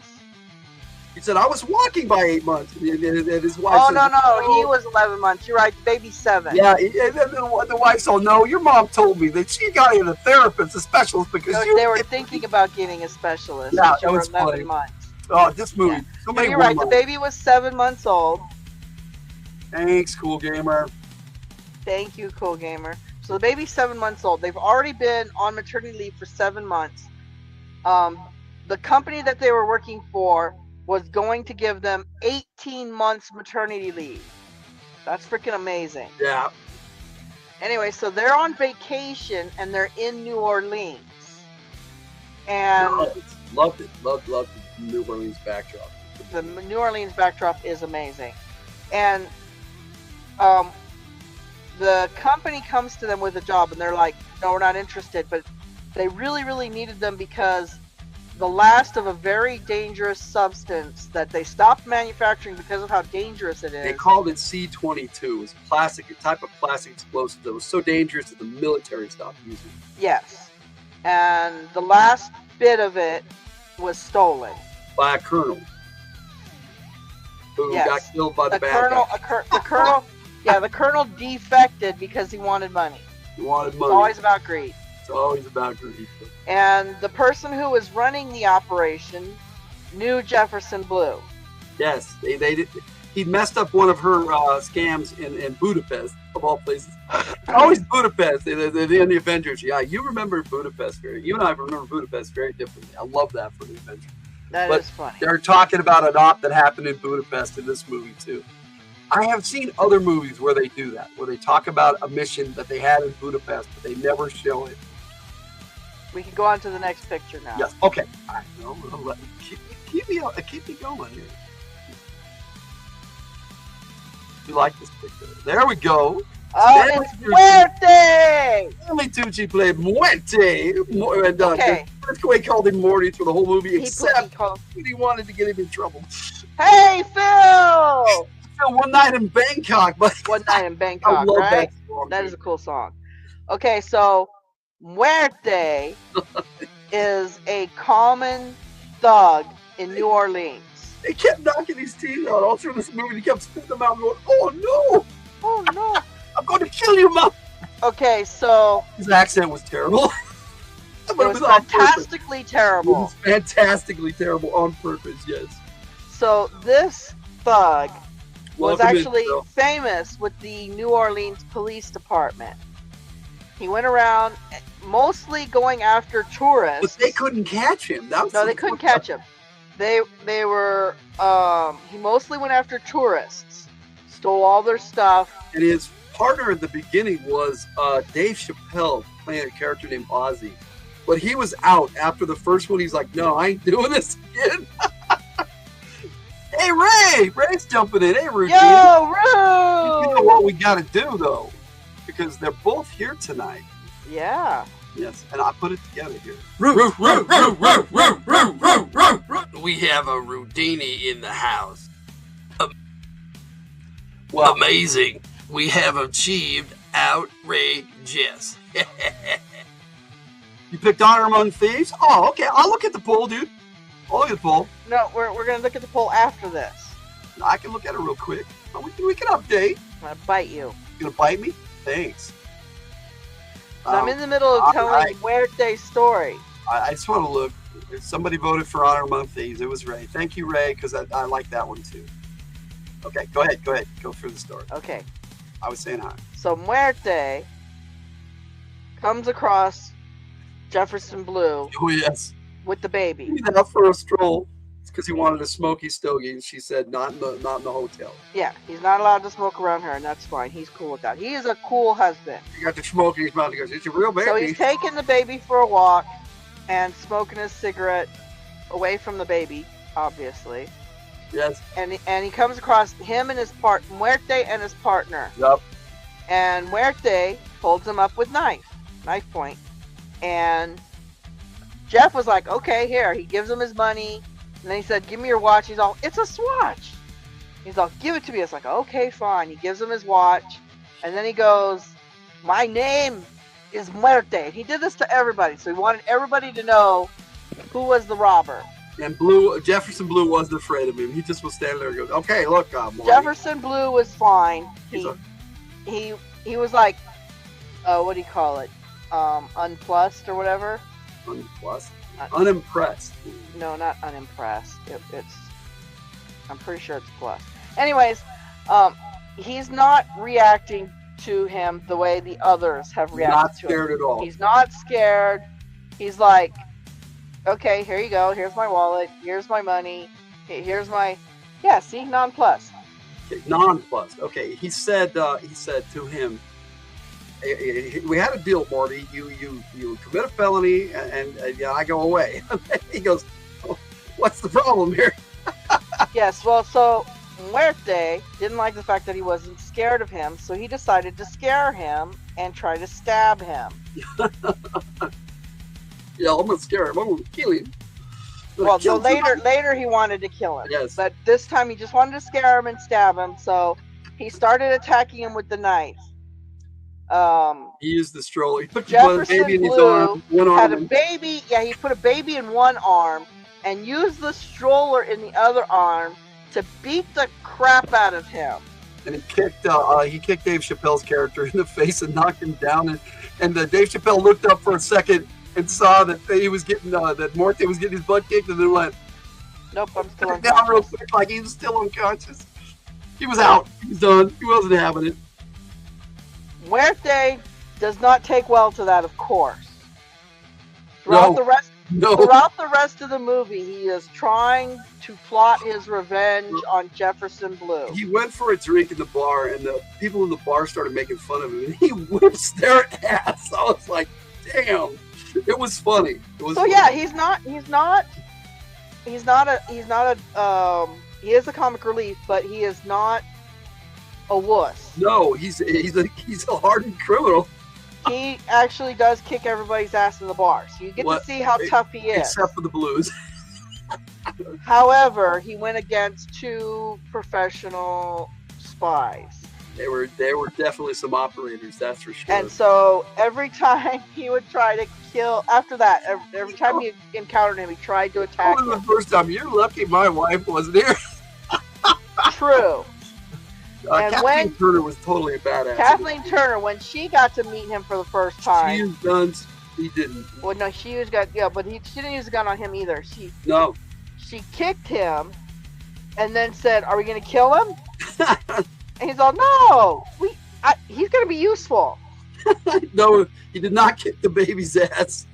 He said, I was walking by 8 months. And his wife Oh, said, no. He was 11 months. You're right. The baby's 7. Yeah. And then the wife said, no, your mom told me that she got in a therapist, a specialist, because they were thinking about getting a specialist. Yeah, that was 11 funny. months. Oh, this movie. Yeah. So many You're right. The one-liners. baby was 7 months old. Thanks, Cool Gamer. Thank you, Cool Gamer. So the baby's 7 months old. They've already been on maternity leave for 7 months. The company that they were working for was going to give them 18 months maternity leave. That's freaking amazing. Yeah. Anyway, so they're on vacation and they're in New Orleans. And Loved it. Loved the New Orleans backdrop. The New Orleans backdrop is amazing. And the company comes to them with a job and they're like, no, we're not interested. But they really, really needed them because the last of a very dangerous substance that they stopped manufacturing because of how dangerous it is. They called it C-22. It was a type of plastic explosive that was so dangerous that the military stopped using it. Yes. And the last bit of it was stolen. By a colonel. Who got killed by the bad colonel, guy. the colonel, yeah, the colonel defected because he wanted money. He wanted money. It's always about greed. It's always about greed. And the person who was running the operation knew Jefferson Blue. Yes, they did. He messed up one of her scams in Budapest, of all places. Always Budapest. In the Avengers. Yeah, you remember Budapest you and I remember Budapest very differently. I love that for the Avengers. That is funny. They're talking about an op that happened in Budapest in this movie too. I have seen other movies where they do that, where they talk about a mission that they had in Budapest, but they never show it. We can go on to the next picture now. Yes. Okay. All right. No, keep me going here. You like this picture? There we go. Oh, it's Muerte! Stanley Tucci played Muerte. And Okay. Quaid called him Morty for the whole movie, except he wanted to get him in trouble. Hey, Phil! One Night in Bangkok. But One Night in Bangkok, I love right? that song. That is a cool song. Okay, so Muerte is a common thug in New Orleans. He kept knocking his teeth out all through this movie. He kept spitting them out and going, oh no! Oh no! I'm going to kill you, Mom! Okay, so his accent was terrible. It was fantastically terrible. It was fantastically terrible on purpose, yes. So this thug was Welcome in, actually Phil. famous with the New Orleans Police Department. He went around mostly going after tourists. But they couldn't catch him. No, they couldn't catch him. They were he mostly went after tourists, stole all their stuff. And his partner at the beginning was Dave Chappelle, playing a character named Ozzy. But he was out after the first one. He's like, no, I ain't doing this again. Hey, Ray! Ray's jumping in. Hey, Routine. Yo, You know Roo! what we got to do, though? Because they're both here tonight. Yeah. Yes, and I put it together here. We have a Rudini in the house. Well, Amazing. We have achieved outrageous. you picked Honor Among Thieves? Oh, okay. I'll look at the poll, dude. I'll look at the poll. No, we're gonna look at the poll after this. I can look at it real quick. We can update. I'm gonna bite you. You gonna bite me? Thanks. I'm in the middle of telling right. Muerte's story. I just want to look. Somebody voted for Honor Among Thieves. It was Ray. Thank you, Ray, because I like that one too. Okay, go ahead. Go through the story. Okay. I was saying hi. So Muerte comes across Jefferson Blue Oh, yes. with the baby. He went out for a stroll. It's because he wanted a smoky stogie, and she said not in the hotel. Yeah, he's not allowed to smoke around her, and that's fine. He's cool with that. He is a cool husband. He got the smoke in his mouth. He goes, "It's a real baby." So he's taking the baby for a walk and smoking his cigarette away from the baby, obviously. Yes. And he comes across him and Muerte and his partner. Yup. And Muerte holds him up with knife point. And Jeff was like, okay, here. He gives him his money. And then he said, give me your watch. He's all, it's a swatch. He's all, give it to me. It's like, okay, fine. He gives him his watch. And then he goes, my name is Muerte. He did this to everybody. So he wanted everybody to know who was the robber. And Jefferson Blue wasn't afraid of him. He just was standing there and goes, okay, look, Morty. Jefferson Blue was fine. He was like, what do you call it? Unplussed or whatever? Unplussed? Unimpressed. No, not unimpressed. I'm pretty sure it's plus. Anyways, he's not reacting to him the way the others have reacted Not to him. scared at all. He's not scared. He's like, okay, here you go. Here's my wallet. Here's my money. Here's my... Yeah, see? Nonplussed. Okay, nonplussed. Okay, he said to him, we had a deal, Morty. You commit a felony, and I go away. He goes, oh, what's the problem here? Yes, well, so Muerte didn't like the fact that he wasn't scared of him, so he decided to scare him and try to stab him. Yeah, I'm gonna scare him. I'm gonna kill him. Well, so later he wanted to kill him. Yes. But this time he just wanted to scare him and stab him, so he started attacking him with the knife. He used the stroller. He put the Jefferson baby in his Blue arm. One arm. had a baby. Yeah, he put a baby in one arm and used the stroller in the other arm to beat the crap out of him. And he kicked Dave Chappelle's character in the face and knocked him down. And Dave Chappelle looked up for a second and saw that he was getting that Morte was getting his butt kicked, and then went, nope, I'm still unconscious. Down real quick, like he was still unconscious. He was out. He was done. He wasn't having it. Muerte does not take well to that, of course. Throughout the rest of the movie, he is trying to plot his revenge on Jefferson Blue. He went for a drink in the bar, and the people in the bar started making fun of him, and he whips their ass. I was like, damn. It was funny. Yeah, he is a comic relief, but he is not a wuss. No, he's a hardened criminal. He actually does kick everybody's ass in the bar, so you get to see how tough he is. Except for the Blues. However, he went against two professional spies. They were definitely some operators, that's for sure. And so every time he would try to kill, after that, every time he encountered him, he tried to attack him. The first time, you're lucky my wife wasn't here. True. And Kathleen Turner was totally a badass. Kathleen Turner, when she got to meet him for the first time, she used guns. He didn't. Well, no, she used gun. Yeah, but she didn't use a gun on him either. She kicked him, and then said, "Are we going to kill him?" And he's all, "No, he's going to be useful." No, he did not kick the baby's ass.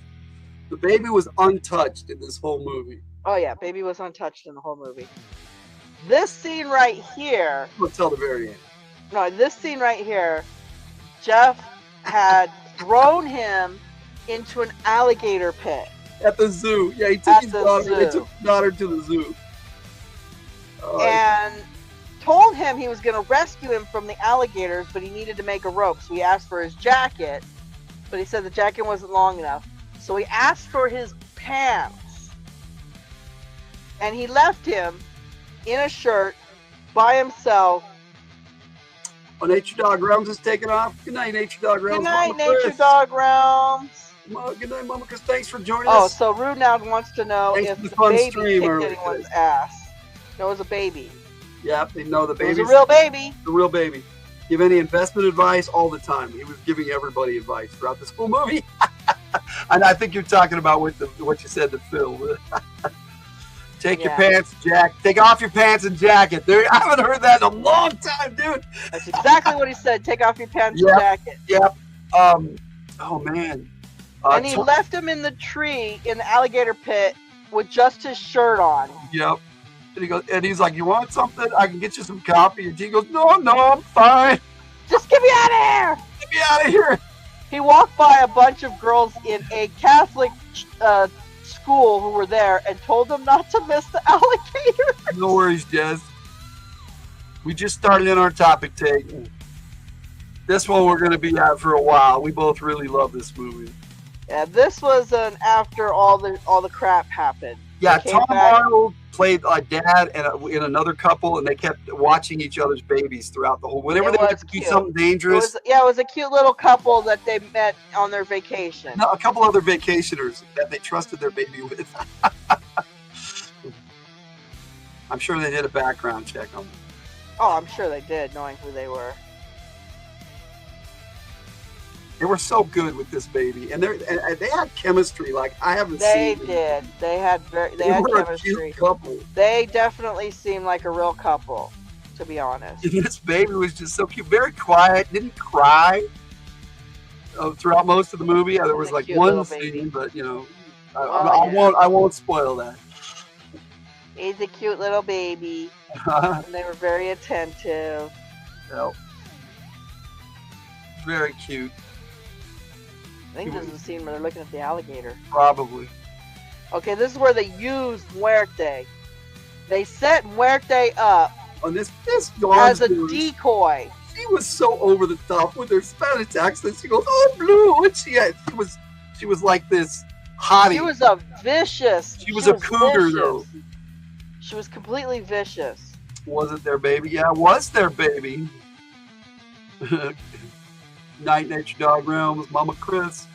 The baby was untouched in this whole movie. Oh yeah, baby was untouched in the whole movie. This scene right here. Until the very end. No, this scene right here, Jeff had thrown him into an alligator pit. At the zoo. Yeah, he took his daughter to the zoo. and told him he was going to rescue him from the alligators, but he needed to make a rope. So he asked for his jacket, but he said the jacket wasn't long enough. So he asked for his pants, and he left him in a shirt by himself. Oh, Nature Dog Realms is taking off. Good night, Nature Dog Realms. Good night, Mama Nature Chris. Dog Realms. Good night, Mama Chris. Thanks for joining Oh, us. so Rude now wants to know Thanks if for the the fun baby stream kicked earlier, anyone's guys. ass. No, it was a baby. Yep, they know the It baby. was a real baby. The real baby. Give any investment advice all the time. He was giving everybody advice throughout this whole movie. And I think you're talking about what you said to Phil. Take your pants, Jack. Take off your pants and jacket. I haven't heard that in a long time, dude. That's exactly what he said. Take off your pants and jacket. Yep. Oh man. And he left him in the tree in the alligator pit with just his shirt on. Yep. And he's like, "You want something? I can get you some coffee." And he goes, "No, I'm fine. Just get me out of here. Get me out of here." He walked by a bunch of girls in a Catholic school who were there and told them not to miss the alligator. No worries, Jez. We just started in our topic take. This one we're going to be at for a while. We both really love this movie. Yeah, this was an after all the crap happened. Yeah, Tom Arnold played a dad in another couple, and they kept watching each other's babies throughout the whole. Whenever they went to do something dangerous, it was a cute little couple that they met on their vacation. No, a couple other vacationers that they trusted their baby with. I'm sure they did a background check on them. Oh, I'm sure they did, knowing who they were. They were so good with this baby, and they had chemistry like I haven't seen. They did. They had were chemistry. A cute couple. They definitely seemed like a real couple, to be honest. And this baby was just so cute, very quiet, didn't cry throughout most of the movie. There was like one scene, but you know, I won't spoil that. He's a cute little baby, and they were very attentive. Yep. Very cute. I think this is the scene where they're looking at the alligator. Probably. Okay, this is where they used Muerte. They set Muerte up on this as a decoy. She was so over the top with her Spanish accent. She goes, "Oh, blue," and she was like this hottie. She was a vicious. She was a cougar, vicious. though. She was completely vicious. Was it their baby? Yeah, it was their baby. Night Nature Dog Realms, Mama Chris.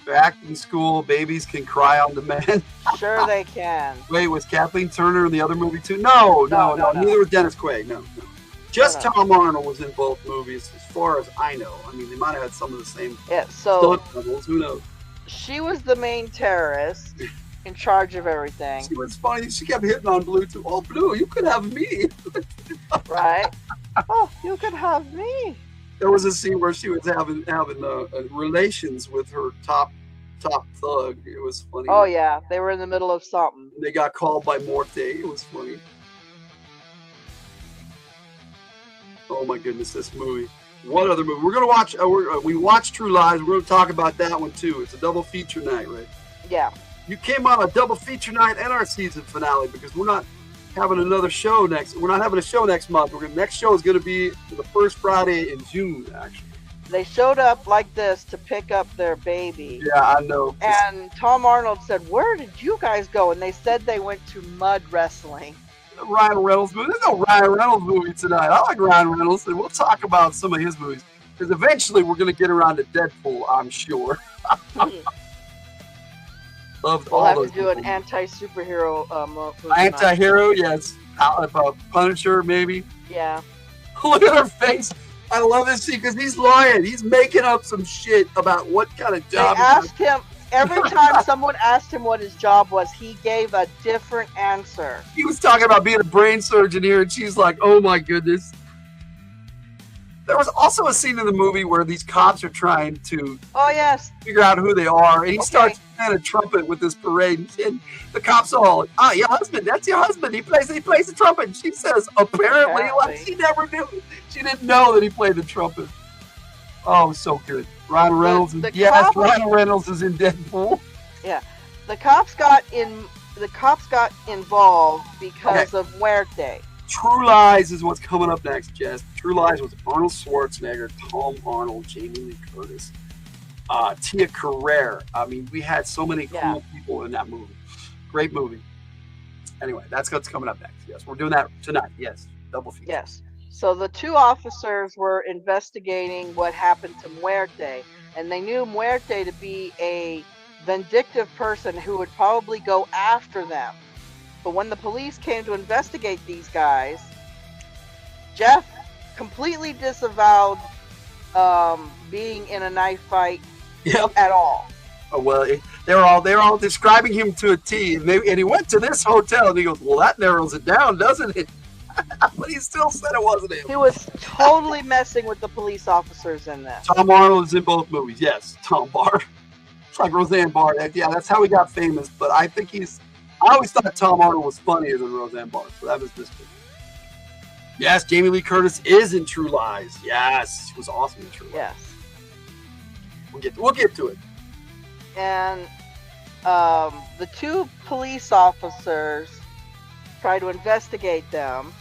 They're acting school. Babies can cry on demand. Sure they can. Wait, was Kathleen Turner in the other movie too? No. Neither was Dennis Quaid. No. Just Tom Arnold was in both movies, as far as I know. I mean, they might have had some of the same stunt doubles. Who knows? She was the main terrorist in charge of everything. She was funny. She kept hitting on Blue too. "Oh, Blue, you could have me." Right? "Oh, you could have me." There was a scene where she was having relations with her top thug. It was funny. Oh yeah, they were in the middle of something. They got called by Morte. It was funny. Oh my goodness, this movie. What other movie? We're gonna watch. We watched True Lies. We're gonna talk about that one too. It's a double feature night, right? Yeah. You came on a double feature night and our season finale because we're not having another show next. We're not having a show next month. Next show is gonna be the first Friday in June, actually. They showed up like this to pick up their baby. Yeah, I know. And Tom Arnold said, "Where did you guys go?" And they said they went to mud wrestling. Ryan Reynolds movie. There's no Ryan Reynolds movie tonight. I like Ryan Reynolds, and we'll talk about some of his movies because eventually we're going to get around to Deadpool, I'm sure. Loved We'll all have those to do an anti-superhero movie. Anti-hero, yes. About Punisher, maybe. Yeah. Look at her face. I love this scene because he's lying. He's making up some shit about what kind of job. They asked him. Every time someone asked him what his job was, he gave a different answer. He was talking about being a brain surgeon here, and she's like, "Oh my goodness." There was also a scene in the movie where these cops are trying to figure out who they are, and he starts playing a trumpet with this parade, and the cops all, "Oh, your husband, that's your husband. He plays the trumpet." And she says, apparently, like she never knew. She didn't know that he played the trumpet. Oh, so good. Ryan Reynolds. Ryan Reynolds is in Deadpool. Yeah, the cops got involved because of Muerte. True Lies is what's coming up next, Jess. True Lies was Arnold Schwarzenegger, Tom Arnold, Jamie Lee Curtis, Tia Carrere. I mean, we had so many cool people in that movie. Great movie. Anyway, that's what's coming up next. Yes, we're doing that tonight. Yes, double feature. Yes. So the two officers were investigating what happened to Muerte, and they knew Muerte to be a vindictive person who would probably go after them. But when the police came to investigate these guys, Jeff completely disavowed being in a knife fight at all. Oh, well, they're all describing him to a T, and he went to this hotel, and he goes, "Well, that narrows it down, doesn't it?" But he still said it wasn't him. He was totally messing with the police officers in this. Tom Arnold is in both movies. Yes, Tom Barr. It's like Roseanne Barr. Yeah, that's how he got famous. But I think I always thought Tom Arnold was funnier than Roseanne Barr, so that was this one. Yes, Jamie Lee Curtis is in True Lies. Yes, she was awesome in True Lies. Yes. We'll get to it. And the two police officers try to investigate them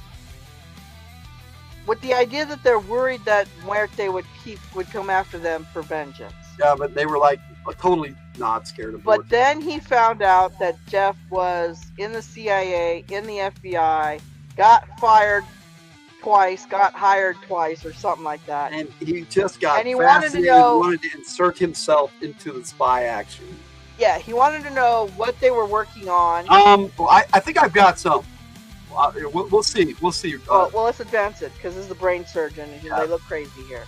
with the idea that they're worried that Muerte would come after them for vengeance. Yeah, but they were like totally not scared of But then he found out that Jeff was in the CIA, in the FBI, got fired twice, got hired twice, or something like that. And he just got and he wanted to know, wanted to insert himself into the spy action. Yeah, he wanted to know what they were working on. Well, I think I've got some. We'll see. We'll see. Well, let's advance it because this is the brain surgeon, and they look crazy here.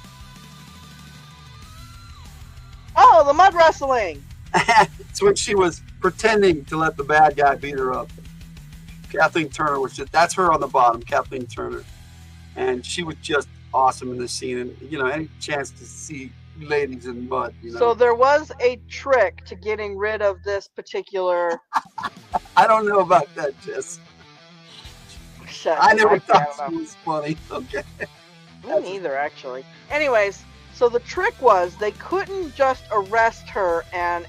Oh, the mud wrestling! It's when she was pretending to let the bad guy beat her up. Kathleen Turner that's her on the bottom, Kathleen Turner. And she was just awesome in this scene. And, any chance to see ladies in mud, So there was a trick to getting rid of this particular... I don't know about that, Jess. I never thought she was funny. Okay. Me neither, actually. Anyways, so the trick was they couldn't just arrest her and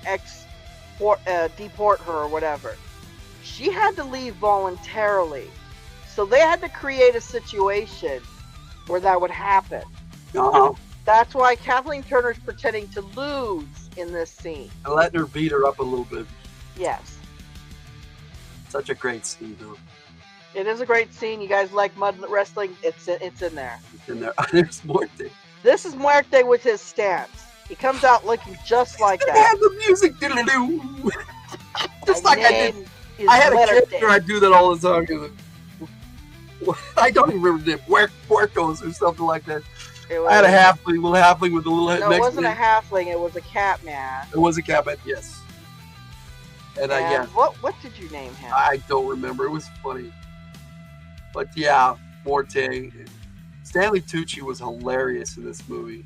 deport her or whatever. She had to leave voluntarily. So they had to create a situation where that would happen. Uh-huh. That's why Kathleen Turner's pretending to lose in this scene. And letting her beat her up a little bit. Yes. Such a great scene, though. It is a great scene. You guys like mud wrestling? It's in there. It's in there. There's Muerte. This is Muerte with his stance. He comes out looking just like that. They have the music. Just like I did. I had a character I do that all the time. I don't even remember the name. Puercos or something like that. I had a halfling, with a little head. No, it wasn't a halfling. It was a cat man. It was a cat man, yes. And what did you name him? I don't remember. It was funny. But yeah, Muerte. Stanley Tucci was hilarious in this movie.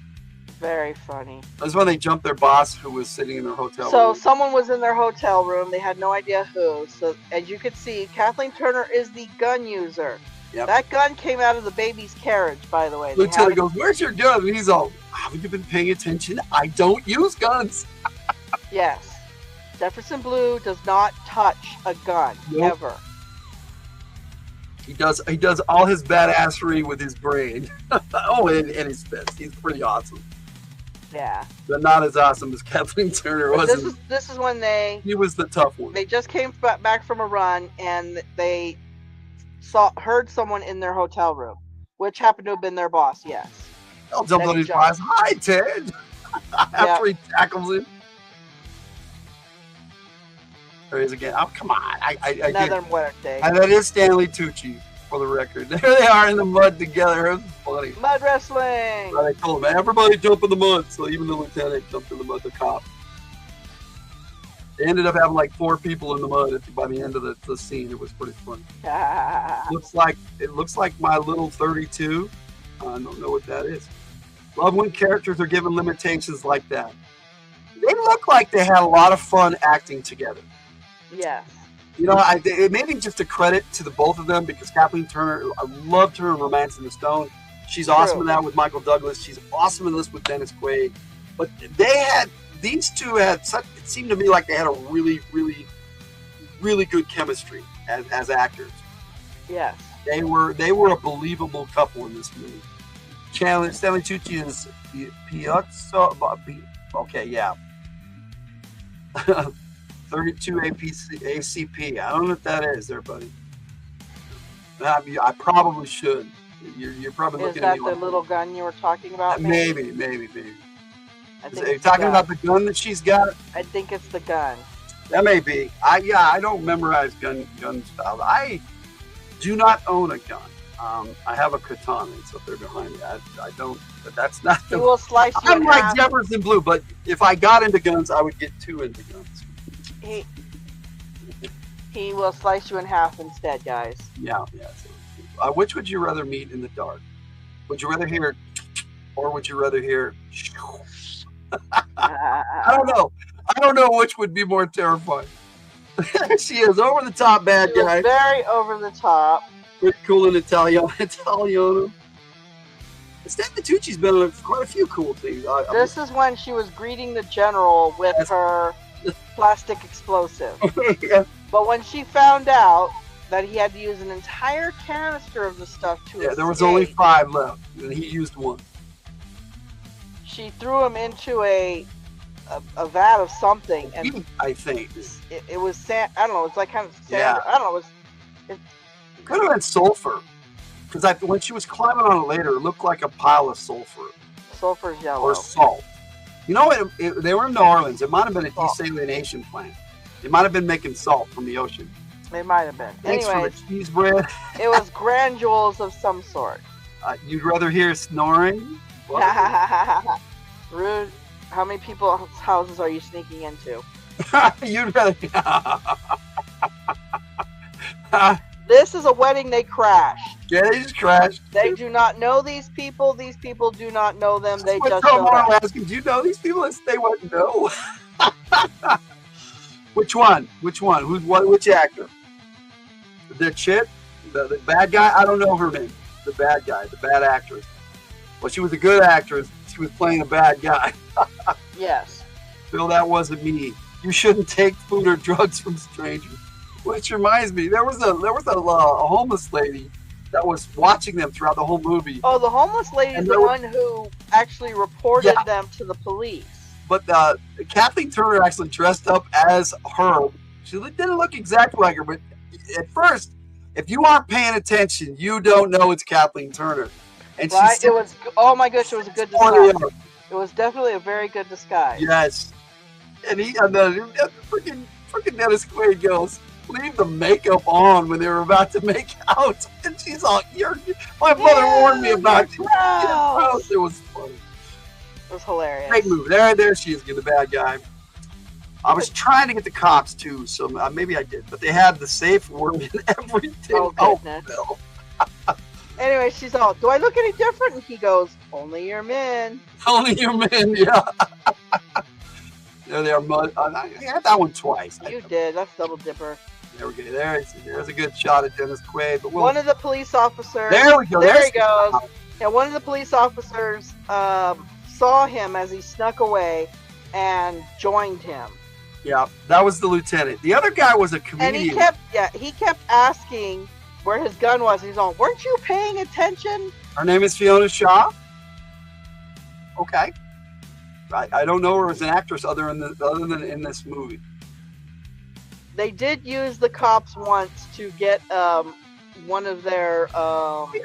Very funny. That's when they jumped their boss who was sitting in their hotel room. So someone was in their hotel room. They had no idea who. So as you could see, Kathleen Turner is the gun user. Yep. That gun came out of the baby's carriage, by the way. Lieutenant goes, "Where's your gun?" And he's all, "Haven't you been paying attention? I don't use guns." Yes. Jefferson Blue does not touch a gun, ever. He does all his badassery with his brain. And his fist. He's pretty awesome. Yeah. But not as awesome as Kathleen Turner was. This is when he was the tough one. They just came back from a run and they heard someone in their hotel room, which happened to have been their boss. Yes. They'll jump on his boss. "Hi, Ted." After he tackles him. There he is again. Oh, come on. Another Muerte. And that is Stanley Tucci, for the record. There they are in the mud together. It was funny. Mud wrestling. But I told him, everybody jump in the mud. So even the lieutenant jumped in the mud, the cop. They ended up having like 4 people in the mud by the end of the scene. It was pretty funny. It looks like my little 32. I don't know what that is. Love when characters are given limitations like that. They look like they had a lot of fun acting together. Yes. It may be just a credit to the both of them because Kathleen Turner, I loved her in Romance in the Stone. She's awesome in that with Michael Douglas. She's awesome in this with Dennis Quaid. But these two had it seemed to me like they had a really, really, really good chemistry as actors. Yes. They were a believable couple in this movie. Stanley Tucci is Piazza. Okay, yeah. 32 ACP. I don't know what that is there, buddy. I probably should. You're probably Is looking that at me the like little gun you were talking about? maybe. I Are think you it's the talking gun. about the gun that she's got? I think it's the gun. That may be. I don't memorize gun style. I do not own a gun. I have a katana. It's up there behind me. I don't. But that's not. He will slice you I'm in like half. Jefferson Blue, but if I got into guns, I would get too into guns. He will slice you in half instead, guys. Yeah. So, which would you rather meet in the dark? Would you rather hear, or would you rather hear? I don't know which would be more terrifying. She is over the top bad She was guy. very over the top. Pretty cool in Italiano. Stanley Tucci's been in quite a few cool things. This is when she was greeting the general with her plastic explosive. Yeah. But when she found out that he had to use an entire canister of the stuff to escape, there was only 5 left, and he used 1. she threw him into a vat of something, and I think it was sand. I don't know. It's like kind of sand. Yeah. I don't know. It could have been sulfur, because when she was climbing on it later, it looked like a pile of sulfur sulfur's yellow. or salt. You know, they were in New Orleans. It might have been a desalination plant. They might have been making salt from the ocean. They might have been. Thanks Anyways, for the cheese bread. it was granules of some sort. You'd rather hear snoring? Rude. How many people's houses are you sneaking into? You'd rather. This is a wedding they crashed. Yeah, they just crashed. They do not know these people. These people do not know them. They What just Tom showed Arnold up. asking, do you know these people? And they wouldn't know. Which one? Which actor? The chick? The bad guy? I don't know her name. The bad guy. The bad actress. Well, she was a good actress. She was playing a bad guy. Yes. Bill, that wasn't me. You shouldn't take food or drugs from strangers. Which reminds me, there was a homeless lady that was watching them throughout the whole movie. Oh, the homeless lady is the one who actually reported them to the police. But Kathleen Turner actually dressed up as her. She didn't look exactly like her, but at first, if you aren't paying attention, you don't know it's Kathleen Turner. And Right? It was. Oh my gosh! It was a good disguise. It was definitely a very good disguise. Yes. And the freaking Dennis Quaid goes, leave the makeup on when they were about to make out. And she's all, my mother warned me about you. Gross. It was funny. It was hilarious. Great movie. There she is, the bad guy. I was trying to get the cops too, so maybe I did. But they had the safe word and everything. Oh, goodness. No. Anyway, she's all, do I look any different? And he goes, only your men. Only your men, yeah. There they are. I had that one twice. You did. That's double dipper. There we go. There's a good shot at Dennis Quaid. But one of the police officers. There we go. There he goes. Yeah, one of the police officers saw him as he snuck away and joined him. Yeah, that was the lieutenant. The other guy was a comedian. And he kept asking where his gun was. He's on, weren't you paying attention? Her name is Fiona Shaw. Okay. I don't know her as an actress other than in this movie. They did use the cops once to get one of their.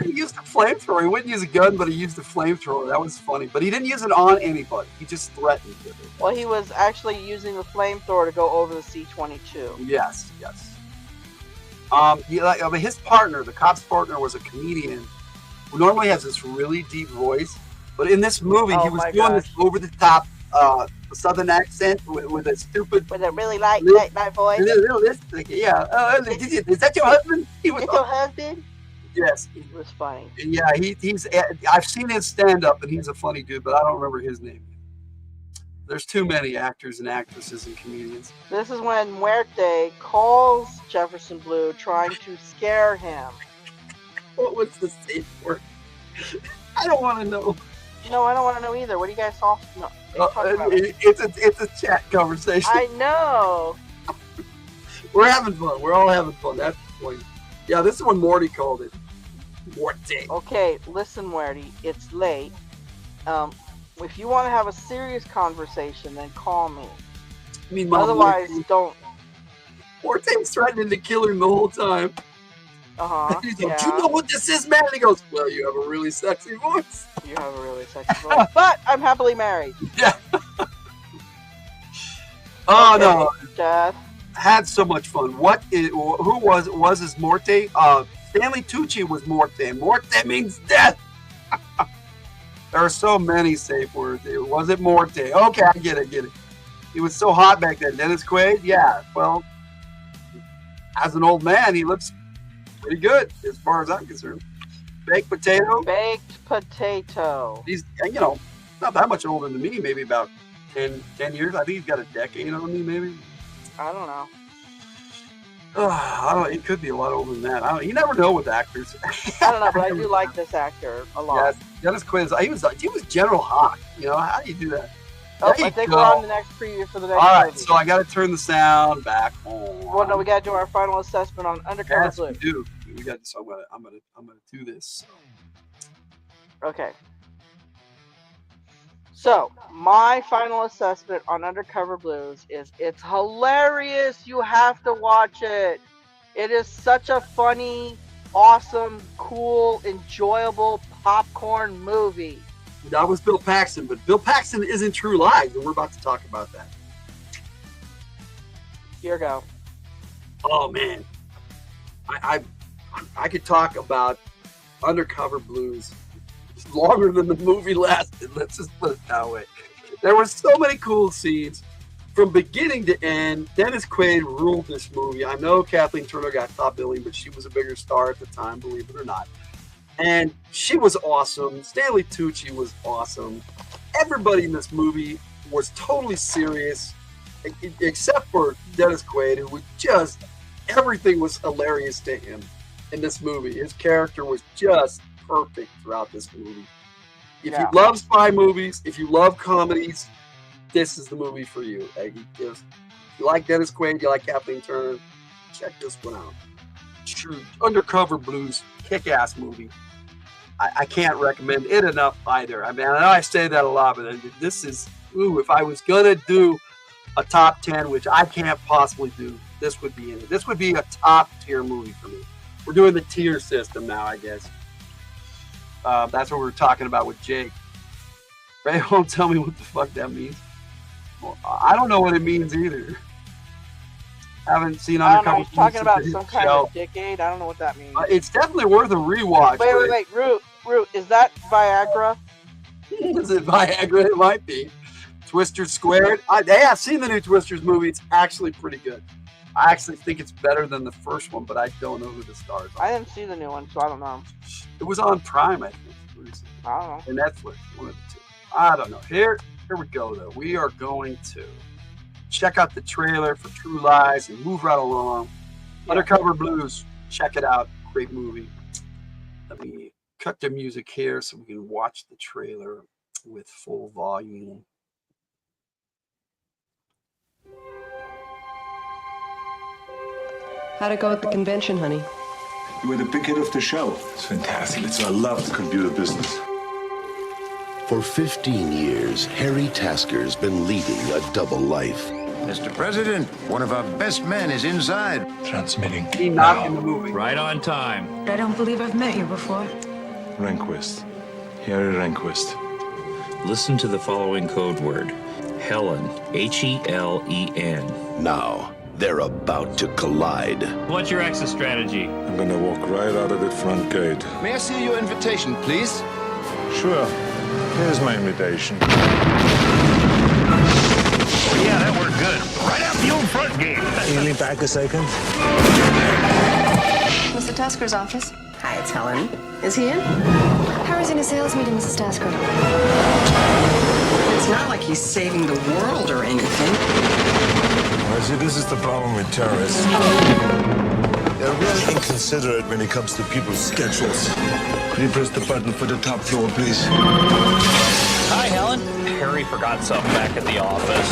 He used a flamethrower. He wouldn't use a gun, but he used a flamethrower. That was funny. But he didn't use it on anybody. He just threatened it. Well, he was actually using the flamethrower to go over the C-22. Yes. His partner, the cop's partner, was a comedian who normally has this really deep voice. But in this movie, he was doing this over-the-top Southern accent with a stupid... With a really light voice? Yeah. Is that your husband? Is your husband? Yes. It was funny. Yeah, I've seen his stand-up, and he's a funny dude, but I don't remember his name. There's too many actors and actresses and comedians. This is when Muerte calls Jefferson Blue, trying to scare him. What was the safe word? I don't want to know. No, I don't want to know either. What do you guys all know? It's a chat conversation. I know. We're having fun. We're all having fun. That's the point. Yeah, this is when Morty called it. Morte. Okay, listen, Werty, it's late. If you want to have a serious conversation, then call me. Meanwhile, Otherwise, don't. Morte was threatening to kill him the whole time. He's like, "Do you know what this is, man?" And he goes, "Well, you have a really sexy voice." You have a really sexy voice, but I'm happily married. Yeah. Oh Okay, no! Death. Had so much fun. Who was his Morte? Stanley Tucci was Morte. Morte means death. There are so many safe words. It wasn't Morte. Okay, I get it. He was so hot back then. Dennis Quaid, yeah. Well, as an old man, he looks pretty good as far as I'm concerned. Baked potato. Baked potato. He's, not that much older than me. Maybe about 10 years. I think he's got a decade on me, maybe. I don't know. He could be a lot older than that. You never know with actors. I don't know, but I do like this actor a lot. Yes, Dennis Quaid. He was General Hawk. How do you do that? Oh, I think we're on the next preview for the next All right, movie. so I got to turn the sound back on. Well, no, we got to do our final assessment on Undercover Yes, Blue. we do. We got. So I'm gonna do this. Okay. So, my final assessment on Undercover Blues is it's hilarious. You have to watch it. It is such a funny, awesome, cool, enjoyable popcorn movie. That was Bill Paxton, but Bill Paxton isn't True Lies, and we're about to talk about that. Here go. Oh man, I could talk about Undercover Blues longer than the movie lasted. Let's just put it that way. There were so many cool scenes from beginning to end. Dennis Quaid ruled this movie. I know Kathleen Turner got top billing, but she was a bigger star at the time, believe it or not. And she was awesome. Stanley Tucci was awesome. Everybody in this movie was totally serious, except for Dennis Quaid, who was just, everything was hilarious to him in this movie. His character was just perfect throughout this movie. If you love spy movies, if you love comedies, this is the movie for you. If you like Dennis Quaid, you like Kathleen Turner, check this one out. True Undercover Blues, kick-ass movie. I can't recommend it enough either. I mean, I know I say that a lot, but this is, if I was gonna do a top 10, which I can't possibly do, this would be in it. This would be a top tier movie for me. We're doing the tier system now, I guess. That's what we were talking about with Jake. Ray won't tell me what the fuck that means. Well, I don't know what it means either. Haven't seen Undercover. He's talking about some kind of decade. I don't know what that means. It's definitely worth a rewatch. Wait. Root, is that Viagra? Is it Viagra? It might be. Twisters Squared. I've seen the new Twisters movie. It's actually pretty good. I actually think it's better than the first one, but I don't know who the stars are. I didn't see the new one, so I don't know. It was on Prime, I think. I don't know. And Netflix, one of the two. I don't know. Here we go, though. We are going to check out the trailer for True Lies and move right along. Undercover Blues. Check it out. Great movie. Let me cut the music here so we can watch the trailer with full volume. How'd it go at the convention, honey? You were the big hit of the show. It's fantastic. I love the computer business. For 15 years, Harry Tasker's been leading a double life. Mr. President, one of our best men is inside. Transmitting. He knocked in the movie. Right on time. I don't believe I've met you before. Rehnquist. Harry Rehnquist. Listen to the following code word. Helen. H-E-L-E-N. Now, they're about to collide. What's your exit strategy? I'm gonna walk right out of that front gate. May I see your invitation, please? Sure. Here's my invitation. Yeah, that worked good. Right out the old front gate. Can you lean back a second? Mr. Tasker's office. Hi, it's Helen. Is he in? Harry's in a sales meeting, Mrs. Tasker. It's not like he's saving the world or anything. I see, this is the problem with terrorists. They're really inconsiderate when it comes to people's schedules. Could you press the button for the top floor, please? Hi, Helen. Harry forgot something back at the office.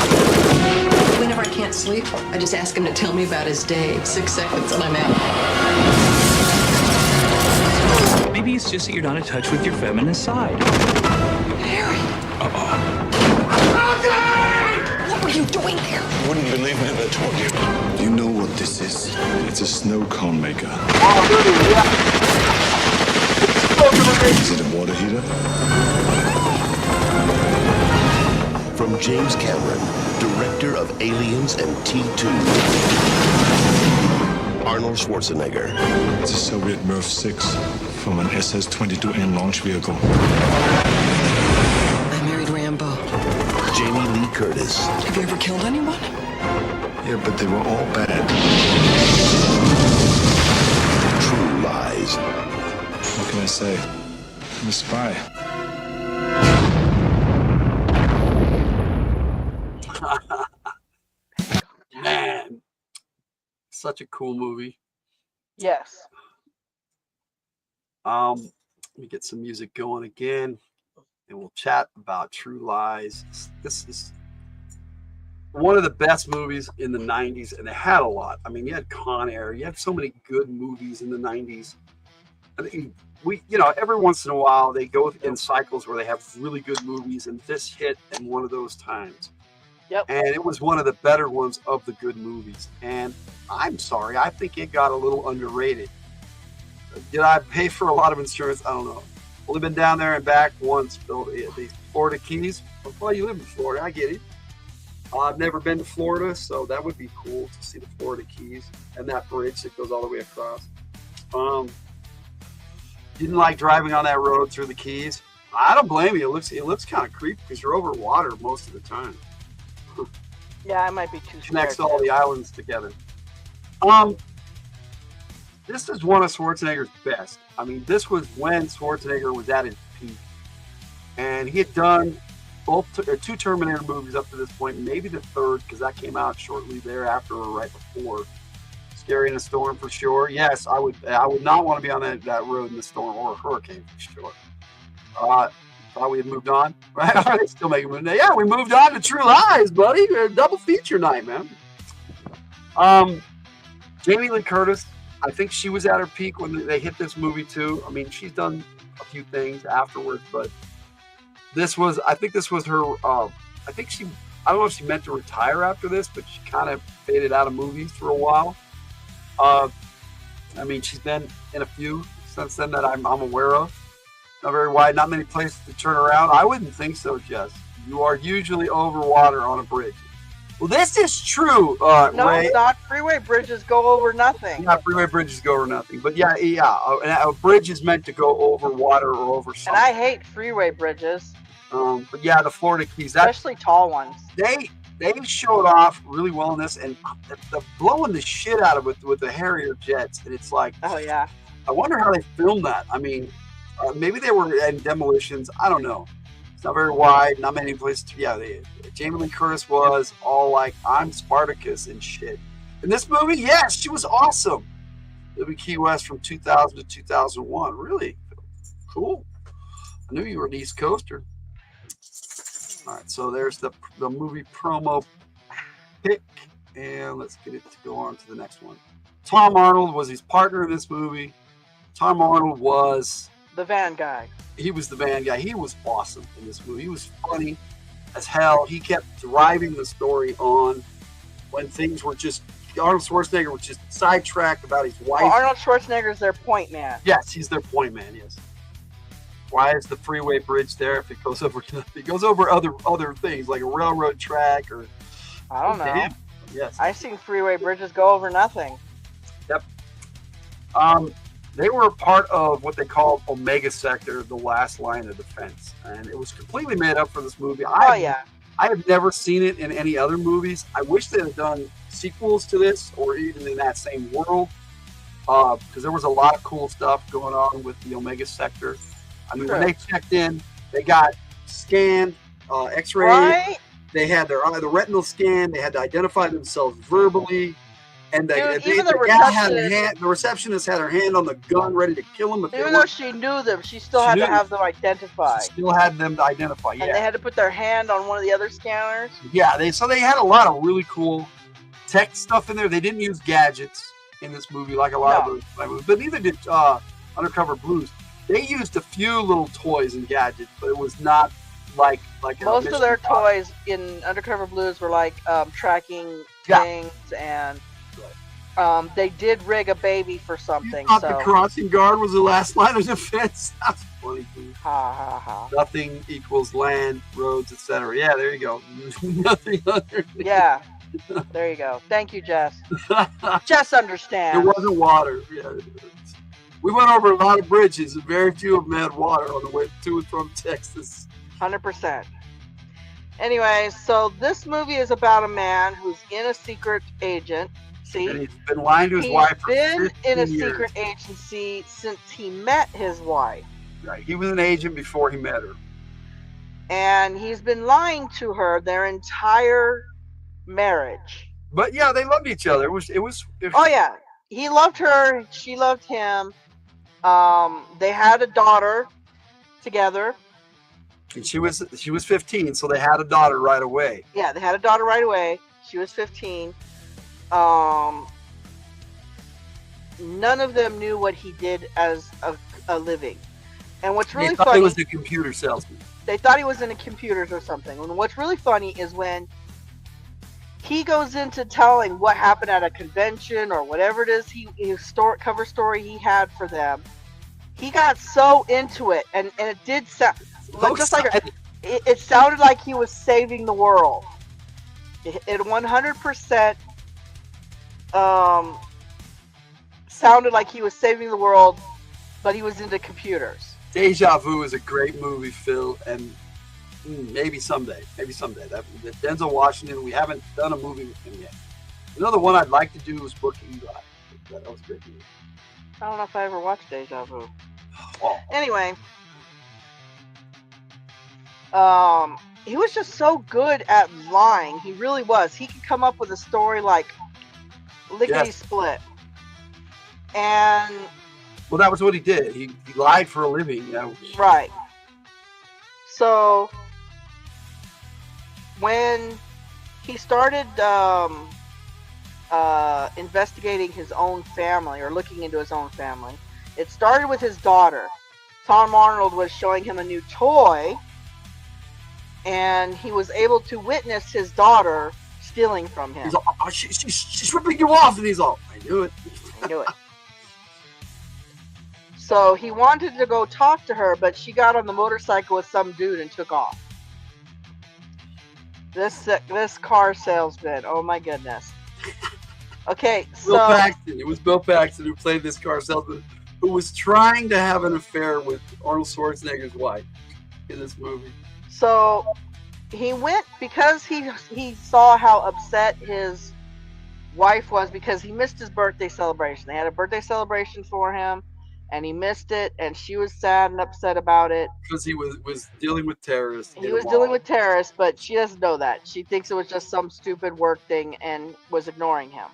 Whenever I can't sleep, I just ask him to tell me about his day. 6 seconds and I'm out. Maybe It's just that you're not in touch with your feminine side. Harry! What were you doing here? You wouldn't believe me if I told you. You know what this is? It's a snow cone maker. Is it a water heater? From James Cameron, director of Aliens and T2. Arnold Schwarzenegger. It's a Soviet Mirv 6 from an SS-22N launch vehicle. I married Rambo. Jamie Lee Curtis. Have you ever killed anyone? Yeah, but they were all bad. True Lies. What can I say? I'm a spy. Man, such a cool movie. Yes. Let me get some music going again, and we'll chat about True Lies. This is one of the best movies in the 90s, and they had a lot. I mean, you had Con Air. You had so many good movies in the 90s. I think every once in a while, they go in cycles where they have really good movies, and this hit in one of those times. Yep. And it was one of the better ones of the good movies. And I'm sorry, I think it got a little underrated. Did I pay for a lot of insurance? I don't know. Only been down there and back once, the Florida Keys. Well, you live in Florida, I get it. I've never been to Florida, so that would be cool to see the Florida Keys and that bridge that goes all the way across. Didn't like driving on that road through the Keys. I don't blame you. It looks kind of creepy because you're over water most of the time. Yeah, I might be too. Connects all the islands together. This is one of Schwarzenegger's best. I mean, this was when Schwarzenegger was at his peak, and he had done two Terminator movies up to this point, maybe the third because that came out shortly thereafter or right before. Scary in a Storm for sure. Yes, I would not want to be on that road in the storm or a hurricane for sure. Thought we had moved on. Right? Are they still making movies? Yeah, we moved on to True Lies, buddy. A double feature night, man. Jamie Lee Curtis, I think she was at her peak when they hit this movie too. I mean, she's done a few things afterwards, but I think this was her. I don't know if she meant to retire after this, but she kind of faded out of movies for a while. I mean, she's been in a few since then that I'm aware of. Not very wide, not many places to turn around. I wouldn't think so, Jess. You are usually over water on a bridge. Well, this is true, No, Ray. it's not. Freeway bridges go over nothing. Yeah, freeway bridges go over nothing. But yeah, a bridge is meant to go over water or over something. And I hate freeway bridges. But yeah, the Florida Keys, especially tall ones. They showed off really well in this, and they're blowing the shit out of it with the Harrier jets. And it's like, oh yeah, I wonder how they filmed that. I mean, maybe they were in demolitions. I don't know. It's not very wide, not many places. Jamie Lee Curtis was all like, I'm Spartacus and shit. In this movie, yes, she was awesome. Living Key West from 2000 to 2001. Really cool. I knew you were an East Coaster. All right, so there's the movie promo pick, and let's get it to go on to the next one. Tom Arnold was his partner in this movie. Tom Arnold was the van guy. He was the van guy. He was awesome in this movie. He was funny as hell. He kept driving the story on when things were just, Arnold Schwarzenegger was just sidetracked about his wife. Well, Arnold Schwarzenegger's their point man. Yes, he's their point man, yes. Why is the freeway bridge there if it goes over nothing? It goes over other things like a railroad track or I don't know. Damn. Yes. I've seen freeway bridges go over nothing. Yep. They were a part of what they called Omega Sector, the last line of defense. And it was completely made up for this movie. I have never seen it in any other movies. I wish they had done sequels to this or even in that same world. Because there was a lot of cool stuff going on with the Omega Sector. I mean, when they checked in, they got scanned, X-ray. Right? They had the retinal scan. They had to identify themselves verbally. And the receptionist had her hand on the gun, ready to kill him. Even though she knew them, she still had to have them identified. She still had them to identify, yeah. And they had to put their hand on one of the other scanners. Yeah, so they had a lot of really cool tech stuff in there. They didn't use gadgets in this movie like a lot of those movies, but neither did Undercover Blues. They used a few little toys and gadgets, but it was not like Most of their Mission Impossible. toys in Undercover Blues were like tracking Yeah. things, and they did rig a baby for something. Thought So the crossing guard was the last line of defense. That's funny. Dude. ha ha ha. Nothing equals land, roads, etc. Yeah, there you go. Nothing underneath. Yeah, there you go. Thank you, Jess. Jess It understands. wasn't water. Yeah. We went over a lot of bridges, and very few of them had water on the way to and from Texas. 100%. Anyway, so this movie is about a man who's in a secret agent. See, And he's been lying to his he's wife for been 15 in a years. secret agency since he met his wife, Right. He was an agent before he met her. and he's been lying to her their entire marriage. But yeah, they loved each other. It was Oh yeah, he loved her, she loved him. They had a daughter together. and she was 15, so they had a daughter right away. Yeah, they had a daughter right away. She was 15. None of them knew what he did as a living. And what's really They thought funny, he was a computer salesman. they thought he was into computers or something. And what's really funny is when he goes into telling what happened at a convention or whatever it is, his cover story he had for them, he got so into it, and it did sound just like it sounded like he was saving the world. It 100% sounded like he was saving the world, but he was into computers. Deja Vu is a great movie, Phil, and maybe someday. That Denzel Washington. We haven't done a movie with him yet. Another one I'd like to do is Book Eli. That was a great movie. I don't know if I ever watched Deja Vu. Oh. Anyway, he was just so good at lying. He really was. He could come up with a story like lickety split. And Well, that was what he did. He lied for a living. You know. right. So when he started investigating his own family, or looking into his own family, it started with his daughter. Tom Arnold was showing him a new toy, and he was able to witness his daughter stealing from him. He's all, oh, she's ripping you off, and he's all, I knew it. I knew it. So he wanted to go talk to her, but she got on the motorcycle with some dude and took off. This car salesman, oh my goodness. Okay, so Bill Paxton. It was Bill Paxton who played this car salesman who was trying to have an affair with Arnold Schwarzenegger's wife in this movie. So he went because he saw how upset his wife was because he missed his birthday celebration. They had a birthday celebration for him, and he missed it, and she was sad and upset about it. Because he was dealing with terrorists. He was dealing with terrorists, but she doesn't know that. She thinks it was just some stupid work thing and was ignoring him.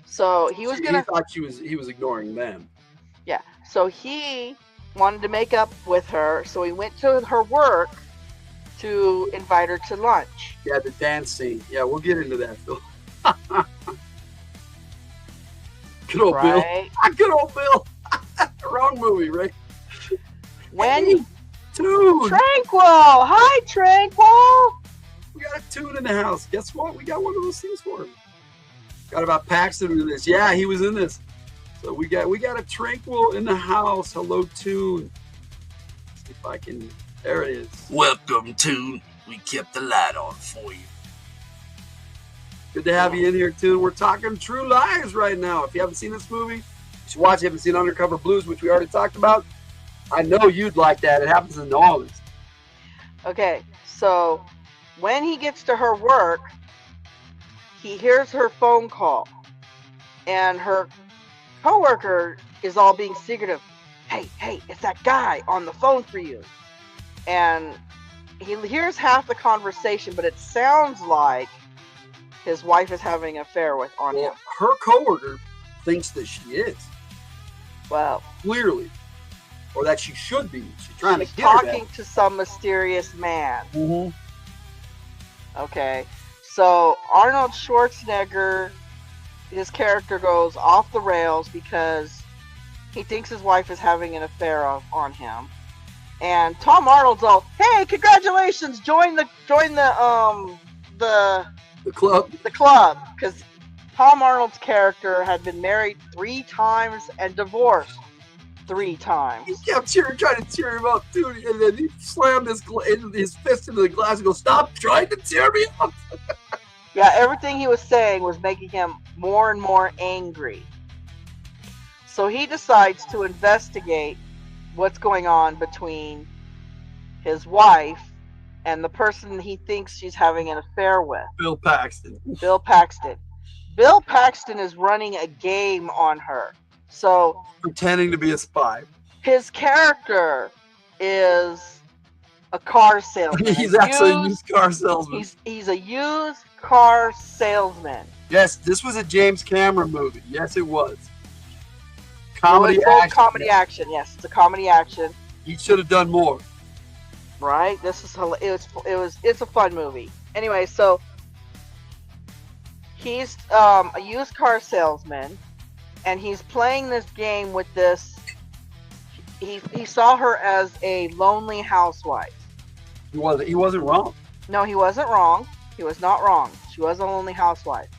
So he was He thought he was ignoring them. Yeah. So he wanted to make up with her, so he went to her work to invite her to lunch. Yeah, the dance scene. Yeah, we'll get into that, Phil. Good old Right. Bill. Good old Bill. Wrong movie, right? When Hey, Tune. Tranquil! Hi, Tranquil! We got a Tune in the house. Guess what? We got one of those things for him. Got about Paxton in this. Yeah, he was in this. So we got a Tranquil in the house. Hello, Tune. Let's see if I can. There it is. Welcome, Tune. We kept the light on for you. Good to have you in here, Tune. We're talking True Lies right now. If you haven't seen this movie, you should watch it. If you haven't seen Undercover Blues, which we already talked about, I know you'd like that. It happens in New Orleans. Okay, so when he gets to her work, he hears her phone call, and her coworker is all being secretive. Hey, it's that guy on the phone for you. And he hears half the conversation, but it sounds like his wife is having an affair on him. Her coworker thinks that she is. Well, clearly. Or that she should be. She's trying she's to get her talking back. to some mysterious man. Mm-hmm. Okay, so Arnold Schwarzenegger, his character goes off the rails because He thinks his wife is having an affair on him. And Tom Arnold's all, "Hey, congratulations! Join the club." The club, because Tom Arnold's character had been married 3 times and divorced 3 times. He kept trying to cheer him up, dude, and then he slammed his fist into the glass and goes, "Stop trying to tear me up!" Yeah, everything he was saying was making him more and more angry. So he decides to investigate what's going on between his wife and the person he thinks she's having an affair with. Bill Paxton. Bill Paxton. Bill Paxton is running a game on her. So pretending to be a spy. His character is a car salesman. He's actually a used car salesman. He's a used car salesman. Yes, this was a James Cameron movie. Yes, it was. Comedy action. Comedy action. Yes, it's a comedy action. He should have done more. Right? It's a fun movie. Anyway, so he's a used car salesman, and he's playing this game with this. He saw her as a lonely housewife. He wasn't wrong. No, he wasn't wrong. He was not wrong. She was a lonely housewife.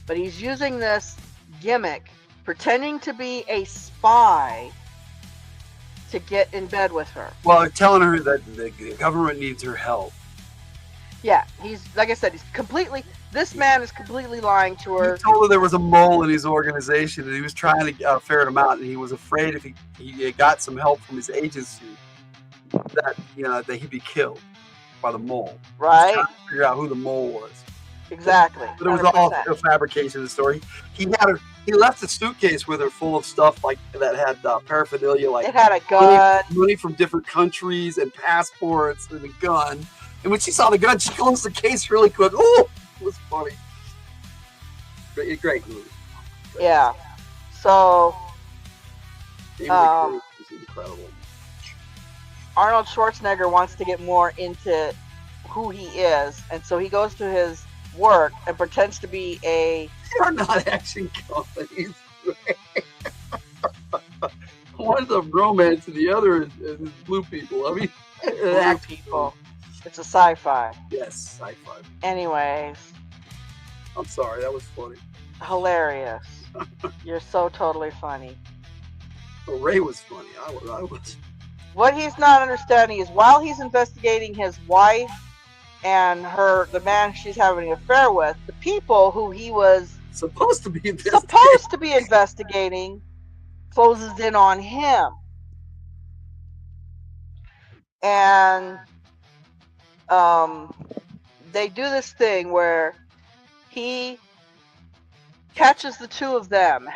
But he's using this gimmick, pretending to be a spy, to get in bed with her. Well, telling her that the government needs her help. Yeah, he's, like I said, this man is completely lying to her. He told her there was a mole in his organization, and he was trying to ferret him out, and he was afraid if he got some help from his agency, that he'd be killed by the mole. Right. Trying to figure out who the mole was. Exactly. But it was all a fabrication of the story. He left a suitcase with her full of stuff like that had paraphernalia, like it had a gun, money from different countries, and passports, and a gun. And when she saw the gun, she closed the case really quick. Oh, it was funny. Great movie. Yeah. So, David McCready is incredible. Arnold Schwarzenegger wants to get more into who he is, and so he goes to his work and pretends to be a. They're not action comedies. One's a romance and the other is blue people. I mean, blue people. It's a sci-fi. Yes, sci-fi. Anyways. I'm sorry, that was funny. Hilarious. You're so totally funny. Well, Ray was funny. I was. What he's not understanding is while he's investigating his wife and the man she's having an affair with, the people who he was supposed to be investigating closes in on him. And they do this thing where he catches the two of them.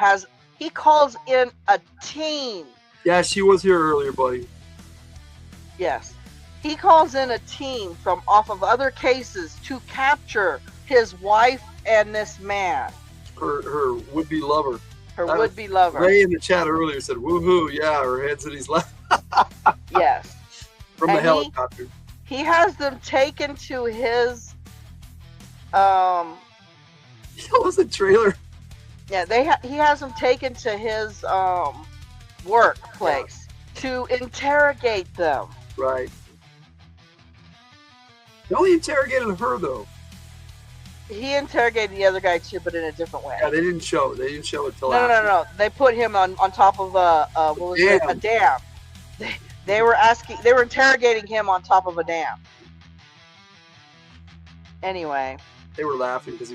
He calls in a team. Yeah, she was here earlier, buddy. Yes. He calls in a team from off of other cases to capture his wife and this man. Her would-be lover. Her would-be lover. Ray in the chat earlier said, "Woohoo! Yeah, her head's in his lap." Yes. From the helicopter. He has them taken to his. That was a trailer. Yeah, he has them taken to his workplace to interrogate them. Right. He only interrogated her though. He interrogated the other guy too, but in a different way. Yeah, they didn't show it till after. No. They put him on top of a dam. They were interrogating him on top of a dam. Anyway. They were laughing because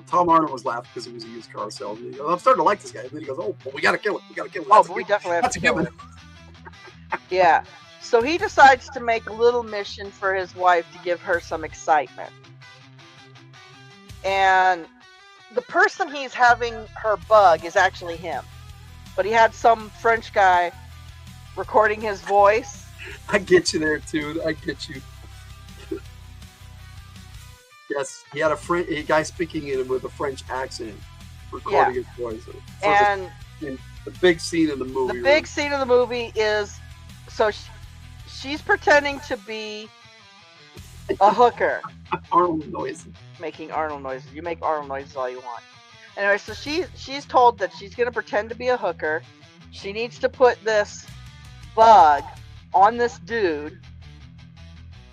Tom Arnold was laughing because he was a used car salesman. He goes, "I'm starting to like this guy." And then he goes, "Oh, but we gotta kill him. We gotta kill him." Oh, but we definitely have to kill him. Yeah. So he decides to make a little mission for his wife to give her some excitement. And the person he's having her bug is actually him. But he had some French guy recording his voice. I get you there, dude. I get you. Yes, he had a guy speaking in with a French accent, recording his voice. And the big scene in the movie. The big scene of the movie is she's pretending to be a hooker. Arnold noises. Making Arnold noises. You make Arnold noises all you want. Anyway, so she's told that she's going to pretend to be a hooker, She needs to put this bug on this dude,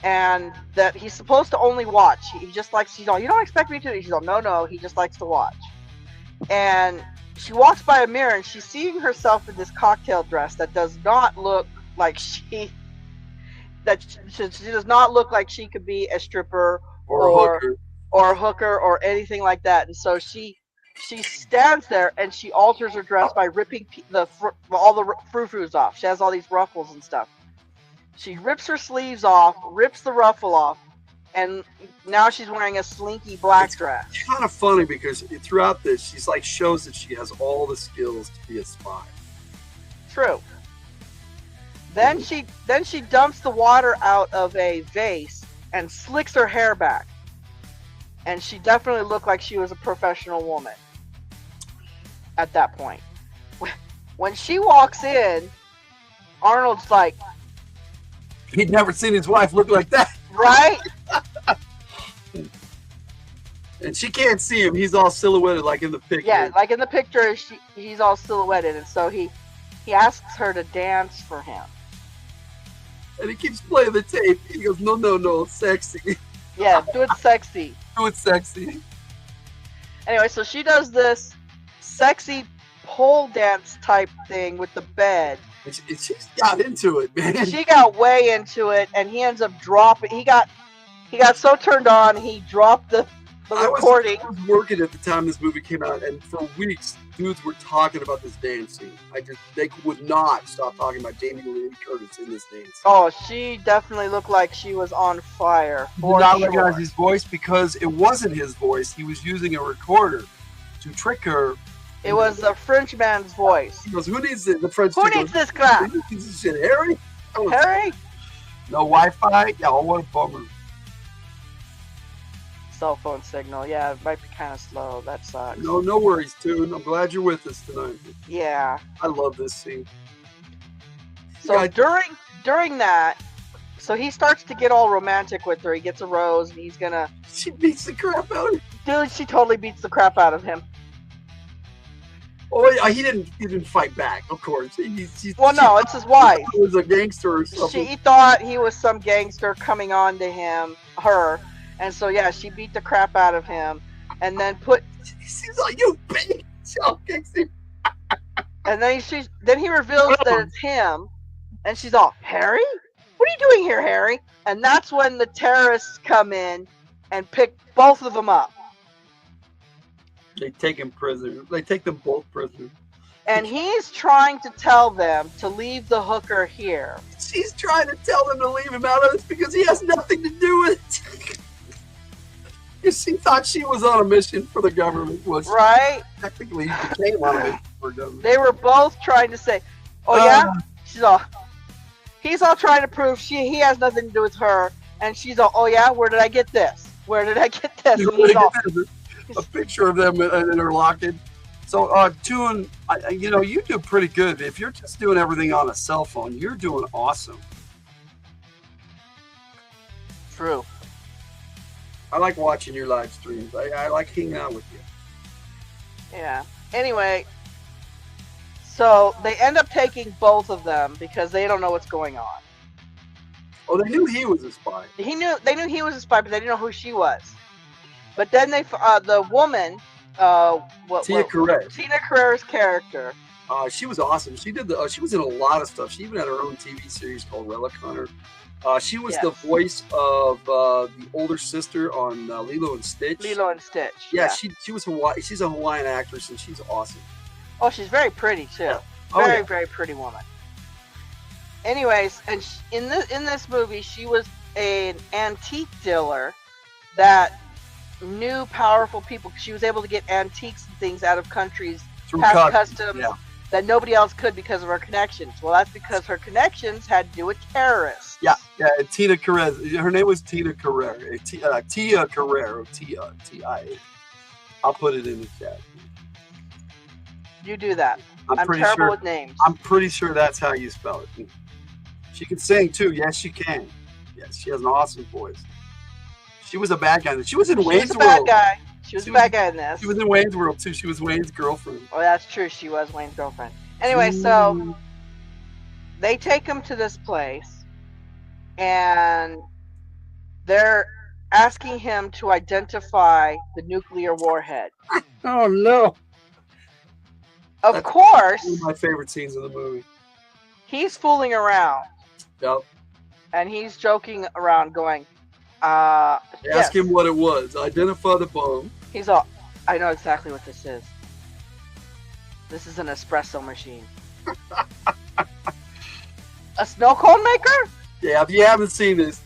and that he's supposed to only watch. He just likes, she's all, you don't expect me to? She's all, no, he just likes to watch. And she walks by a mirror and she's seeing herself in this cocktail dress that does not look like she does not look like she could be a stripper or a hooker or anything like that. And so she stands there and she alters her dress by ripping all the frou-frous off. She has all these ruffles and stuff. She rips her sleeves off, rips the ruffle off, and now she's wearing a slinky black dress. It's kind of funny because throughout this, she's like shows that she has all the skills to be a spy. True. Then she dumps the water out of a vase and slicks her hair back. And she definitely looked like she was a professional woman at that point. When she walks in, Arnold's like, he'd never seen his wife look like that. Right? And she can't see him. He's all silhouetted like in the picture. Yeah, like in the picture, he's all silhouetted. And so he asks her to dance for him. And he keeps playing the tape. He goes, no, sexy. Yeah, do it sexy. Do it sexy. Anyway, so she does this sexy pole dance type thing with the bed. She got into it, man. She got way into it, and he ends up dropping. He got so turned on, he dropped the recording. I was working at the time this movie came out, and for weeks, dudes were talking about this dance scene. They would not stop talking about Jamie Lee Curtis in this dance. Oh, she definitely looked like she was on fire. Did not recognize his voice because it wasn't his voice. He was using a recorder to trick her. It was a French man's voice. He goes, who needs it? The French Who needs this crap? Who needs this shit? Harry? Harry? No Wi-Fi? Yeah, what a bummer. Cell phone signal. Yeah, it might be kind of slow. That sucks. No worries, Toon. I'm glad you're with us tonight. Yeah. I love this scene. So during that, so he starts to get all romantic with her. He gets a rose, and he's gonna... She beats the crap out of him. Dude, she totally beats the crap out of him. Oh, yeah, he didn't fight back, of course. No, it's his wife. He was a gangster or something. She thought he was some gangster coming on to her, and so yeah, she beat the crap out of him, and then She's like, you bitch! And then he reveals that it's him, and she's all, Harry? What are you doing here, Harry? And that's when the terrorists come in and pick both of them up. They take him prisoner. They take them both prisoner. And he's trying to tell them to leave the hooker here. She's trying to tell them to leave him out of this because he has nothing to do with it. Because she thought she was on a mission for the government. Right? Technically, he became on a mission for the government. They were both trying to say, he's all trying to prove he has nothing to do with her. And she's all, oh yeah, where did I get this? Where did I get this? And he's all, a picture of them and they're locked in. So, Toon, you do pretty good. If you're just doing everything on a cell phone, you're doing awesome. True. I like watching your live streams. I like hanging out with you. Yeah. Anyway, so they end up taking both of them because they don't know what's going on. Oh, they knew he was a spy. They knew he was a spy, but they didn't know who she was. But then the woman, Tia Carrere. Tina Carrere's character. She was awesome. She did she was in a lot of stuff. She even had her own TV series called Relic Hunter. She was the voice of the older sister on Lilo and Stitch. Lilo and Stitch. Yeah, she was Hawaii. She's a Hawaiian actress, and she's awesome. Oh, she's very pretty too. Yeah. Very pretty woman. Anyways, and in this movie, she was an antique dealer that knew powerful people. She was able to get antiques and things out of countries past customs that nobody else could because of her connections. Well, that's because her connections had to do with terrorists. Yeah, Tina Carrere. Her name was Tina Carrere. Tia Carrere. T-I-A. I'll put it in the chat. You do that. I'm pretty terrible sure, with names. I'm pretty sure that's how you spell it. She can sing too. Yes, she can. Yes, she has an awesome voice. She was a bad guy. She was in Wayne's World. She was a bad guy in this. She was in Wayne's World too. She was Wayne's girlfriend. Oh, that's true. She was Wayne's girlfriend. Anyway, so they take him to this place, and they're asking him to identify the nuclear warhead. Oh no! Of course, one of my favorite scenes in the movie. He's fooling around. Yep. And he's joking around, going, They ask him what it was. Identify the bomb. He's all, I know exactly what this is. This is an espresso machine. A snow cone maker? Yeah, if you haven't seen this,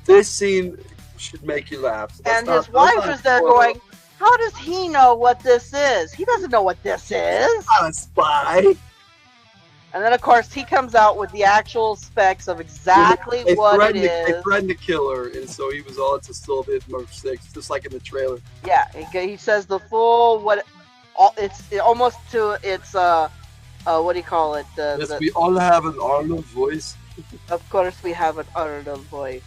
this scene should make you laugh. So and his wife is there going, how does he know what this is? He doesn't know what this is. Not a spy. And then, of course, he comes out with the actual specs of exactly what it is. They threatened to kill her, and so he was all, it's still a bit more 6, just like in the trailer. Yeah, he says the full, it's almost to, it's, what do you call it? Yes, we all have an Arnold voice. Of course we have an Arnold voice.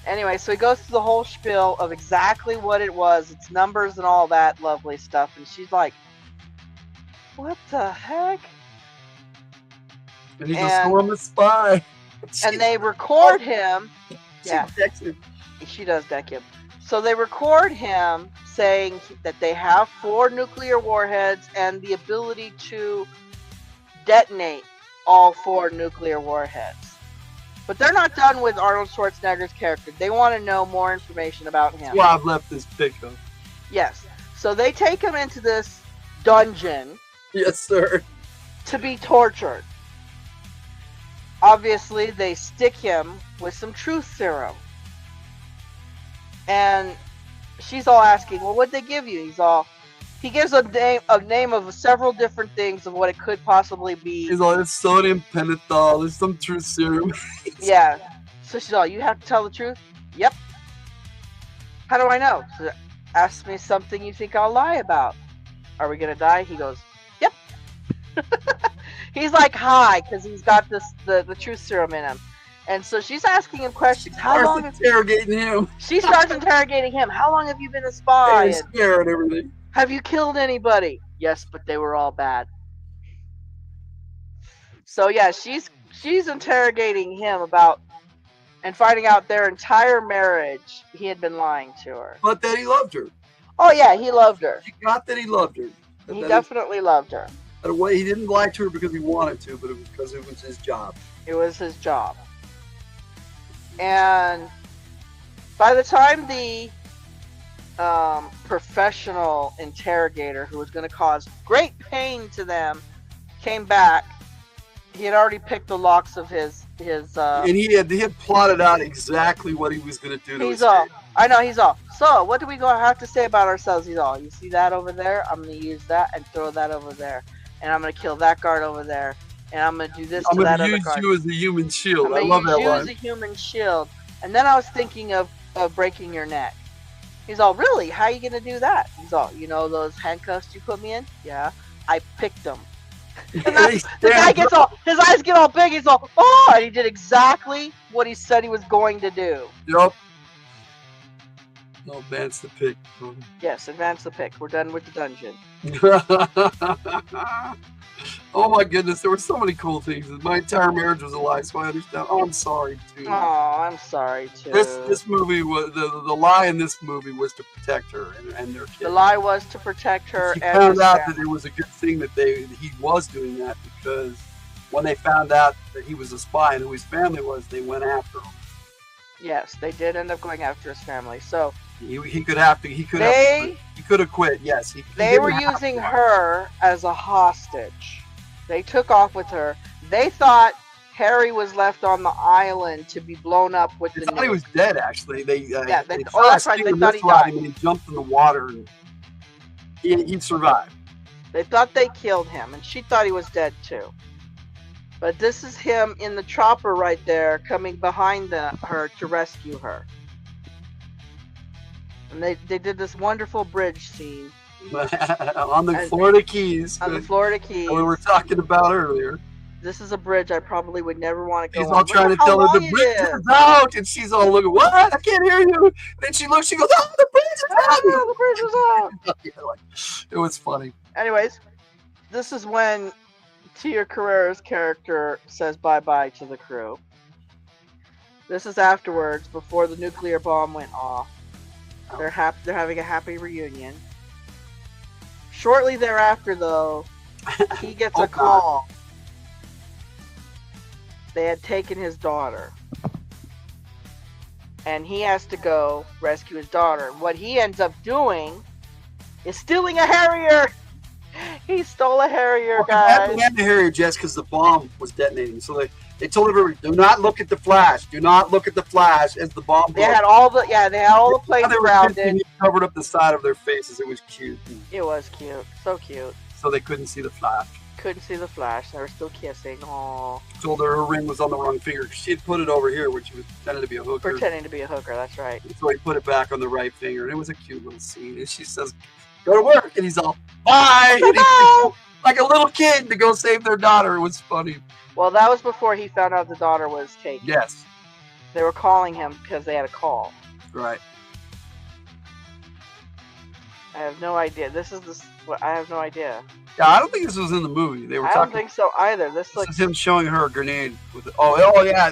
Anyway, so he goes through the whole spiel of exactly what it was, its numbers and all that lovely stuff, and she's like, what the heck? And he's a storm spy. And they record him. Yeah, she does deck him. So they record him saying that they have 4 nuclear warheads and the ability to detonate all 4 nuclear warheads. But they're not done with Arnold Schwarzenegger's character. They want to know more information about him. That's why I've left this pickup. Yes. So they take him into this dungeon. Yes, sir. To be tortured. Obviously, they stick him with some truth serum. And she's all asking, well, what'd they give you? He gives a name of several different things of what it could possibly be. He's all, it's sodium pentothal, there's some truth serum. Yeah. So she's all, you have to tell the truth? Yep. How do I know? So ask me something you think I'll lie about. Are we going to die? He goes, yep. He's like high because he's got the truth serum in him. And so she's asking him questions. How long? Interrogating him. She starts interrogating him. How long have you been a spy? He's scared and everything. Have you killed anybody? Yes, but they were all bad. So yeah, she's interrogating him about and finding out their entire marriage. He had been lying to her. But that he loved her. Oh yeah, he loved her. She got that he loved her. He definitely loved her. In a way, he didn't lie to her because he wanted to, but it was because it was his job. It was his job. And by the time the professional interrogator, who was going to cause great pain to them, came back, he had already picked the locks of his and he had plotted out exactly what he was going to do to he's all, I know, he's all, so what do we have to say about ourselves? He's all, you see that over there? I'm going to use that and throw that over there. And I'm going to kill that guard over there. And I'm going to do this to that other guard. I'm going to use you as a human shield. I I'm love that line. going to use you as a human shield. And then I was thinking of breaking your neck. He's all, really? How are you going to do that? He's all, you know those handcuffs you put me in? Yeah. I picked them. And the guy gets all, his eyes get all big. He's all, oh! And he did exactly what he said he was going to do. Yup. No, advance the pick. Yes, advance the pick. We're done with the dungeon. Oh my goodness, there were so many cool things. My entire marriage was a lie, so I understand. Oh, I'm sorry too. Oh, I'm sorry too. This movie was the lie in this movie was to protect her and their kid. The lie was to protect her. She found out that it was a good thing that he was doing that, because when they found out that he was a spy and who his family was, they went after him. Yes, they did end up going after his family. So he could have quit. Yes, they were using her as a hostage. They took off with her. They thought Harry was left on the island to be blown up with the. They thought he was dead. Actually, that's right. They thought he died. And he jumped in the water, and he survived. They thought they killed him, and she thought he was dead too. But this is him in the chopper right there, coming behind her to rescue her. And they did this wonderful bridge scene. On the Florida Keys. On the Florida Keys. We were talking about earlier. This is a bridge I probably would never want to go on. He's all trying to tell her the bridge is out, and she's all looking, what? I can't hear you. And then she looks, she goes, oh, the bridge is out. The bridge is out. It was funny. Anyways, this is when Tia Carrera's character says bye-bye to the crew. This is afterwards, before the nuclear bomb went off. They're having a happy reunion. Shortly thereafter, though, he gets a call. They had taken his daughter. And he has to go rescue his daughter. What he ends up doing is stealing a Harrier. He stole a Harrier, guys. They had the Harrier just because the bomb was detonating. So they told everybody, do not look at the flash. Do not look at the flash as the bomb. They had all the planes grounded. Covered up the side of their faces. It was cute. It was cute. So cute. So they couldn't see the flash. Couldn't see the flash. They were still kissing. Aww. Told her ring was on the wrong finger. She had put it over here, which was pretending to be a hooker. Pretending to be a hooker. That's right. So he put it back on the right finger, and it was a cute little scene. And she says, "Go to work," and he's all, "Bye!" And he's like a little kid to go save their daughter. It was funny. Well, that was before he found out the daughter was taken. Yes. They were calling him because they had a call. Right. I have no idea. I have no idea. Yeah, I don't think this was in the movie. They were I don't think so either. This is him showing her a grenade with it. Oh yeah.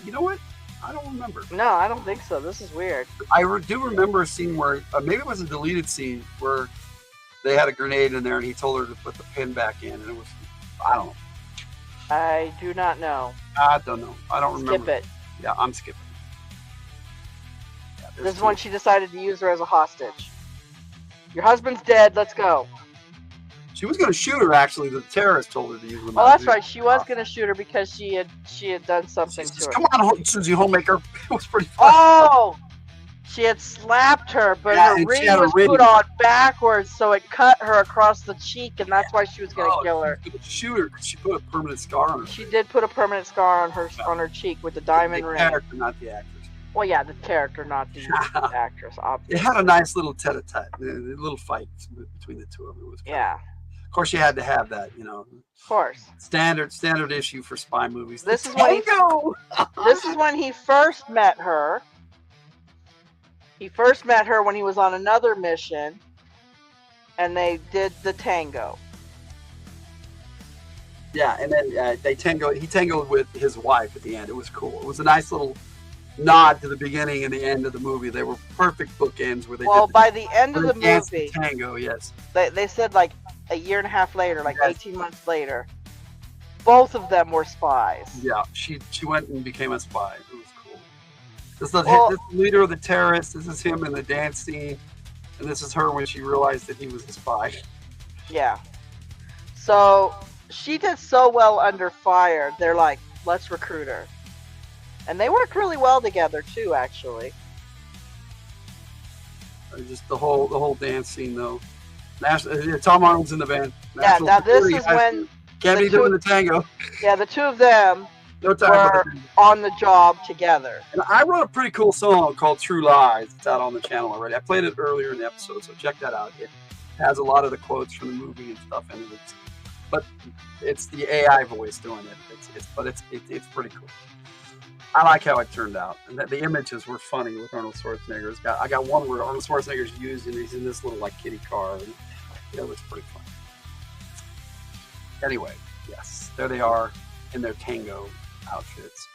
You know what? I don't remember. No, I don't think so. This is weird. I do remember a scene where maybe it was a deleted scene where they had a grenade in there and he told her to put the pin back in, and it was, I don't know. I do not know. I don't know. I don't remember. Skip it. Yeah, I'm skipping. Yeah, this is when she decided to use her as a hostage. Your husband's dead. Let's go. She was going to shoot her, actually. The terrorist told her to use them. Oh, that's right. She was going to shoot her because she had done something to her. Come on, Susie Homemaker. It was pretty funny. Oh! She had slapped her, but her ring was put on backwards, so it cut her across the cheek, and that's why she was going to kill her. She was gonna shoot her. She put a permanent scar on her. She did put a permanent scar on her cheek with the diamond ring. The character, not the actress. Well, yeah, the character, not the actress, obviously. It had a nice little tete-a-tete, a little fight between the two of them. It was Of course, you had to have that, you know. Of course. Standard issue for spy movies. This is when he first met her. He first met her when he was on another mission, and they did the tango. Yeah, and then he tangoed with his wife at the end. It was cool. It was a nice little nod to the beginning and the end of the movie. They were perfect bookends where they by the end of the movie, tango, yes. They said like a year and a half later, like 18 months later, both of them were spies. Yeah, she went and became a spy. It was cool. This is the leader of the terrorists. This is him in the dance scene, and this is her when she realized that he was a spy. Yeah. So she did so well under fire. They're like, let's recruit her, and they worked really well together too, actually. Just the whole dance scene though. Tom Arnold's in the band. Yeah, now this is when can't be doing the tango. Yeah, the two of them were on the job together. And I wrote a pretty cool song called True Lies. It's out on the channel already. I played it earlier in the episode, so check that out. It has a lot of the quotes from the movie and stuff in it. But it's the AI voice doing it. It's pretty cool. I like how it turned out, and that the images were funny with Arnold Schwarzenegger. I got one where Arnold Schwarzenegger's used, and he's in this little like kitty car, and it was pretty fun. Anyway, yes, there they are in their tango outfits,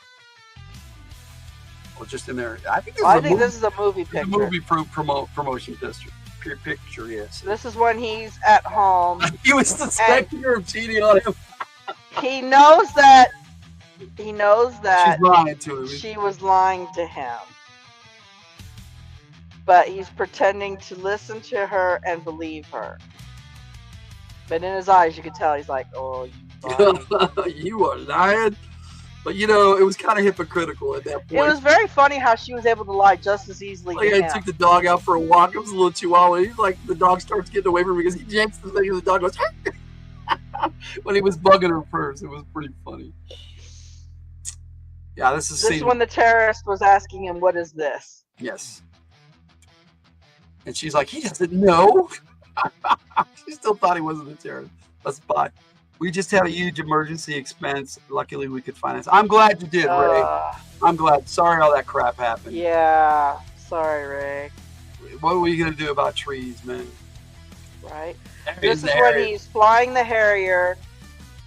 or just in their. I think this is a movie picture. A movie promotion picture, yes. This is when he's at home. He was suspecting her of cheating on him. He knows that. He knows that she's lying to him. She was lying to him. But he's pretending to listen to her and believe her. But in his eyes, you could tell he's like, oh, you are lying. But, you know, it was kind of hypocritical at that point. It was very funny how she was able to lie just as easily to him. I took the dog out for a walk. It was a little chihuahua. He's like, the dog starts getting away from him because he yanks the thing and the dog goes, when he was bugging her first. It was pretty funny. Yeah, this is when the terrorist was asking him, what is this? Yes. And she's like, he doesn't know. She still thought he wasn't a terrorist. Let's buy. We just had a huge emergency expense. Luckily, we could finance. I'm glad you did, Ray. I'm glad. Sorry all that crap happened. Yeah. Sorry, Ray. What were you going to do about trees, man? Right. He's This is the when Harrier. he's flying the Harrier,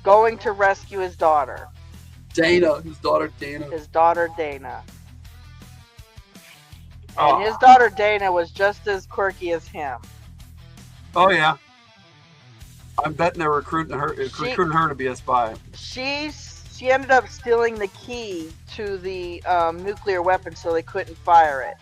going to rescue his daughter. Dana, his daughter Dana. His daughter Dana. Oh. And his daughter Dana was just as quirky as him. Oh yeah. I'm betting they're recruiting her to be a spy. She ended up stealing the key to the nuclear weapon so they couldn't fire it.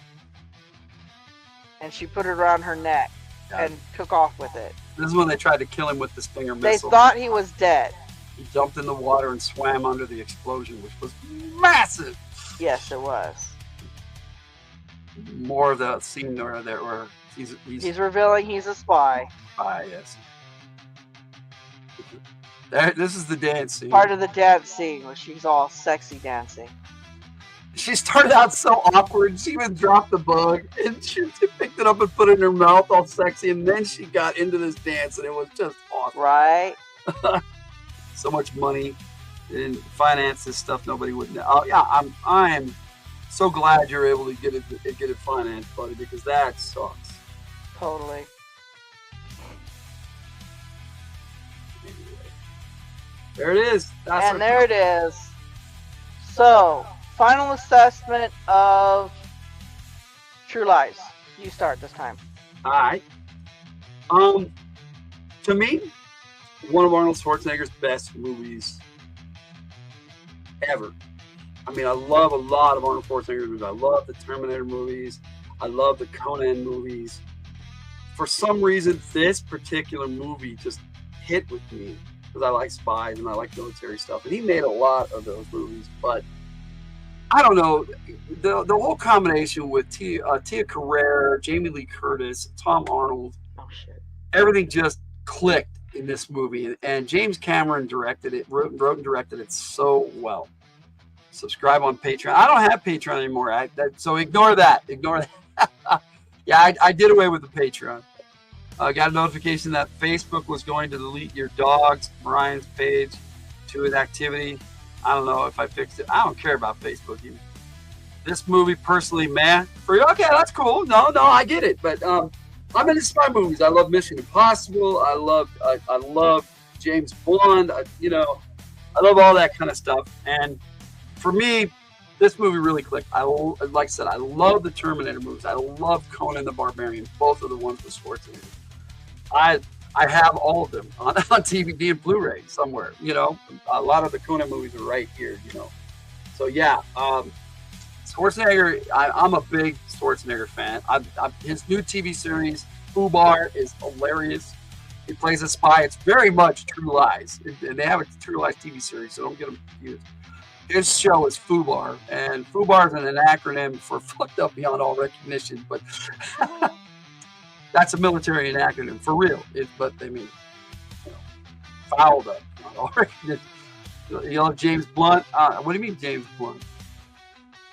And she put it around her neck and took off with it. This is when they tried to kill him with the Stinger They missile. thought he was dead. He jumped in the water and swam under the explosion, which was massive. Yes, it was. More of that scene where he's revealing he's a spy. Yes. This is the dance scene. Part of the dance scene where she's all sexy dancing. She started out so awkward. She even dropped the bug, and she picked it up and put it in her mouth, all sexy. And then she got into this dance, and it was just awesome. Right. So much money and finance this stuff nobody would know. Oh yeah, I'm so glad you're able to get it financed, buddy, because that sucks. Totally. There it is. And there it is. So, final assessment of True Lies. You start this time. All right. To me, one of Arnold Schwarzenegger's best movies ever. I mean, I love a lot of Arnold Schwarzenegger movies. I love the Terminator movies. I love the Conan movies. For some reason, this particular movie just hit with me because I like spies and I like military stuff. And he made a lot of those movies, but I don't know, the whole combination with Tia Carrere, Jamie Lee Curtis, Tom Arnold, everything just clicked in this movie. And James Cameron directed it, wrote and directed it so well. Subscribe on Patreon. I don't have Patreon anymore, so ignore that. Ignore that. Yeah, I did away with the Patreon. I got a notification that Facebook was going to delete your dog's, Brian's page to his activity. I don't know if I fixed it. I don't care about Facebook even. This movie, personally, man, for you, okay, that's cool. No, I get it. But I'm into spy movies. I love Mission Impossible. I love James Bond. I love all that kind of stuff. And for me, this movie really clicked. Like I said, I love the Terminator movies. I love Conan the Barbarian. Both of the ones with Schwarzenegger. I have all of them on DVD and Blu-ray somewhere. A lot of the Conan movies are right here. So yeah, Schwarzenegger. I'm a big Schwarzenegger fan. His new TV series, Fubar, is hilarious. He plays a spy. It's very much True Lies, and they have a True Lies TV series, so don't get them confused. His show is Fubar, and Fubar is an acronym for fucked up beyond all recognition, but that's a military acronym for real. But they mean fouled up beyond all recognition. You love James Blunt. What do you mean James Blunt?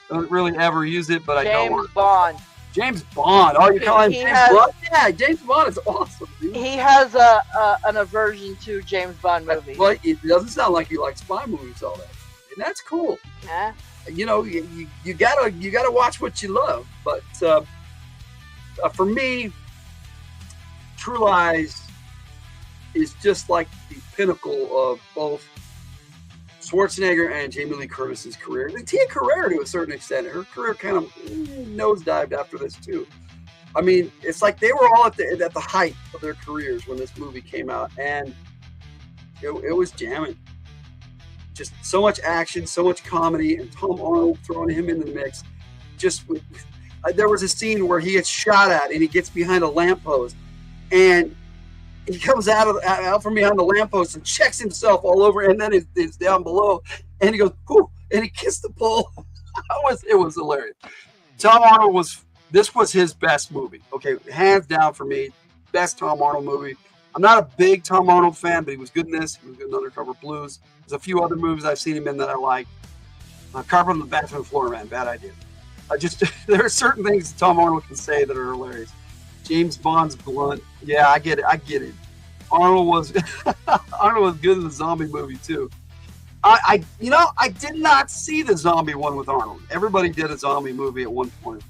Don't really ever use it, but I know James Bond. James Bond. Oh, you call him James Bond? Yeah, James Bond is awesome, dude. He has an aversion to James Bond movies. Well, it doesn't sound like you like spy movies all that. And that's cool. Yeah. You gotta watch what you love. But for me, True Lies is just like the pinnacle of both Schwarzenegger and Jamie Lee Curtis's career. And Tia Carrere, to a certain extent, her career kind of nosedived after this too. I mean, it's like they were all at the height of their careers when this movie came out, and it was jamming. Just so much action, so much comedy, and Tom Arnold throwing him in the mix. There was a scene where he gets shot at and he gets behind a lamppost, and he comes out from behind the lamppost and checks himself all over, and then it's down below, and he goes, "Whoo!" and he kissed the pole. It was hilarious. Tom Arnold this was his best movie. Okay, hands down for me, best Tom Arnold movie. I'm not a big Tom Arnold fan, but he was good in this. He was good in Undercover Blues. There's a few other movies I've seen him in that I like. Carpet on the Bathroom Floor, man, bad idea. There are certain things Tom Arnold can say that are hilarious. James Bond's blunt. Yeah, I get it. Arnold was good in the zombie movie too. I did not see the zombie one with Arnold. Everybody did a zombie movie at one point.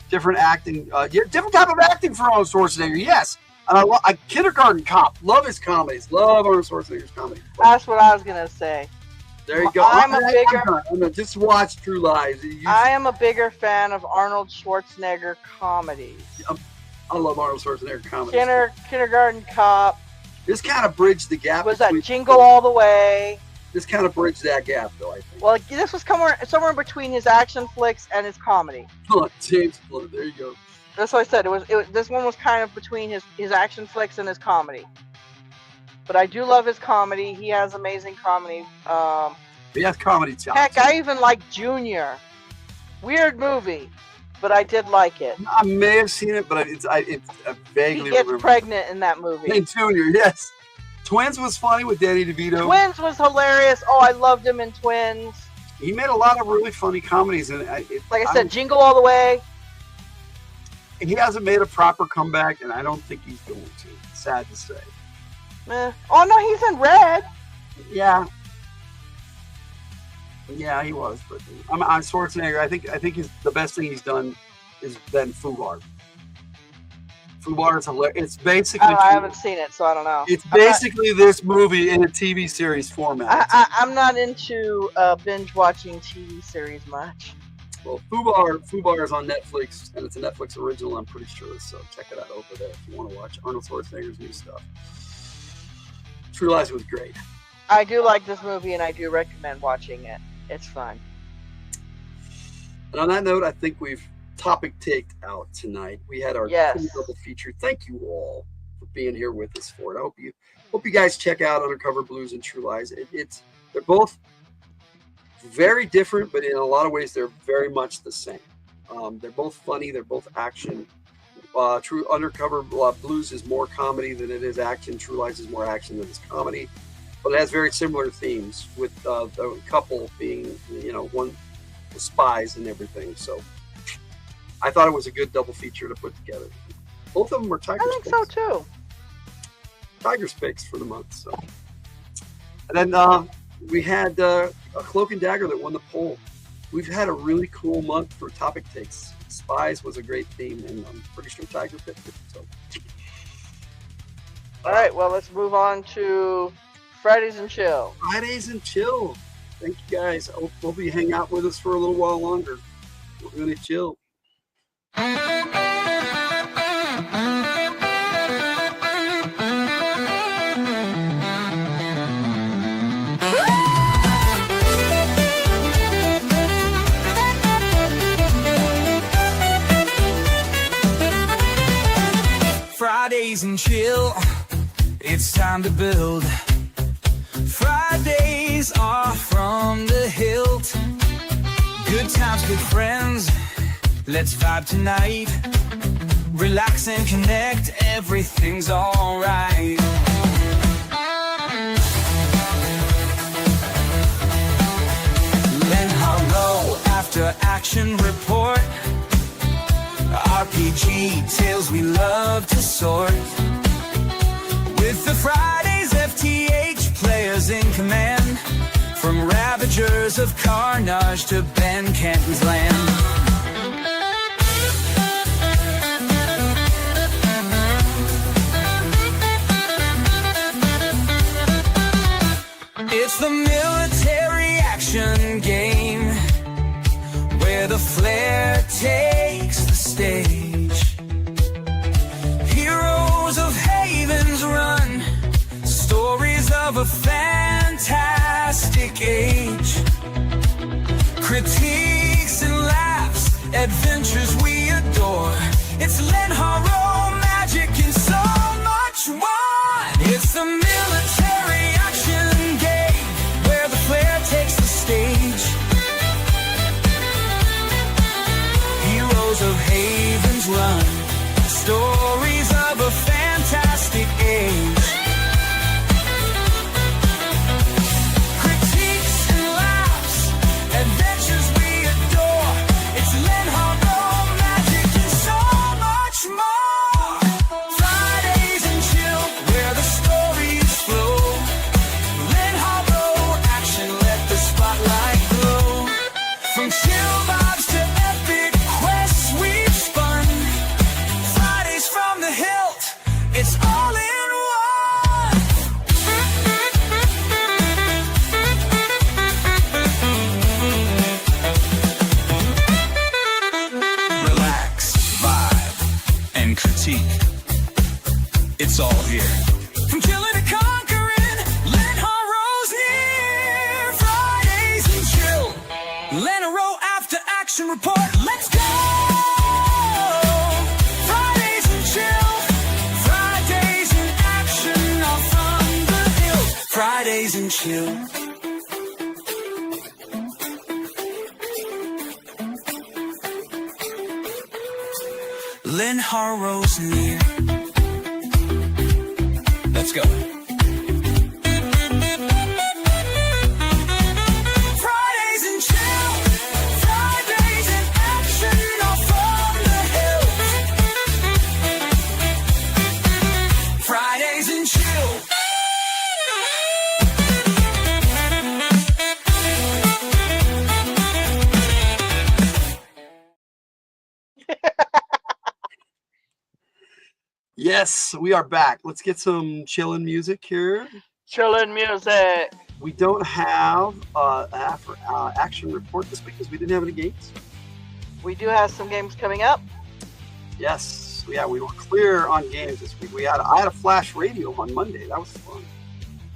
Different acting, different type of acting for Arnold Schwarzenegger. Yes, And I Kindergarten Cop. Love his comedies. Love Arnold Schwarzenegger's comedy. That's what I was gonna say. There you go. I'm gonna just watch True Lies. I am a bigger fan of Arnold Schwarzenegger comedies. I love Arnold Schwarzenegger comedies. Kindergarten Cop. This kind of bridged the gap. Was that Jingle All the Way? This kind of bridged that gap, though, I think. Well, this was somewhere between his action flicks and his comedy. James Blunt, there you go. That's what I said. It was this one was kind of between his action flicks and his comedy. But I do love his comedy. He has amazing comedy. He has comedy chops. Heck, I even like Junior. Weird movie, but I did like it. I may have seen it, but it's vaguely. He gets pregnant in that movie. In Junior, yes. Twins was funny with Danny DeVito. Twins was hilarious. Oh, I loved him in Twins. He made a lot of really funny comedies, and like I said, Jingle All the Way. He hasn't made a proper comeback, and I don't think he's going to. It's sad to say. Oh no, he's in Red. Yeah, he was, but I'm Schwarzenegger. I think the best thing he's done is been Fubar. Fubar is hilarious. It's basically. I haven't seen it, so I don't know. It's basically this movie in a TV series format. I'm not into binge watching TV series much. Well, Fubar is on Netflix, and it's a Netflix original, I'm pretty sure. So check it out over there if you want to watch Arnold Schwarzenegger's new stuff. True Lies was great. I do like this movie, and I do recommend watching it. It's fun. And on that note, I think we've topic taked out tonight. We had our double feature. Thank you all for being here with us for it. I hope you guys check out Undercover Blues and True Lies. They're both very different, but in a lot of ways they're very much the same. They're both funny. They're both action. True Undercover Blues is more comedy than it is action. True Lies is more action than it's comedy, but it has very similar themes with the couple being, one the spies and everything. So I thought it was a good double feature to put together. Both of them were Tiger's picks. I think so too. Tiger's picks for the month. So, and then we had a Cloak and Dagger that won the poll. We've had a really cool month for topic takes. Spies was a great theme, and I'm pretty sure Tiger picked it. So, all right, well, let's move on to Fridays and Chill. Fridays and Chill. Thank you guys. I hope you hang out with us for a little while longer. We're gonna chill. Fridays and chill, it's time to build. Fridays are from the Hildt. Good times, good friends, let's vibe tonight. Relax and connect, everything's alright. Len Hollow after action report. RPG tales we love to sort. With the Fridays FTH players in command. From Ravagers of Carnage to Ben Canton's land. It's the military action game where the flair takes the stage. Heroes of Havens run, stories of a fantastic age. Critiques and laughs, adventures we adore. It's Len Horror, magic and so much more. It's the military action game where the flair takes the stage. Heroes of Havens run, stories of a fantastic age. Critiques and laughs, adventures we adore. It's Len Horror, magic and so much more. Leno after action report. Let's go! Fridays and chill. Fridays in action off from the hill. Fridays and chill. Lynn Harrow's near. Let's go. Fridays and chill. Fridays in action off from the hill. Fridays and chill. Yes, we are back. Let's get some chillin' music here. Chillin' music. We don't have action report this week because we didn't have any games. We do have some games coming up. Yes, yeah, we were clear on games this week. I had a Flash Radio on Monday. That was fun.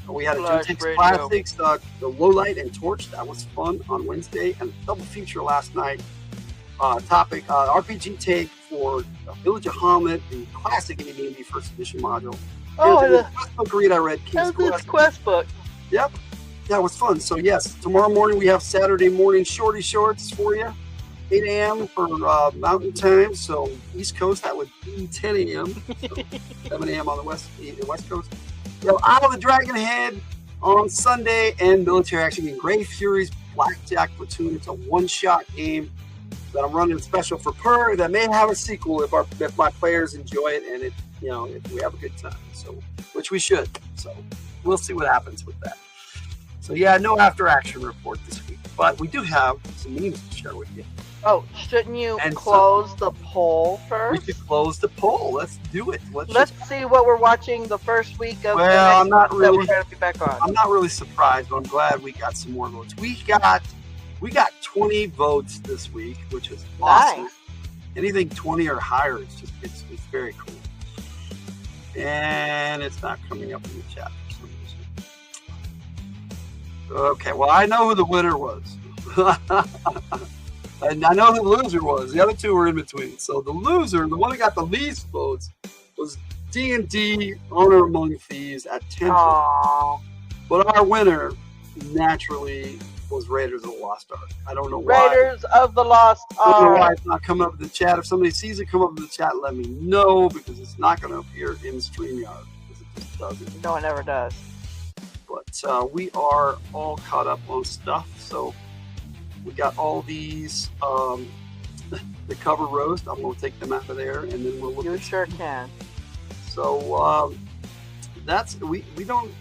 We had a Flash Gentex Radio. Classics, the Lowlight and Torch. That was fun on Wednesday, and a double feature last night. Topic RPG take for Village of Hamlet, the classic AD&D First Edition module. Oh, and the quest book read I read, King's Quest. Quest book. Yep. Yeah, it was fun. So, yes, tomorrow morning we have Saturday morning shorty shorts for you. 8 a.m. for Mountain Time. So, East Coast, that would be 10 a.m. So 7 a.m. on the West Coast. We have Eye of the Dragon Head on Sunday and Military Action in Grey Fury's Blackjack Platoon. It's a one-shot game that I'm running special for Per that may have a sequel if my players enjoy it and if we have a good time. So, which we should. So, we'll see what happens with that. So, yeah, no after action report this week, but we do have some memes to share with you. Oh, shouldn't you close the poll first? We should close the poll. Let's do it. Let's see what we're watching the first week of the Well, next month that we're going to be back on. I'm not really surprised, but I'm glad we got some more votes. We got 20 votes this week, which is awesome. Nice. Anything 20 or higher is just it's very cool. And it's not coming up in the chat for some reason. Okay, well, I know who the winner was. And I know who the loser was. The other two were in between. So the loser, the one that got the least votes, was D&D Honor Among Thieves at 10%. Aww. But our winner, naturally, was Raiders of the Lost Ark. I don't know why. Raiders of the Lost I don't know why Ark. it's not coming up in the chat. If somebody sees it come up in the chat, let me know, because it's not going to appear in StreamYard, because it just doesn't. No, it never does. But we are all caught up on stuff, so we got all these, the cover roast. I'm going to take them out of there, and then we'll look You at sure can. So we don't.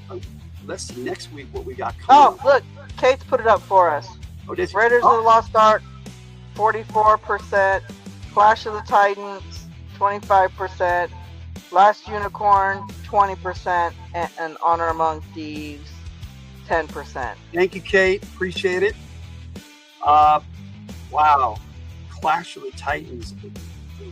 Let's see next week what we got coming. Oh, look, Kate's put it up for us. Oh, did she? Raiders of the Lost Ark, 44%. Clash of the Titans, 25%. Last Unicorn, 20%. And Honor Among Thieves, 10%. Thank you, Kate. Appreciate it. Wow. Clash of the Titans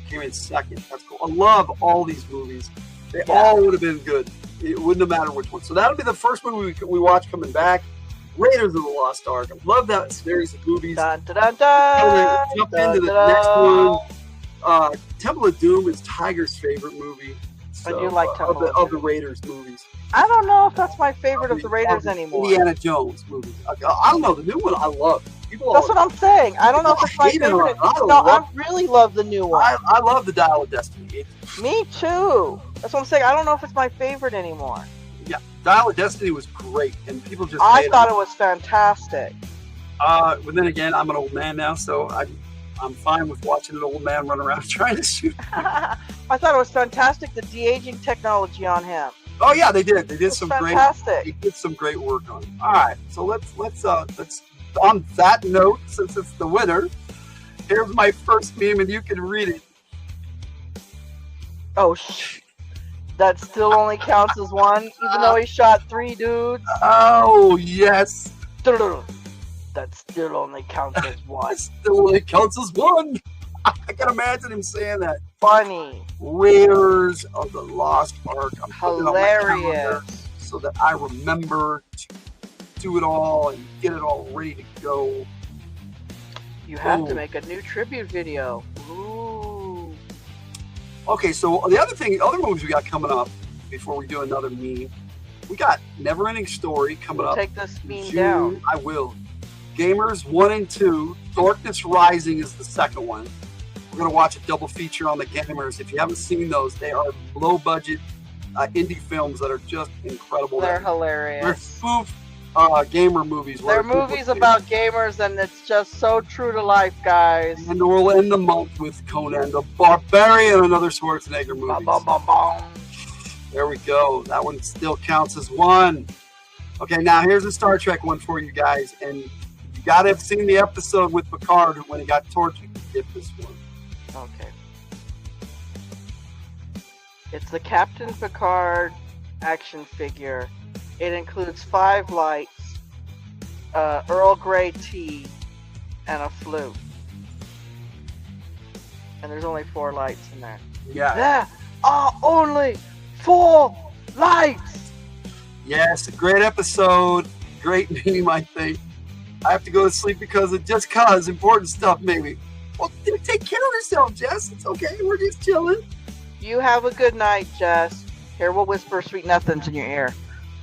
came in second. That's cool. I love all these movies. They all would have been good. It wouldn't have mattered which one. So that'll be the first movie we watch coming back. Raiders of the Lost Ark. I love that series of movies. Dun, dun, dun, dun, Jump dun, into the dun, next dun. one. Temple of Doom is Tiger's favorite movie. I do like Temple of the Raiders movies. I don't know if that's my favorite of the Raiders anymore. Indiana Jones movies. I don't know. The new one I love. That's what I'm saying. I don't know if it's my favorite. I really love the new one. I love the Dial of Destiny. Me too. That's what I'm saying. I don't know if it's my favorite anymore. Yeah, Dial of Destiny was great, and people just. I thought it was fantastic. But then again, I'm an old man now, so I'm fine with watching an old man run around trying to shoot. I thought it was fantastic. The de-aging technology on him. Oh yeah, they did. They did some fantastic. They did some great work on it. All right, so let's on that note, since it's the winner, here's my first meme, and you can read it. Oh, that still only counts as one, even though he shot 3 dudes. Oh yes. That still only counts as one. Still only counts as one. I can imagine him saying that. Funny. Raiders of the Lost Ark. I'm putting it on my Hilarious. calendar so that I remember to do it all and get it all ready to go. You have to Boom. make a new tribute video. Ooh. Okay, so the other movies we got coming up before we do another meme, we got Never Ending Story coming up. Take this meme June. down. I will. Gamers 1 and 2. Darkness Rising is the second one. We're going to watch a double feature on the Gamers. If you haven't seen those, they are low budget indie films that are just incredible. They're hilarious. They're spoof gamer movies. They're movies about gamers, and it's just so true to life, guys. And we'll end the month with Conan the Barbarian, another Schwarzenegger movie. There we go. That one still counts as one. Okay, now here's a Star Trek one for you guys, and you got to have seen the episode with Picard when he got tortured to get this one. Okay. It's the Captain Picard action figure. It includes 5 lights, Earl Grey tea, and a flute. And there's only 4 lights in there. Yeah. There are only 4 lights! Yes, great episode. Great meme, I think. I have to go to sleep because of just cause important stuff, maybe. Well, take care of yourself, Jess. It's okay. We're just chilling. You have a good night, Jess. Here, we'll whisper sweet nothings in your ear.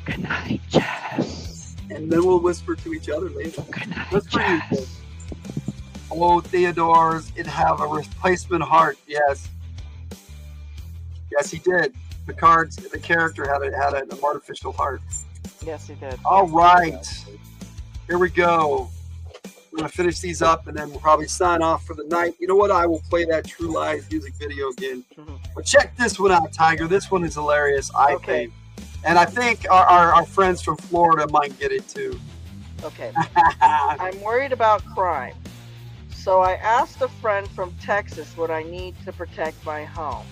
Good night, Jess. And then we'll whisper to each other later. Good night, Whisper to Jess. each other. Oh, Theodore's, it have a replacement heart. Yes. Yes, he did. Picard's, the character had an artificial heart. Yes, he did. All right. Here we go. We're going to finish these up, and then we'll probably sign off for the night. You know what? I will play that True Lies music video again. But check this one out, Tiger. This one is hilarious, I think. And I think our friends from Florida might get it, too. Okay. I'm worried about crime. So I asked a friend from Texas what I need to protect my home.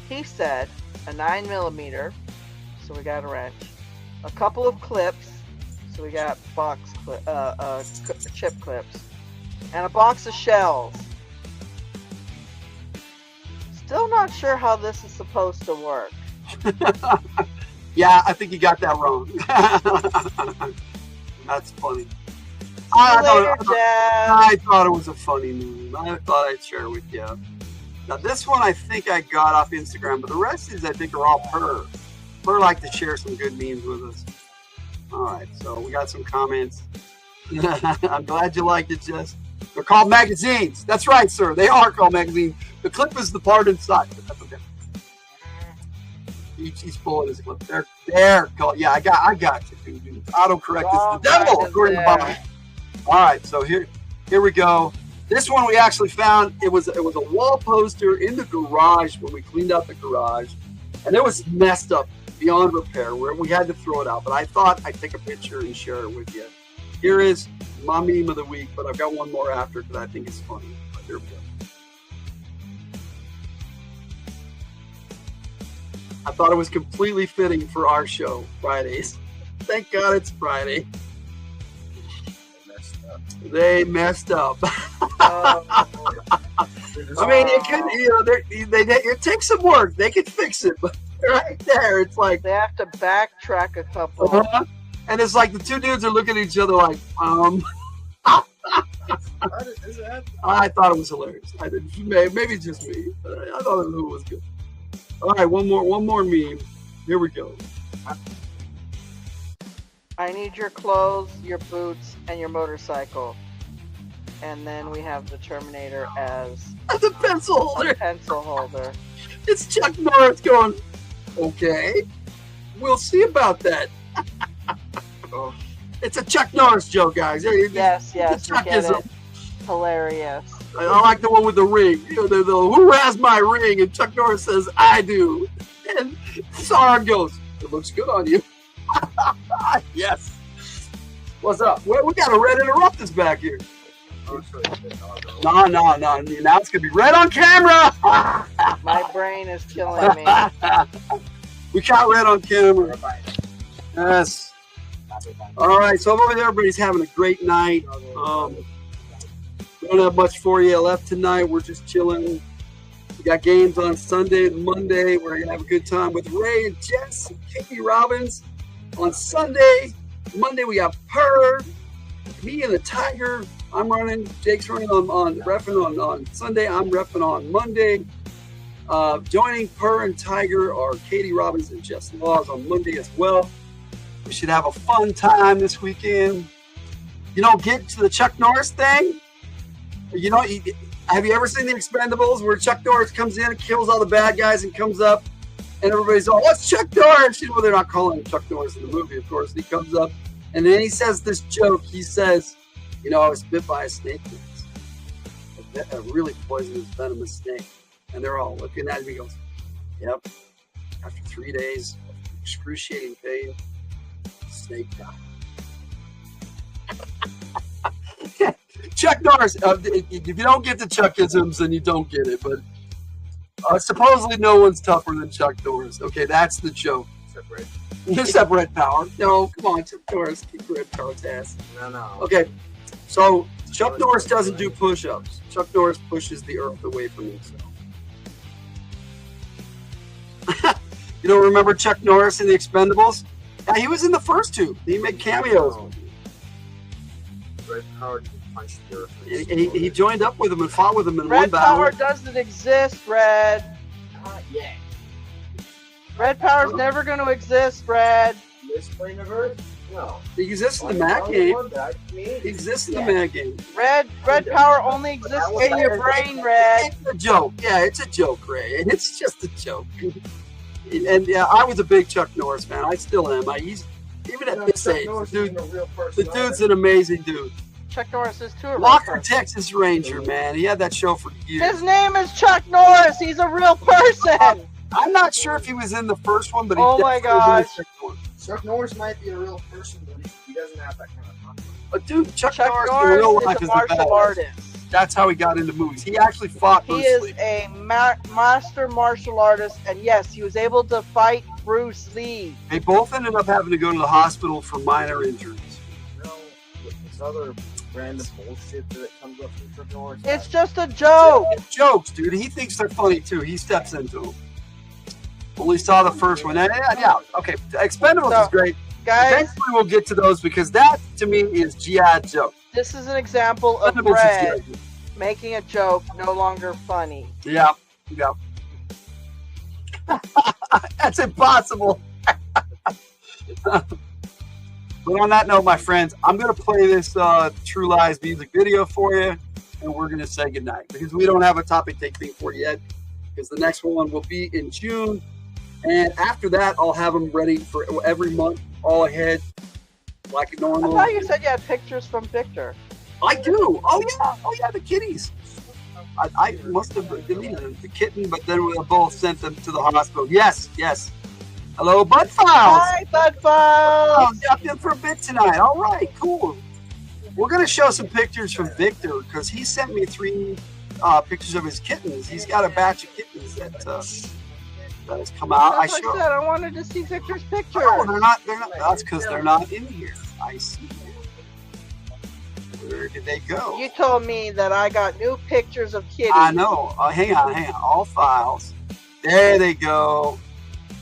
He said a 9mm, so we got a wrench, a couple of clips, so we got chip clips, and a box of shells. Still not sure how this is supposed to work. Yeah, I think you got that wrong. That's funny. I thought it was a funny meme. I thought I'd share it with you. Now this one I think I got off Instagram, but the rest of these I think are all Per. Per like to share some good memes with us. All right, so we got some comments. I'm glad you liked it, Jess. They're called magazines. That's right, sir. They are called magazines. The clip is the part inside, but that's okay. Each bullet is a clip. They're called. Yeah, I got you, dude. Autocorrect is the devil, according to Bob. All right, so here we go. This one we actually found. It was a wall poster in the garage when we cleaned out the garage, and it was messed up beyond repair where we had to throw it out. But I thought I'd take a picture and share it with you. Here is my meme of the week, but I've got one more after because I think it's funny. But here we go. I thought it was completely fitting for our show, Fridays. Thank God it's Friday. They messed up. I mean, it could, it takes some work. They could fix it, but right there, it's like they have to backtrack a couple. And it's like the two dudes are looking at each other like, I thought it was hilarious. Maybe just me. I thought it was good. All right, one more meme. Here we go. I need your clothes, your boots, and your motorcycle. And then we have the Terminator as the pencil holder. Pencil holder. It's Chuck Norris going, okay, we'll see about that. It's a Chuck Norris joke, guys. Yes, it's Chuckism. Hilarious. I like the one with the ring. You know, who has my ring? And Chuck Norris says, I do. And Sarah goes, it looks good on you. Yes. What's up? We got a red interruptus back here. No. Now it's going to be red on camera. My brain is killing me. We got red on camera. Yes. All right. So hopefully everybody's having a great night. We don't have much for you left tonight. We're just chilling. We got games on Sunday and Monday. We're going to have a good time with Ray and Jess and Katie Robbins. On Sunday, Monday we got Per. Me and the Tiger. I'm running. Jake's running on reffing on Sunday. I'm reffing on Monday. Joining Per and Tiger are Katie Robbins and Jess Laws on Monday as well. We should have a fun time this weekend. You know, get to the Chuck Norris thing. You know, have you ever seen The Expendables where Chuck Norris comes in and kills all the bad guys and comes up and everybody's all, what's Chuck Norris? You know, they're not calling him Chuck Norris in the movie, of course. And he comes up and then he says this joke. He says, you know, I was bit by a snake once. A really poisonous, venomous snake. And they're all looking at him. He goes, yep. After 3 days of excruciating pain, the snake died. Chuck Norris. If you don't get the Chuckisms, then you don't get it. But supposedly no one's tougher than Chuck Norris. Okay, that's the joke. Separate. Except Red Power. No, come on, Chuck Norris. Keep Red Power's ass. No. Okay, so Chuck Norris doesn't do push-ups. Chuck Norris pushes the earth away from himself. You don't remember Chuck Norris in The Expendables? Yeah, he was in the first two. He made cameos. Red Power can punch the earth. He joined up with him and fought with him in one Red battle. Power doesn't exist, Red. Yeah. Red Power's never going to exist, Red. This plane of Earth? No. He exists in the Mac game. He exists in the Mac game. Red Power only exists in your brain, Red. It's a joke. Yeah, it's a joke, Ray. And it's just a joke. And yeah, I was a big Chuck Norris fan. I still am. Even at this age, the dude's an amazing dude. Chuck Norris is too. Walker, Texas Ranger, man. He had that show for years. His name is Chuck Norris. He's a real person. I'm not sure if he was in the first one, but he oh my gosh. was in the second one. Chuck Norris might be a real person, but he doesn't have that kind of confidence. But dude, Chuck Norris in real life is a is martial artist. That's how he got into movies. He actually fought Bruce Lee. He is a master martial artist, and yes, he was able to fight Bruce Lee. They both ended up having to go to the hospital for minor injuries. No, this other random bullshit that comes up from Chuck Norris. It's just a joke. It's jokes, dude. He thinks they're funny too. He steps into them. Only saw the first one. Yeah. Okay, Expendables is great. Guys, eventually we'll get to those because that, to me, is G.I. Joe. This is an example of Red making a joke no longer funny. Yeah. That's impossible. But on that note, my friends, I'm going to play this True Lies music video for you, and we're going to say goodnight because we don't have a topic take thing for you yet because the next one will be in June. And after that, I'll have them ready for every month, all ahead, like normal. I thought you said you had pictures from Victor. I do. Oh yeah, the kitties. I must have deleted the kitten, but then we both sent them to the hospital. Yes. Hello, Bud Files. Hi, Bud Files. Dropped in for a bit tonight. All right, cool. We're gonna show some pictures from Victor because he sent me 3 pictures of his kittens. He's got a batch of kittens that has come out. I said I wanted to see Victor's picture. Oh, they're not. That's because they're not in here. I see. Where did they go? You told me that I got new pictures of kitties. I know. Hang on. All files. There they go.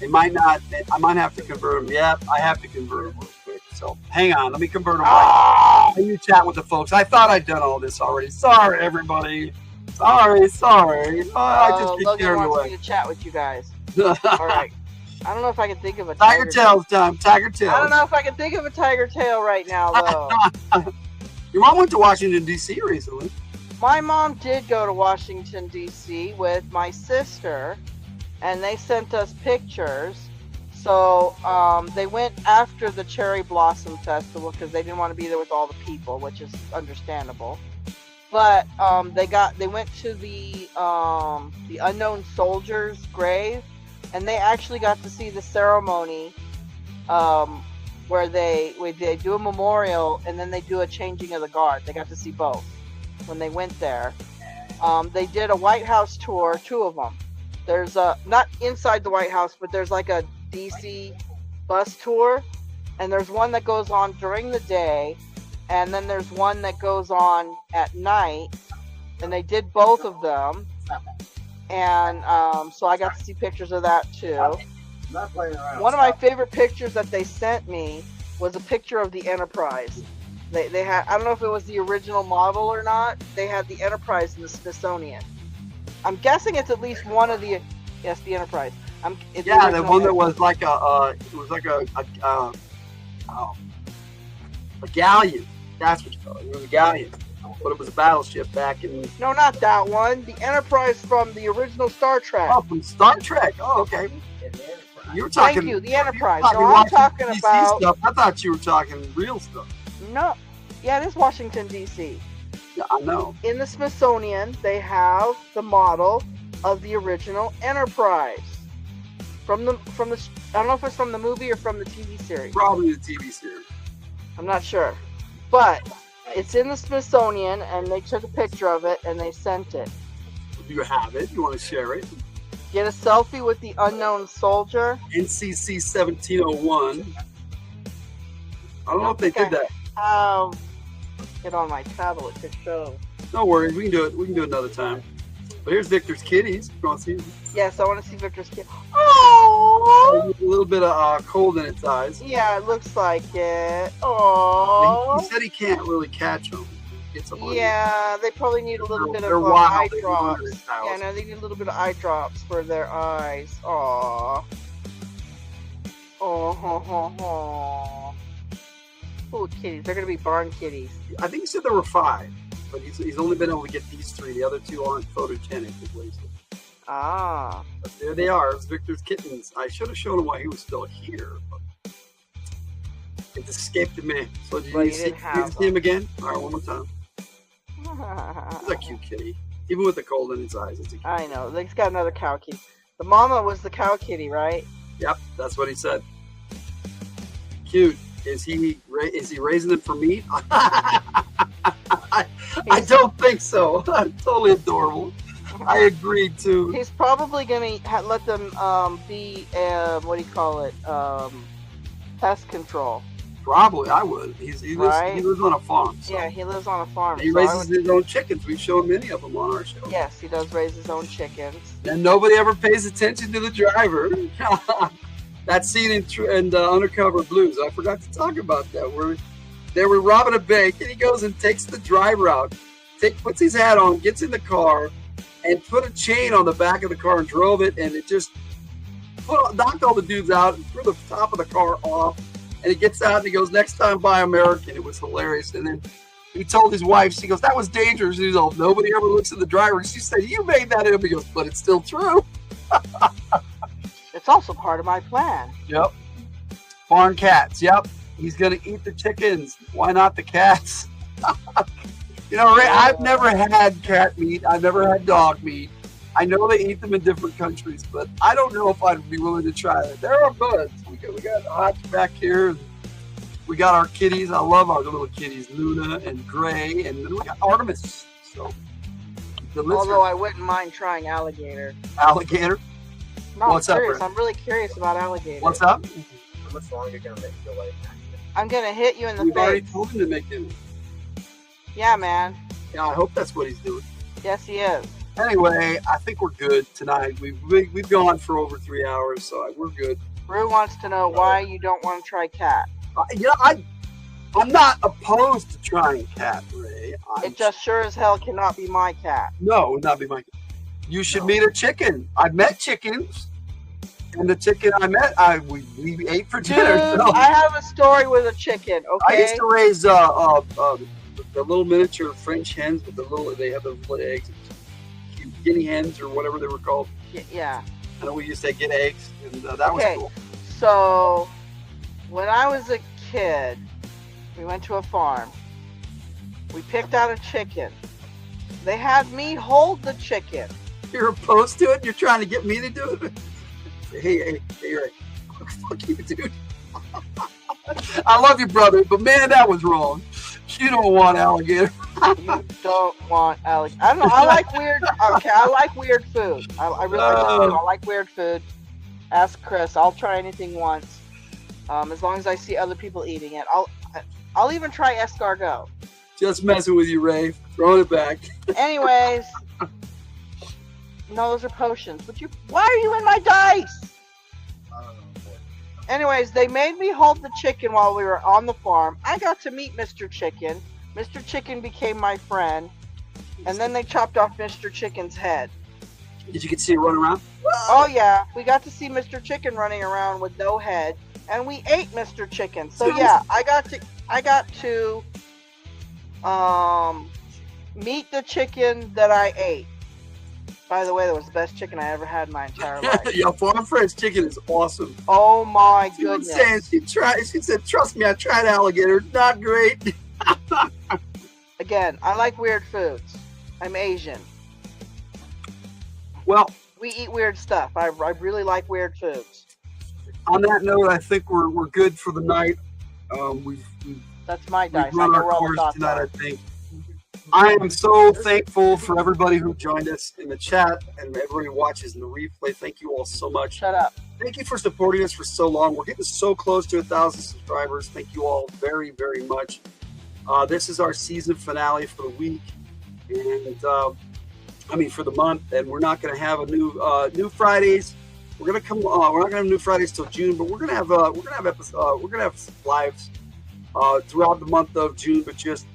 They might not. I might have to convert them. Yep, I have to convert them real quick. So hang on. Let me convert them. Right. You chat with the folks. I thought I'd done all this already. Sorry, everybody. Sorry. I just get carried away. Wants me to chat with you guys. All right. I don't know if I can think of a Tiger Tail time. Tiger Tail. I don't know if I can think of a tiger tail right now, though. Your mom went to Washington, D.C. recently. My mom did go to Washington, D.C. with my sister, and they sent us pictures. So they went after the Cherry Blossom Festival because they didn't want to be there with all the people, which is understandable. But they went to the unknown soldier's grave, and they actually got to see the ceremony where they do a memorial and then they do a changing of the guard. They got to see both when they went there. They did a White House tour, 2 of them. There's not inside the White House, but there's like a DC bus tour, and there's one that goes on during the day, and then there's one that goes on at night, and they did both of them. And so I got to see pictures of that too. One of my favorite pictures that they sent me was a picture of the Enterprise. They had, I don't know if it was the original model or not. They had the Enterprise in the Smithsonian. I'm guessing it's at least one of the, yes, the Enterprise. It's Yeah, the original one that Enterprise. was like a galleon. That's what you call it. It was a galleon, but it was a battleship back in. No, not that one. The Enterprise from the original Star Trek. Oh, from Star Trek. Oh, okay. You were talking. Thank you, the Enterprise. You were No, I'm watching talking DC about. stuff. I thought you were talking real stuff. No, yeah, it is Washington D.C. Yeah, I know. In the Smithsonian, they have the model of the original Enterprise. From the I don't know if it's from the movie or from the TV series. Probably the TV series. I'm not sure, but it's in the Smithsonian, and they took a picture of it and they sent it. Do you have it? You want to share it? Get a selfie with the unknown soldier. NCC 1701. I don't know if they did that. Get on my tablet to show. No worries, we can do it. We can do it another time. But here's Victor's kitties. You want to see them? Yes, I want to see Victor's kid. Oh! A little bit of cold in its eyes. Yeah, it looks like it. Oh! He said he can't really catch them. Yeah, they probably need a little bit They're of wild. eye They drops. wander in house. Yeah, no, they need a little bit of eye drops for their eyes. Aww. Oh, Little kitties. They're going to be barn kitties. I think he said there were 5, but he's only been able to get these 3. The other 2 aren't photogenic, is what he said. Ah. But there they are. It's Victor's kittens. I should have shown him why he was still here, but it escaped me. So did you see him again? All right, one more time. He's a cute kitty. Even with the cold in his eyes, it's a cute. I know. He's got another cow kitty. The mama was the cow kitty, right? Yep, that's what he said. Cute. Is he raising them for meat? I don't think so. Totally adorable. I agree too. He's probably gonna let them be what do you call it? Pest control. Probably, I would. He lives on a farm. So. Yeah, he lives on a farm. He raises his own chickens. We've shown many of them on our show. Yes, he does raise his own chickens. And nobody ever pays attention to the driver. That scene in Undercover Blues, I forgot to talk about that, where they were robbing a bank, and he goes and takes the driver out, puts his hat on, gets in the car, and put a chain on the back of the car and drove it, and it just knocked all the dudes out and threw the top of the car off. And he gets out and he goes, "Next time buy American." It was hilarious. And then he told his wife, she goes, "That was dangerous." He's all, "Nobody ever looks at the driver." She said, "You made that up." He goes, "But it's still true." It's also part of my plan. Yep. Barn cats. Yep. He's going to eat the chickens. Why not the cats? You know, Ray, I've never had cat meat. I've never had dog meat. I know they eat them in different countries, but I don't know if I'd be willing to try it. There are buds. We got Hot back here. We got our kitties. I love our little kitties, Luna and Gray, and then we got Artemis. So, although I wouldn't mind trying alligator. Alligator? No, What's I'm up, curious. Ray? I'm really curious about alligator. What's up? How much longer are you going to make your life? I'm going to hit you in the We've already face. told him to make dinner. Yeah, man. Yeah, I hope that's what he's doing. Yes, he is. Anyway, I think we're good tonight. We've gone for over 3 hours, so we're good. Rue wants to know why you don't want to try cat. I'm not opposed to trying cat, Ray. It just sure as hell cannot be my cat. No, it would not be my cat. You should meet a chicken. I've met chickens, and the chicken I met, we ate for dinner. Dude, So. I have a story with a chicken. Okay. I used to raise the little miniature French hens with they have those little eggs, guinea hens or whatever they were called. Yeah. I know we used to get eggs, and that was cool. So, when I was a kid, we went to a farm. We picked out a chicken. They had me hold the chicken. You're opposed to it? You're trying to get me to do it? Hey, Ray. Fuck you, dude. I love you, brother, but man, that was wrong. You don't want alligator. You don't want alligator. I don't know. I like weird. Okay, I like weird food. I really do. I like weird food. Ask Chris. I'll try anything once, as long as I see other people eating it. I'll even try escargot. Just messing with you, Ray. Throwing it back. Anyways, no, those are potions. Why are you in my dice? Anyways, they made me hold the chicken while we were on the farm. I got to meet Mr. Chicken. Mr. Chicken became my friend. And then they chopped off Mr. Chicken's head. Did you get to see it run around? Oh yeah, we got to see Mr. Chicken running around with no head, and we ate Mr. Chicken. So yeah, I got to meet the chicken that I ate. By the way, that was the best chicken I ever had in my entire life. Yo, Farm Fresh chicken is awesome. Oh my She was goodness. saying she said, trust me, I tried alligator. It's not great. Again, I like weird foods. I'm Asian. Well, we eat weird stuff. I really like weird foods. On that note, I think we're good for the night. That's my dice. We've run I our know where all the course thoughts tonight, are. I think. I am so thankful for everybody who joined us in the chat and everybody who watches in the replay. Thank you all so much. Shut up. Thank you for supporting us for so long. We're getting so close to 1,000 subscribers. Thank you all very, very much. This is our season finale for the week, and for the month. And we're not going to have a new Fridays. We're going to come. We're not going to have new Fridays till June, but we're going to have lives throughout the month of June, but just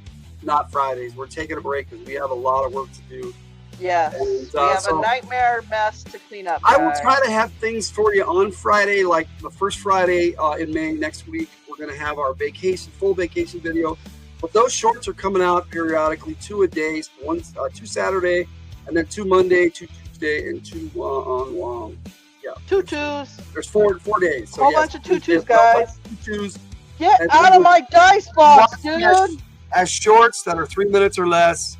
not Fridays. We're taking a break because we have a lot of work to do. Yes, we have a nightmare mess to clean up. I will try to have things for you on Friday, like the first Friday in May next week. We're going to have our full vacation video. But those shorts are coming out periodically, 2 a day, 2 Saturday, and then 2 Monday, 2 Tuesday, and 2 on tutus. There's 4 days. So Whole bunch of tutus, guys. Tutus. Get out of my dice box, dude. As shorts that are 3 minutes or less,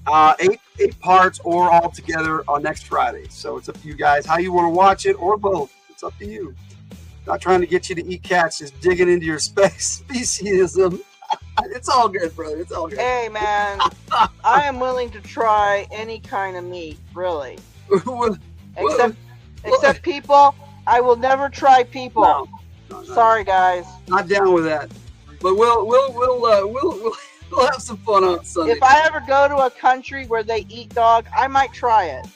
8 parts or all together on next Friday. So it's up to you guys how you want to watch it, or both. It's up to you. Not trying to get you to eat cats, just digging into your speciesism. It's all good, brother. It's all good. Hey, man. I am willing to try any kind of meat, really. Except people. I will never try people. No. Sorry, guys. Not down with that. But we'll have some fun on Sunday. If I ever go to a country where they eat dog, I might try it.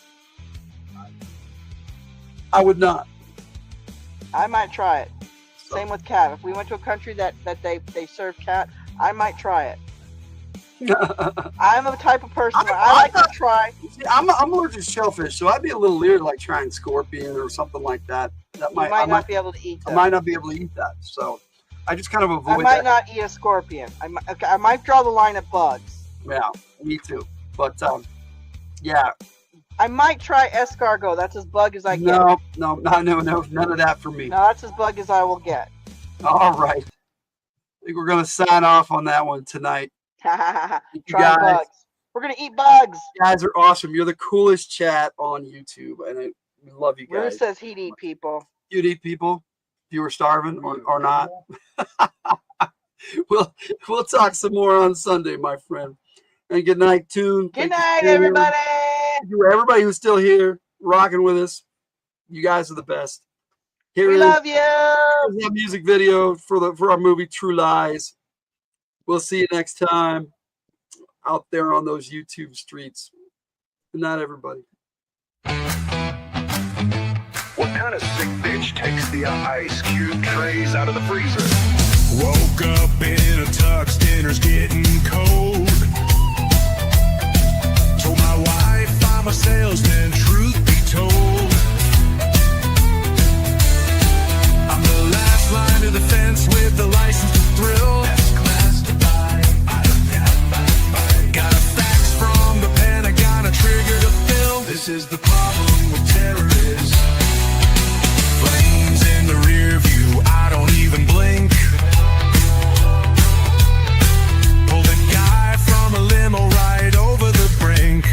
I would not. I might try it. Same with cat. If we went to a country that they serve cat, I might try it. I'm a type of person where I like to try. See, I'm allergic to shellfish, so I'd be a little leery, like trying scorpion or something like that. I might not be able to eat that. I might not be able to eat that, so I just kind of avoid I might not eat a scorpion. I might draw the line at bugs. Yeah, me too. But yeah. I might try escargot. That's as bug as I get. No, none of that for me. No, that's as bug as I will get. All right. I think we're going to sign off on that one tonight. Try guys. bugs. We're going to eat bugs. You guys are awesome. You're the coolest chat on YouTube, and I love you guys. Bruce says he'd eat people. You'd eat people if you were starving or not. We'll talk some more on Sunday, my friend. And good night, Tune. Good night, everybody. Everybody who's still here, rocking with us. You guys are the best. We love you. Here's that music video for our movie True Lies. We'll see you next time out there on those YouTube streets. Good night, everybody. What kind of sick bitch takes the ice cube trays out of the freezer? Woke up in a tux, dinner's getting cold. Told my wife I'm a salesman, truth be told. I'm the last line of the fence with the license to thrill. S-class to buy. Got a fax from the Pentagon, a trigger to fill. This is the problem with terrorists. Flames in the rear view, I don't even blink. Pulled a guy from a limo right over the brink.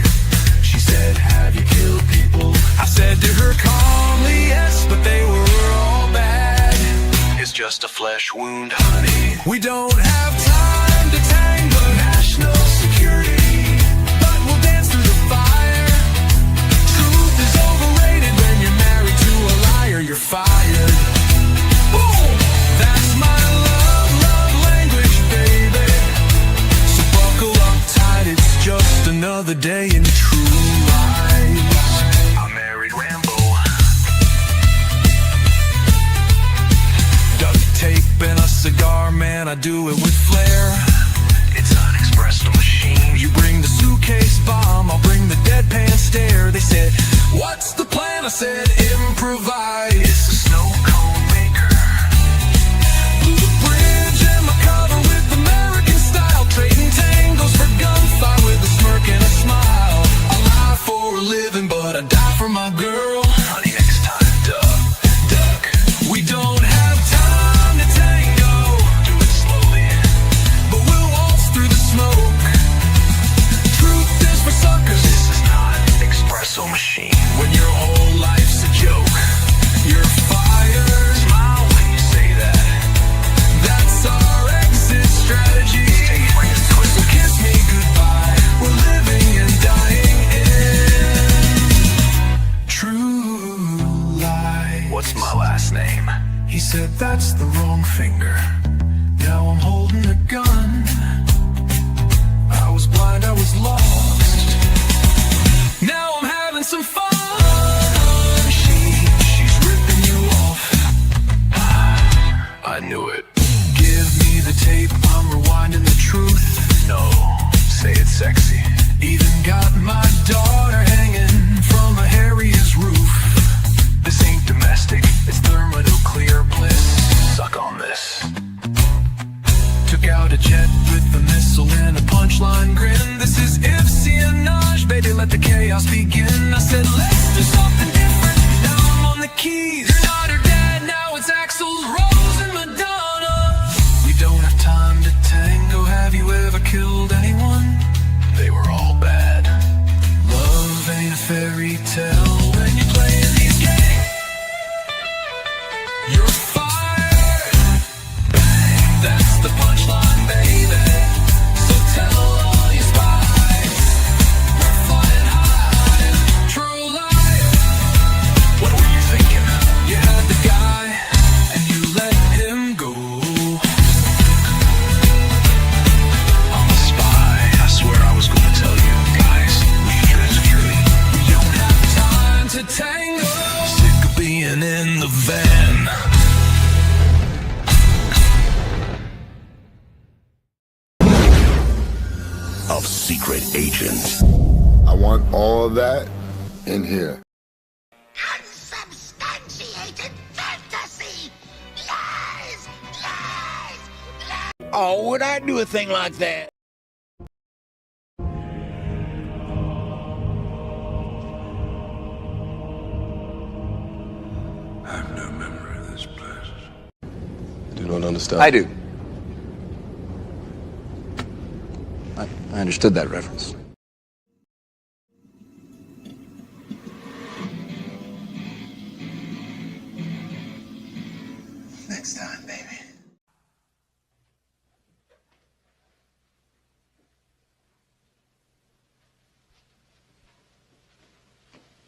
She said, have you killed people? I said to her calmly, yes, but they were all bad. It's just a flesh wound, honey. We don't have time to tangle national security, but we'll dance through the fire. Truth is overrated when you're married to a liar. You're fired. Boom! That's my love language, baby. So buckle up tight, it's just another day in True Lies. I married Rambo. I do it with flair. It's an espresso machine. You bring the suitcase bomb, I'll bring the deadpan stare. They said, what's the plan? I said, improvise. It's a snow cone maker. Blew the bridge and my cover with American style. Trading tangos for gunfire with a smirk and a smile. I lie for a living, but I die for my girl. Honey, next time, duck. We don't have time to tango. Do it slowly, but we'll waltz through the smoke. Truth is for suckers. This is not an espresso machine. When your whole life's a joke, you're fired. Smile when you say that. That's our exit strategy. So kiss me goodbye. We're living and dying in true lies. What's my last name? He said, that's the wrong finger. Now I'm holding a gun. I was blind, I was lost. Now I'm having some fun. She's ripping you off. I knew it. Give me the tape, I'm rewinding the truth. No, say it's sexy. Even got my daughter hanging from a Harrier's roof. This ain't domestic, it's thermonuclear bliss. Suck on this. Took out a jet with a missile and a punchline grin. This is espionage, baby, let the chaos begin. I said, let's do something different. Now I'm on the keys. You're not her dad, now it's Axl's Rose and Madonna. We don't have time to tango. Have you ever killed anyone? They were all bad. Love ain't a fairy tale when you're playing these games. You're fired. That's the punchline, baby. So tell all your spies we're flying high. True life. What were you thinking? You had the guy and you let him go. I'm a spy. I swear I was going to tell you guys. Leave your security. We don't have time to tango. Sick of being in the van. Of secret agent. I want all of that in here. Unsubstantiated fantasy! Lies! Lies! Oh, would I do a thing like that? I have no memory of this place. I do not understand. I do. I understood that reference. Next time, baby.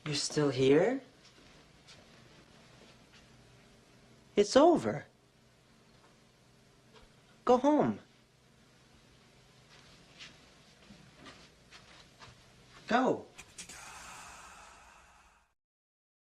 You're still here? It's over. Go home. Go.